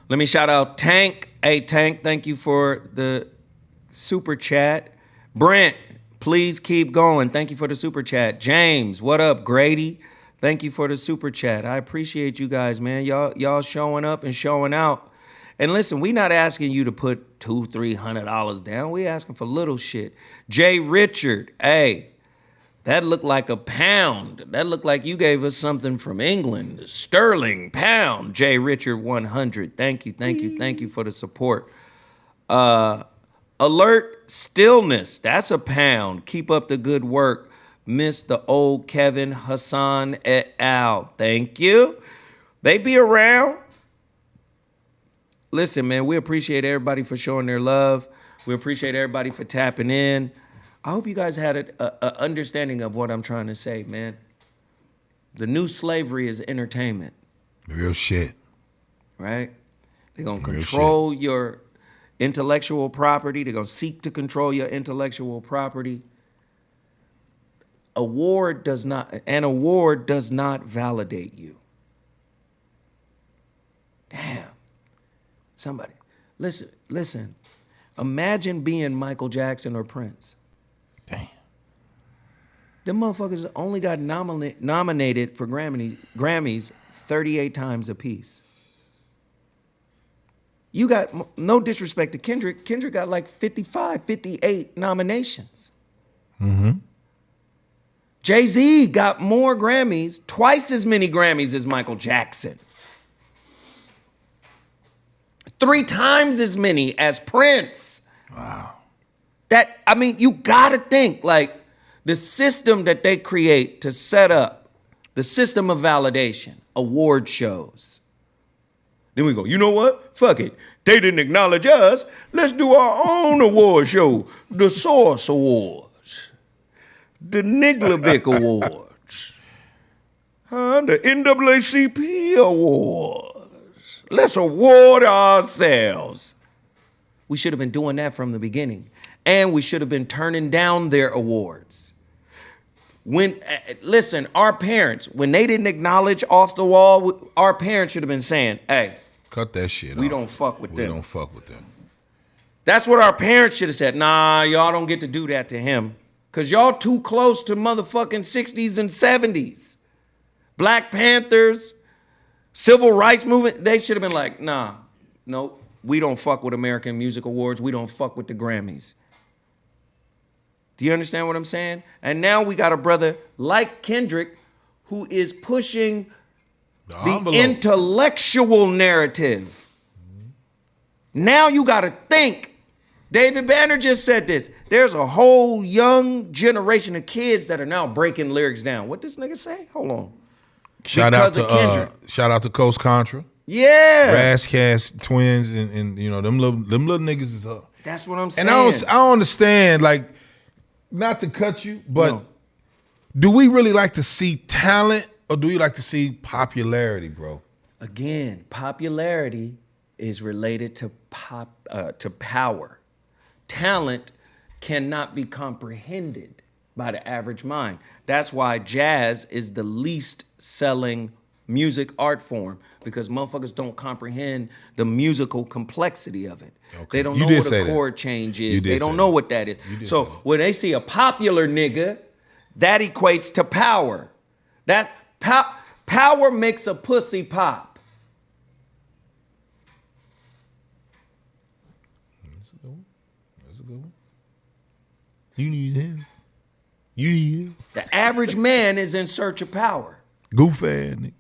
Let me shout out Tank. Hey, Tank, thank you for the super chat. Brent, please keep going. Thank you for the super chat. James, what up? Grady, thank you for the super chat. I appreciate you guys, man. Y'all showing up and showing out. And listen, we not asking you to put $200-$300 down. We asking for little shit. Jay Richard, hey, that looked like a pound. That looked like you gave us something from England. Sterling pound. Jay Richard 100. Thank you for the support. Alert Stillness. That's a pound. Keep up the good work. Miss the old Kevin Hassan et al. Thank you. They be around. Listen, man, we appreciate everybody for showing their love. We appreciate everybody for tapping in. I hope you guys had an understanding of what I'm trying to say, man. The new slavery is entertainment. Real shit. Right? They're going to control your intellectual property. They're going to seek to control your intellectual property. An award does not validate you. Damn. Somebody, listen. Imagine being Michael Jackson or Prince. Damn. Them motherfuckers only got nominated for Grammys 38 times apiece. You got, no disrespect to Kendrick. Kendrick got like 55, 58 nominations. Mm-hmm. Jay-Z got more Grammys, twice as many Grammys as Michael Jackson. 3 times as many as Prince. Wow. You gotta think, like, the system that they create to set up the system of validation, award shows. Then we go, you know what? Fuck it. They didn't acknowledge us. Let's do our own award show. The Source Awards. The Niglabic Awards. The NAACP Awards. Let's award ourselves. We should have been doing that from the beginning. And we should have been turning down their awards. Listen, our parents, when they didn't acknowledge Off the Wall, our parents should have been saying, hey, cut that shit we off. don't fuck with them. We don't fuck with them. That's what our parents should have said. Nah, y'all don't get to do that to him. Because y'all too close to motherfucking 60s and 70s. Black Panthers, Civil Rights Movement, they should have been like, nah, nope, we don't fuck with American Music Awards. We don't fuck with the Grammys. Do you understand what I'm saying? And now we got a brother like Kendrick who is pushing the intellectual narrative. Now you got to think. David Banner just said this. There's a whole young generation of kids that are now breaking lyrics down. What this nigga say? Hold on. Shout out to Coast Contra. Yeah. Razzcast Twins and you know them little niggas is up. That's what I'm saying. And I don't understand, like, not to cut you, but do we really like to see talent or do you like to see popularity, bro? Again, popularity is related to power. Talent cannot be comprehended by the average mind. That's why jazz is the least selling music art form, because motherfuckers don't comprehend the musical complexity of it. Okay. They don't know what a chord change is. They don't know what that is. So when they see a popular nigga, that equates to power. That power makes a pussy pop. That's a good one. You need him. You need him. The average man is in search of power. Goof ass nigga.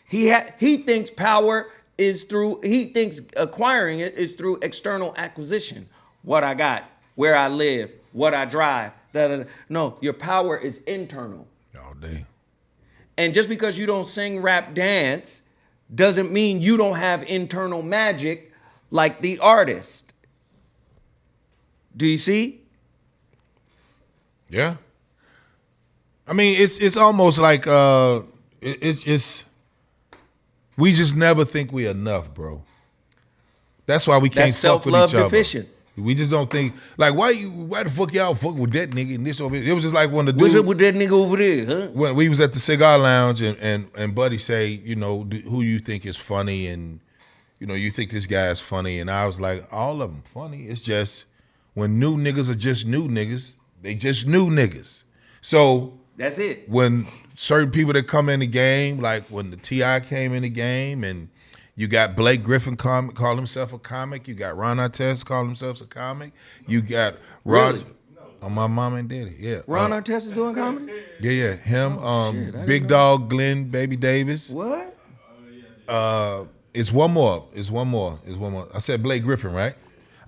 He thinks power is through, he thinks acquiring it is through external acquisition. What I got, where I live, what I drive. No, your power is internal. All day. And just because you don't sing, rap, dance doesn't mean you don't have internal magic like the artist. Do you see? Yeah. I mean, it's almost like it's just we just never think we enough, bro. That's why we can't That's fuck with self-love each other. deficient. We just don't think like why the fuck y'all fuck with that nigga and this over here? It was just like when the What's dude up with that nigga over there, huh? when we was at the Cigar Lounge and Buddy say, you know, who you think is funny and you know, you think this guy is funny and I was like, all of them funny. It's just when new niggas are just new niggas, they just new niggas. So That's it. when certain people that come in the game, like when the T.I. came in the game and you got Blake Griffin call himself a comic. You got Ron Artest call himself a comic. You got Roger. Really? Oh, my mom and daddy, yeah. Ron Artest is doing comedy? Yeah. Him, shit, I didn't Big know. Dog, Glenn, Baby Davis. What? It's one more. I said Blake Griffin, right?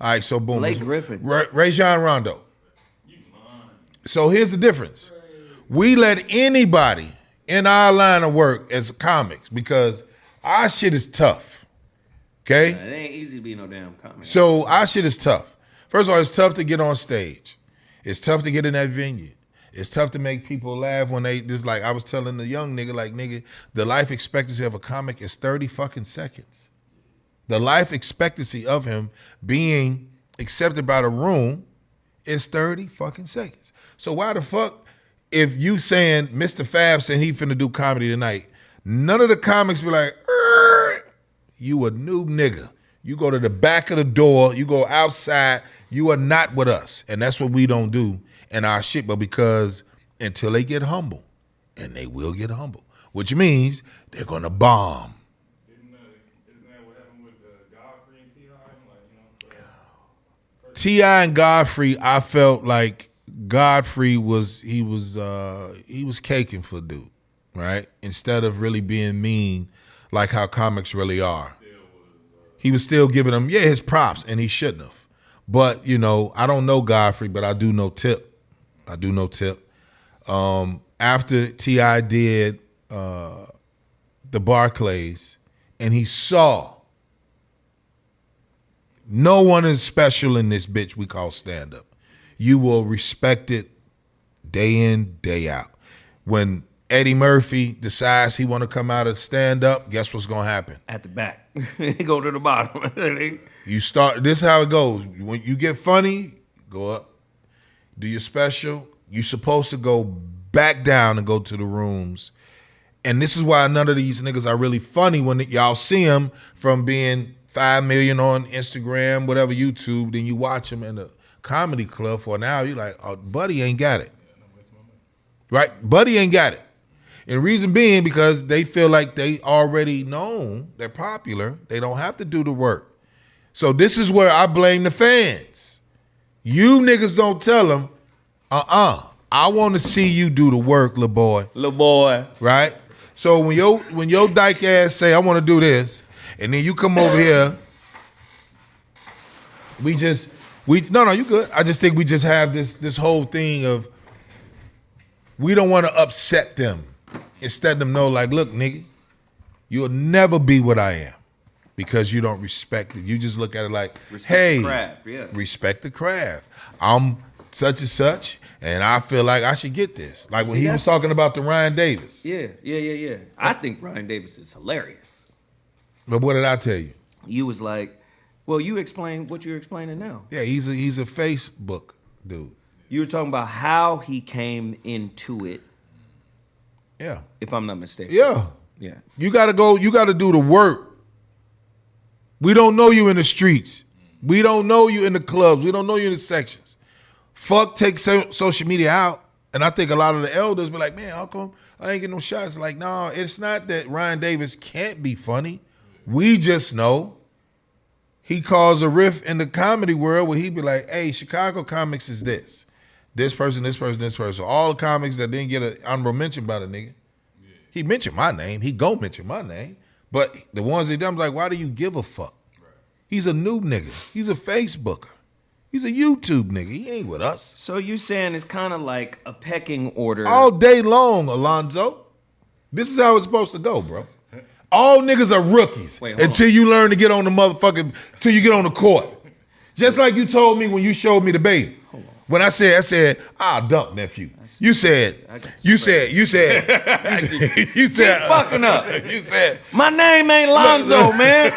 All right, so boom. Blake Griffin. Rajon Rondo. So here's the difference. We let anybody in our line of work as comics because our shit is tough. Okay? It ain't easy to be no damn comic. So our shit is tough. First of all, it's tough to get on stage. It's tough to get in that venue. It's tough to make people laugh when they just like I was telling the young nigga, like nigga, the life expectancy of a comic is 30 fucking seconds. The life expectancy of him being accepted by the room is 30 fucking seconds. So why the fuck, if you saying Mr. Fab saying he finna do comedy tonight, none of the comics be like, you a new nigga. You go to the back of the door, you go outside, you are not with us. And that's what we don't do in our shit, but because until they get humble, and they will get humble, which means they're gonna bomb. Isn't that what happened with Godfrey and T.I.? Like, T.I. and Godfrey, I felt like Godfrey was caking for dude, right? Instead of really being mean like how comics really are. He was still giving him, his props, and he shouldn't have. But, you know, I don't know Godfrey, but I do know Tip. After T.I. did the Barclays, and he saw no one is special in this bitch we call stand-up. You will respect it day in, day out. When Eddie Murphy decides he want to come out of stand-up, guess what's going to happen? At the back. Go to the bottom. You start, this is how it goes. When you get funny, go up. Do your special. You're supposed to go back down and go to the rooms. And this is why none of these niggas are really funny when y'all see them from being 5 million on Instagram, whatever, YouTube, then you watch them in a comedy club for an hour, you're like, oh, Buddy ain't got it. Right? Buddy ain't got it. And the reason being because they feel like they already known, they're popular, they don't have to do the work. So this is where I blame the fans. You niggas don't tell them, I want to see you do the work, little boy. Little boy. Right? So when your dyke ass say, I want to do this, and then you come over here, no, you good. I just think we just have this whole thing of we don't want to upset them. Instead of them know, like, look, nigga, you'll never be what I am because you don't respect it. You just look at it like, hey, the craft, yeah. Respect the craft. I'm such and such, and I feel like I should get this. Like when he was talking about the Ryan Davis. Yeah. I think Ryan Davis is hilarious. But what did I tell you? You was like, well, you explain what you're explaining now. Yeah, he's a Facebook dude. You were talking about how he came into it. Yeah. If I'm not mistaken. Yeah. Yeah. You gotta do the work. We don't know you in the streets. We don't know you in the clubs. We don't know you in the sections. Fuck take social media out. And I think a lot of the elders be like, man, how come I ain't getting no shots? Like, no, it's not that Ryan Davis can't be funny. We just know he caused a rift in the comedy world where he'd be like, hey, Chicago comics is this. This person, this person, this person. All the comics that didn't get an honorable mention by the nigga. Yeah. He mentioned my name. He gon' mention my name. But the ones that done, like, why do you give a fuck? Right. He's a new nigga. He's a Facebooker. He's a YouTube nigga. He ain't with us. So you saying it's kind of like a pecking order. All day long, Alonzo. This is how it's supposed to go, bro. All niggas are rookies Wait, hold until you learn to get on the motherfucking, till you get on the court. Just like you told me when you showed me the baby. When I said, I'll dunk, nephew. You said, Keep fucking up. You said, My name ain't Lonzo, man.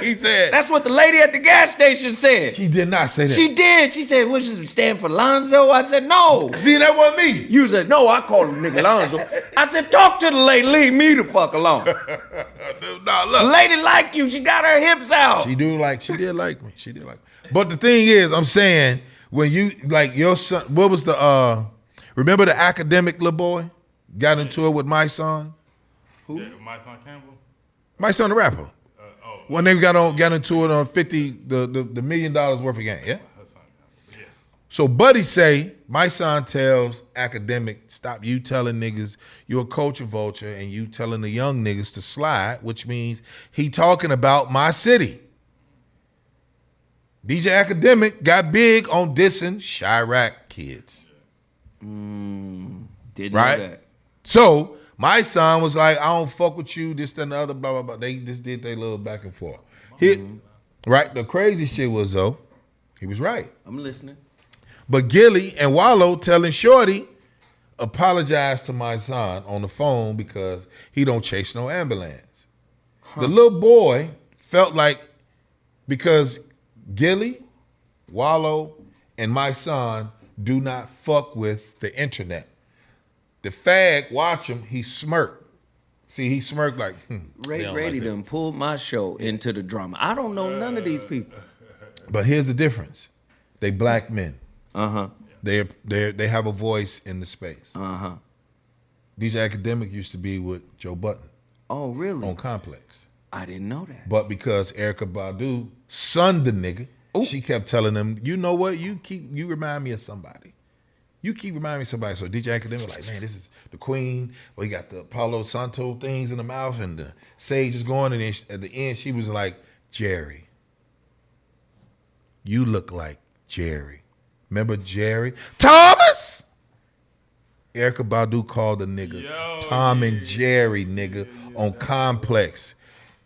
he said. That's what the lady at the gas station said. She did not say that. She did. She said, what, you stand for Lonzo? I said, no. See, that wasn't me. You said, no, I call him nigga Lonzo. I said, talk to the lady, leave me the fuck alone. No, The look. lady like you, she got her hips out. She did like me. She did like me. But the thing is, I'm saying, when you, like your son, what was the, remember the academic little boy? Got into it with my son? Who? Yeah, my son Campbell. My son, the rapper. When they got into it on 50, the $1 million worth of game, yeah? Her son Campbell. Yes. So Buddy say, my son tells academic, stop you telling niggas you're a culture vulture and you telling the young niggas to slide, which means he talking about my city. DJ Academic got big on dissing Chirac kids. Didn't right? know that. So my son was like, I don't fuck with you, this, that, and the other, blah, blah, blah. They just did their little back and forth. Right? The crazy shit was, though, he was right. I'm listening. But Gilly and Wallow telling Shorty, apologize to my son on the phone because he don't chase no ambulance. The little boy felt like, because Gilly, Wallow, and my son do not fuck with the internet. The fag, watch him, he smirked. See, he smirked like, Ray they don't Brady like that. done pulled my show into the drama. I don't know none of these people. But here's the difference. They black men. Uh-huh. They have a voice in the space. Uh-huh. DJ Academic used to be with Joe Button Oh, really? on Complex. I didn't know that. But because Erykah Badu sunned the nigga, Ooh. she kept telling him, you know what, you remind me of somebody. You keep reminding me of somebody. So DJ Academic like, man, this is the queen. Well, you got the Palo Santo things in the mouth and the sage is going. And then at the end, she was like, Jerry, you look like Jerry. Remember Jerry? Thomas! Erykah Badu called the nigga Tom and Jerry, nigga, on Complex.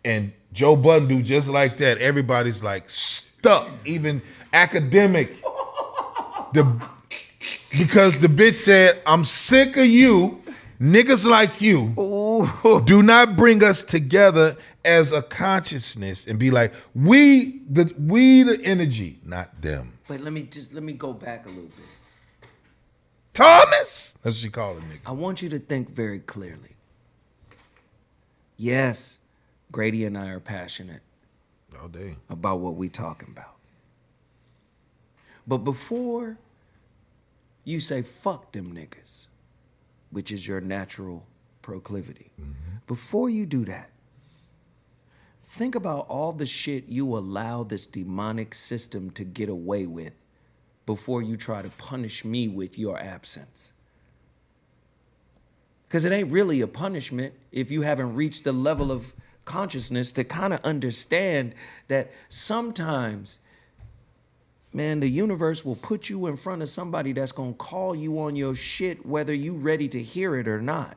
And Joe Budden do just like that. Everybody's like stuck, even Academic. Because the bitch said, I'm sick of you, niggas like you. Ooh. Do not bring us together as a consciousness and be like, we the energy, not them. But let me go back a little bit. Thomas! That's what she called him, nigga. I want you to think very clearly. Yes, Grady and I are passionate All day. about what we talking about. But before you say fuck them niggas, which is your natural proclivity, before you do that, think about all the shit you allow this demonic system to get away with before you try to punish me with your absence. Because it ain't really a punishment if you haven't reached the level of consciousness to kind of understand that sometimes, man, the universe will put you in front of somebody that's going to call you on your shit whether you ready to hear it or not.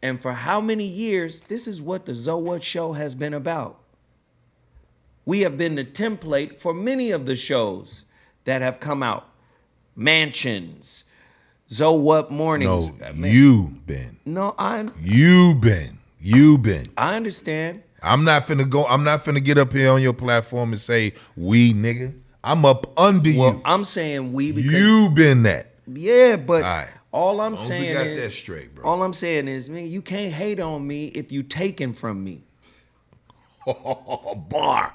And for how many years, this is what the ZoWhat show has been about. We have been the template for many of the shows that have come out. Mansions, ZoWhat Mornings. No, Man. you been. No, You been. I understand. I'm not finna get up here on your platform and say, we, nigga. I'm up under Well, you. I'm saying we because You been that. yeah, but All right. all I'm As long as we saying got is that straight, bro. all I'm saying is, man, you can't hate on me if you taking from me. Bar.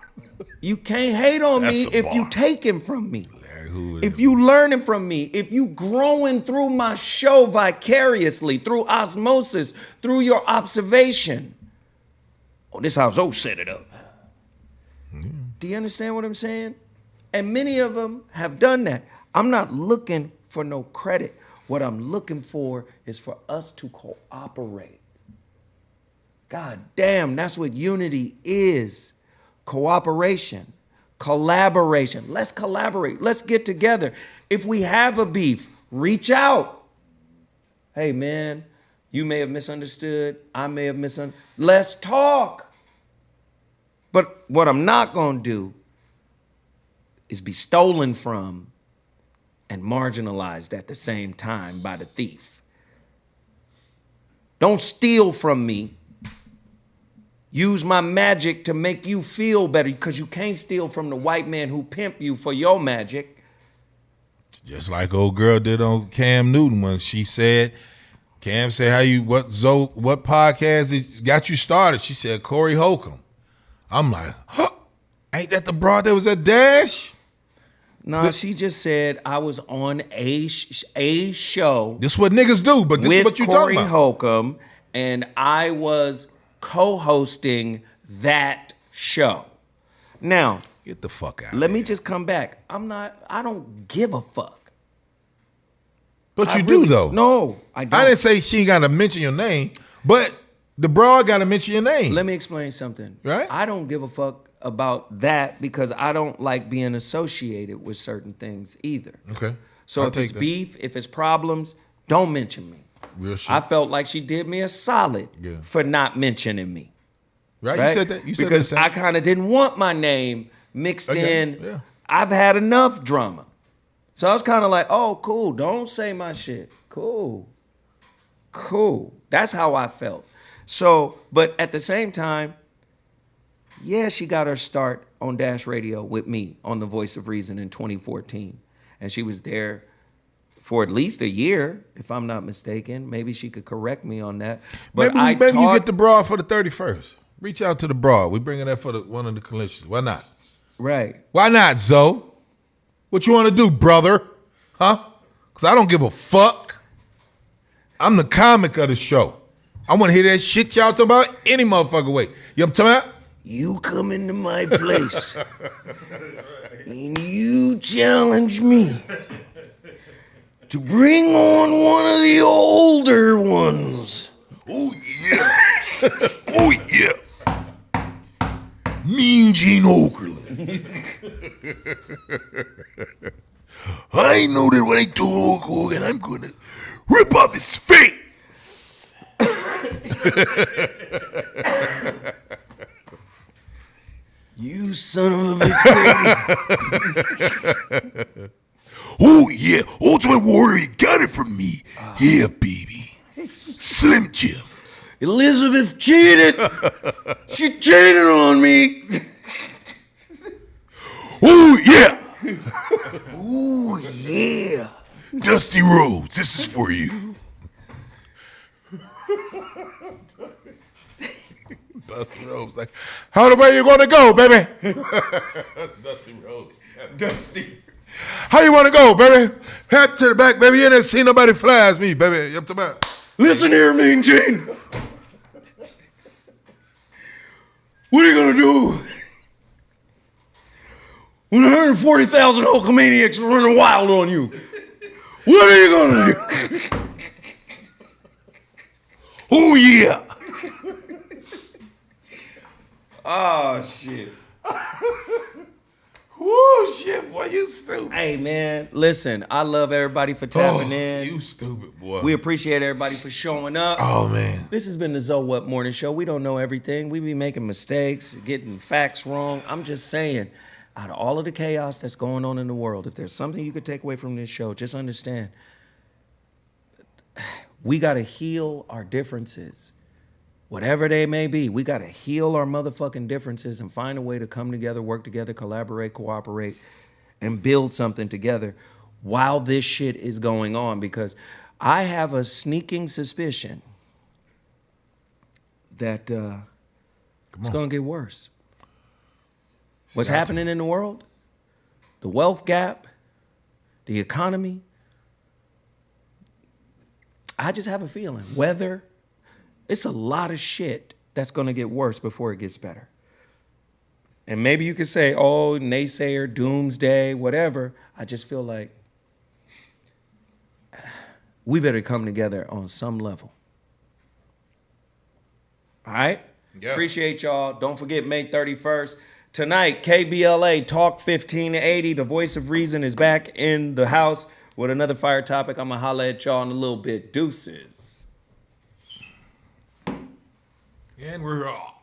You can't hate on me That's a if you bar. taking from me. Larry Hoover. If you learning from me, if you growing through my show vicariously, through osmosis, through your observation. Oh, this how Zoe set it up. Do you understand what I'm saying? And many of them have done that. I'm not looking for no credit. What I'm looking for is for us to cooperate. God damn, that's what unity is. Cooperation, collaboration. Let's collaborate. Let's get together. If we have a beef, reach out. Hey, man, You may have misunderstood. I may have misunderstood. Let's talk. But what I'm not going to do is be stolen from and marginalized at the same time by the thief. Don't steal from me. Use my magic to make you feel better, because you can't steal from the white man who pimped you for your magic. Just like old girl did on Cam Newton when she said, Cam said, what podcast got you started? She said, Corey Holcomb. I'm like, huh, ain't that the broad that was at Dash? No, she just said I was on a show. This is what niggas do, but this is what you Corey talking about. Holcomb, and I was co-hosting that show. Now, Get the fuck out. let me just come back. I don't give a fuck. But I you really- do though. No, I don't. I didn't say she ain't got to mention your name, but the broad got to mention your name. Let me explain something. Right? I don't give a fuck about that because I don't like being associated with certain things either. Okay. So I'll if it's take that. beef, if it's problems, don't mention me. Real shit. I felt like she did me a solid Yeah. for not mentioning me. right? Right? You said that. You said because that. I kind of didn't want my name mixed Okay, in. yeah. I've had enough drama. So I was kind of like, oh, cool. Don't say my shit. Cool. That's how I felt. So, but at the same time, yeah, she got her start on Dash Radio with me on The Voice of Reason in 2014. And she was there for at least a year, if I'm not mistaken. Maybe she could correct me on that. But maybe you get the broad for the 31st. Reach out to the broad. We bringing that for one of the collisions. Why not? right. Why not, Zoe? What you want to do, brother? Huh? Because I don't give a fuck. I'm the comic of the show. I want to hear that shit y'all talking about any motherfucker way. You know what I'm talking about? You come into my place and you challenge me to bring on one of the older ones. Oh, yeah. Oh, yeah. Mean Gene Okerlund. I know that when I told Hogan, I'm going to rip off his face. You son of a bitch. Oh, yeah. Ultimate Warrior, you got it from me. Yeah, baby. Slim Jim. Elizabeth cheated. She cheated on me. Oh, yeah. Ooh, yeah. Dusty Rhodes, this is for you. Dusty Rhodes, like, how the way you gonna go, baby? Dusty Rhodes. Dusty. How you wanna go, baby? Head to the back, baby. You ain't never seen nobody fly as me, baby. You up to about? Listen here, Mean Gene. What are you gonna do when 140,000 Hulkamaniacs are running wild on you? What are you gonna do? Oh, yeah. Oh, shit. Woo, shit, boy, you stupid. Hey, man, listen, I love everybody for tapping in. You stupid, boy. We appreciate everybody for showing up. Oh, man. This has been the ZoWhat Morning Show. We don't know everything. We be making mistakes, getting facts wrong. I'm just saying, out of all of the chaos that's going on in the world, if there's something you could take away from this show, just understand, we got to heal our differences. Whatever they may be, we got to heal our motherfucking differences and find a way to come together, work together, collaborate, cooperate, and build something together while this shit is going on. Because I have a sneaking suspicion that it's going to get worse. What's happening in the world, the wealth gap, the economy, I just have a feeling weather, it's a lot of shit that's going to get worse before it gets better. And maybe you could say, oh, naysayer, doomsday, whatever. I just feel like we better come together on some level. All right? Yeah. Appreciate y'all. Don't forget May 31st. Tonight, KBLA Talk 1580. The Voice of Reason is back in the house with another fire topic. I'm going to holler at y'all in a little bit. Deuces. And we're off.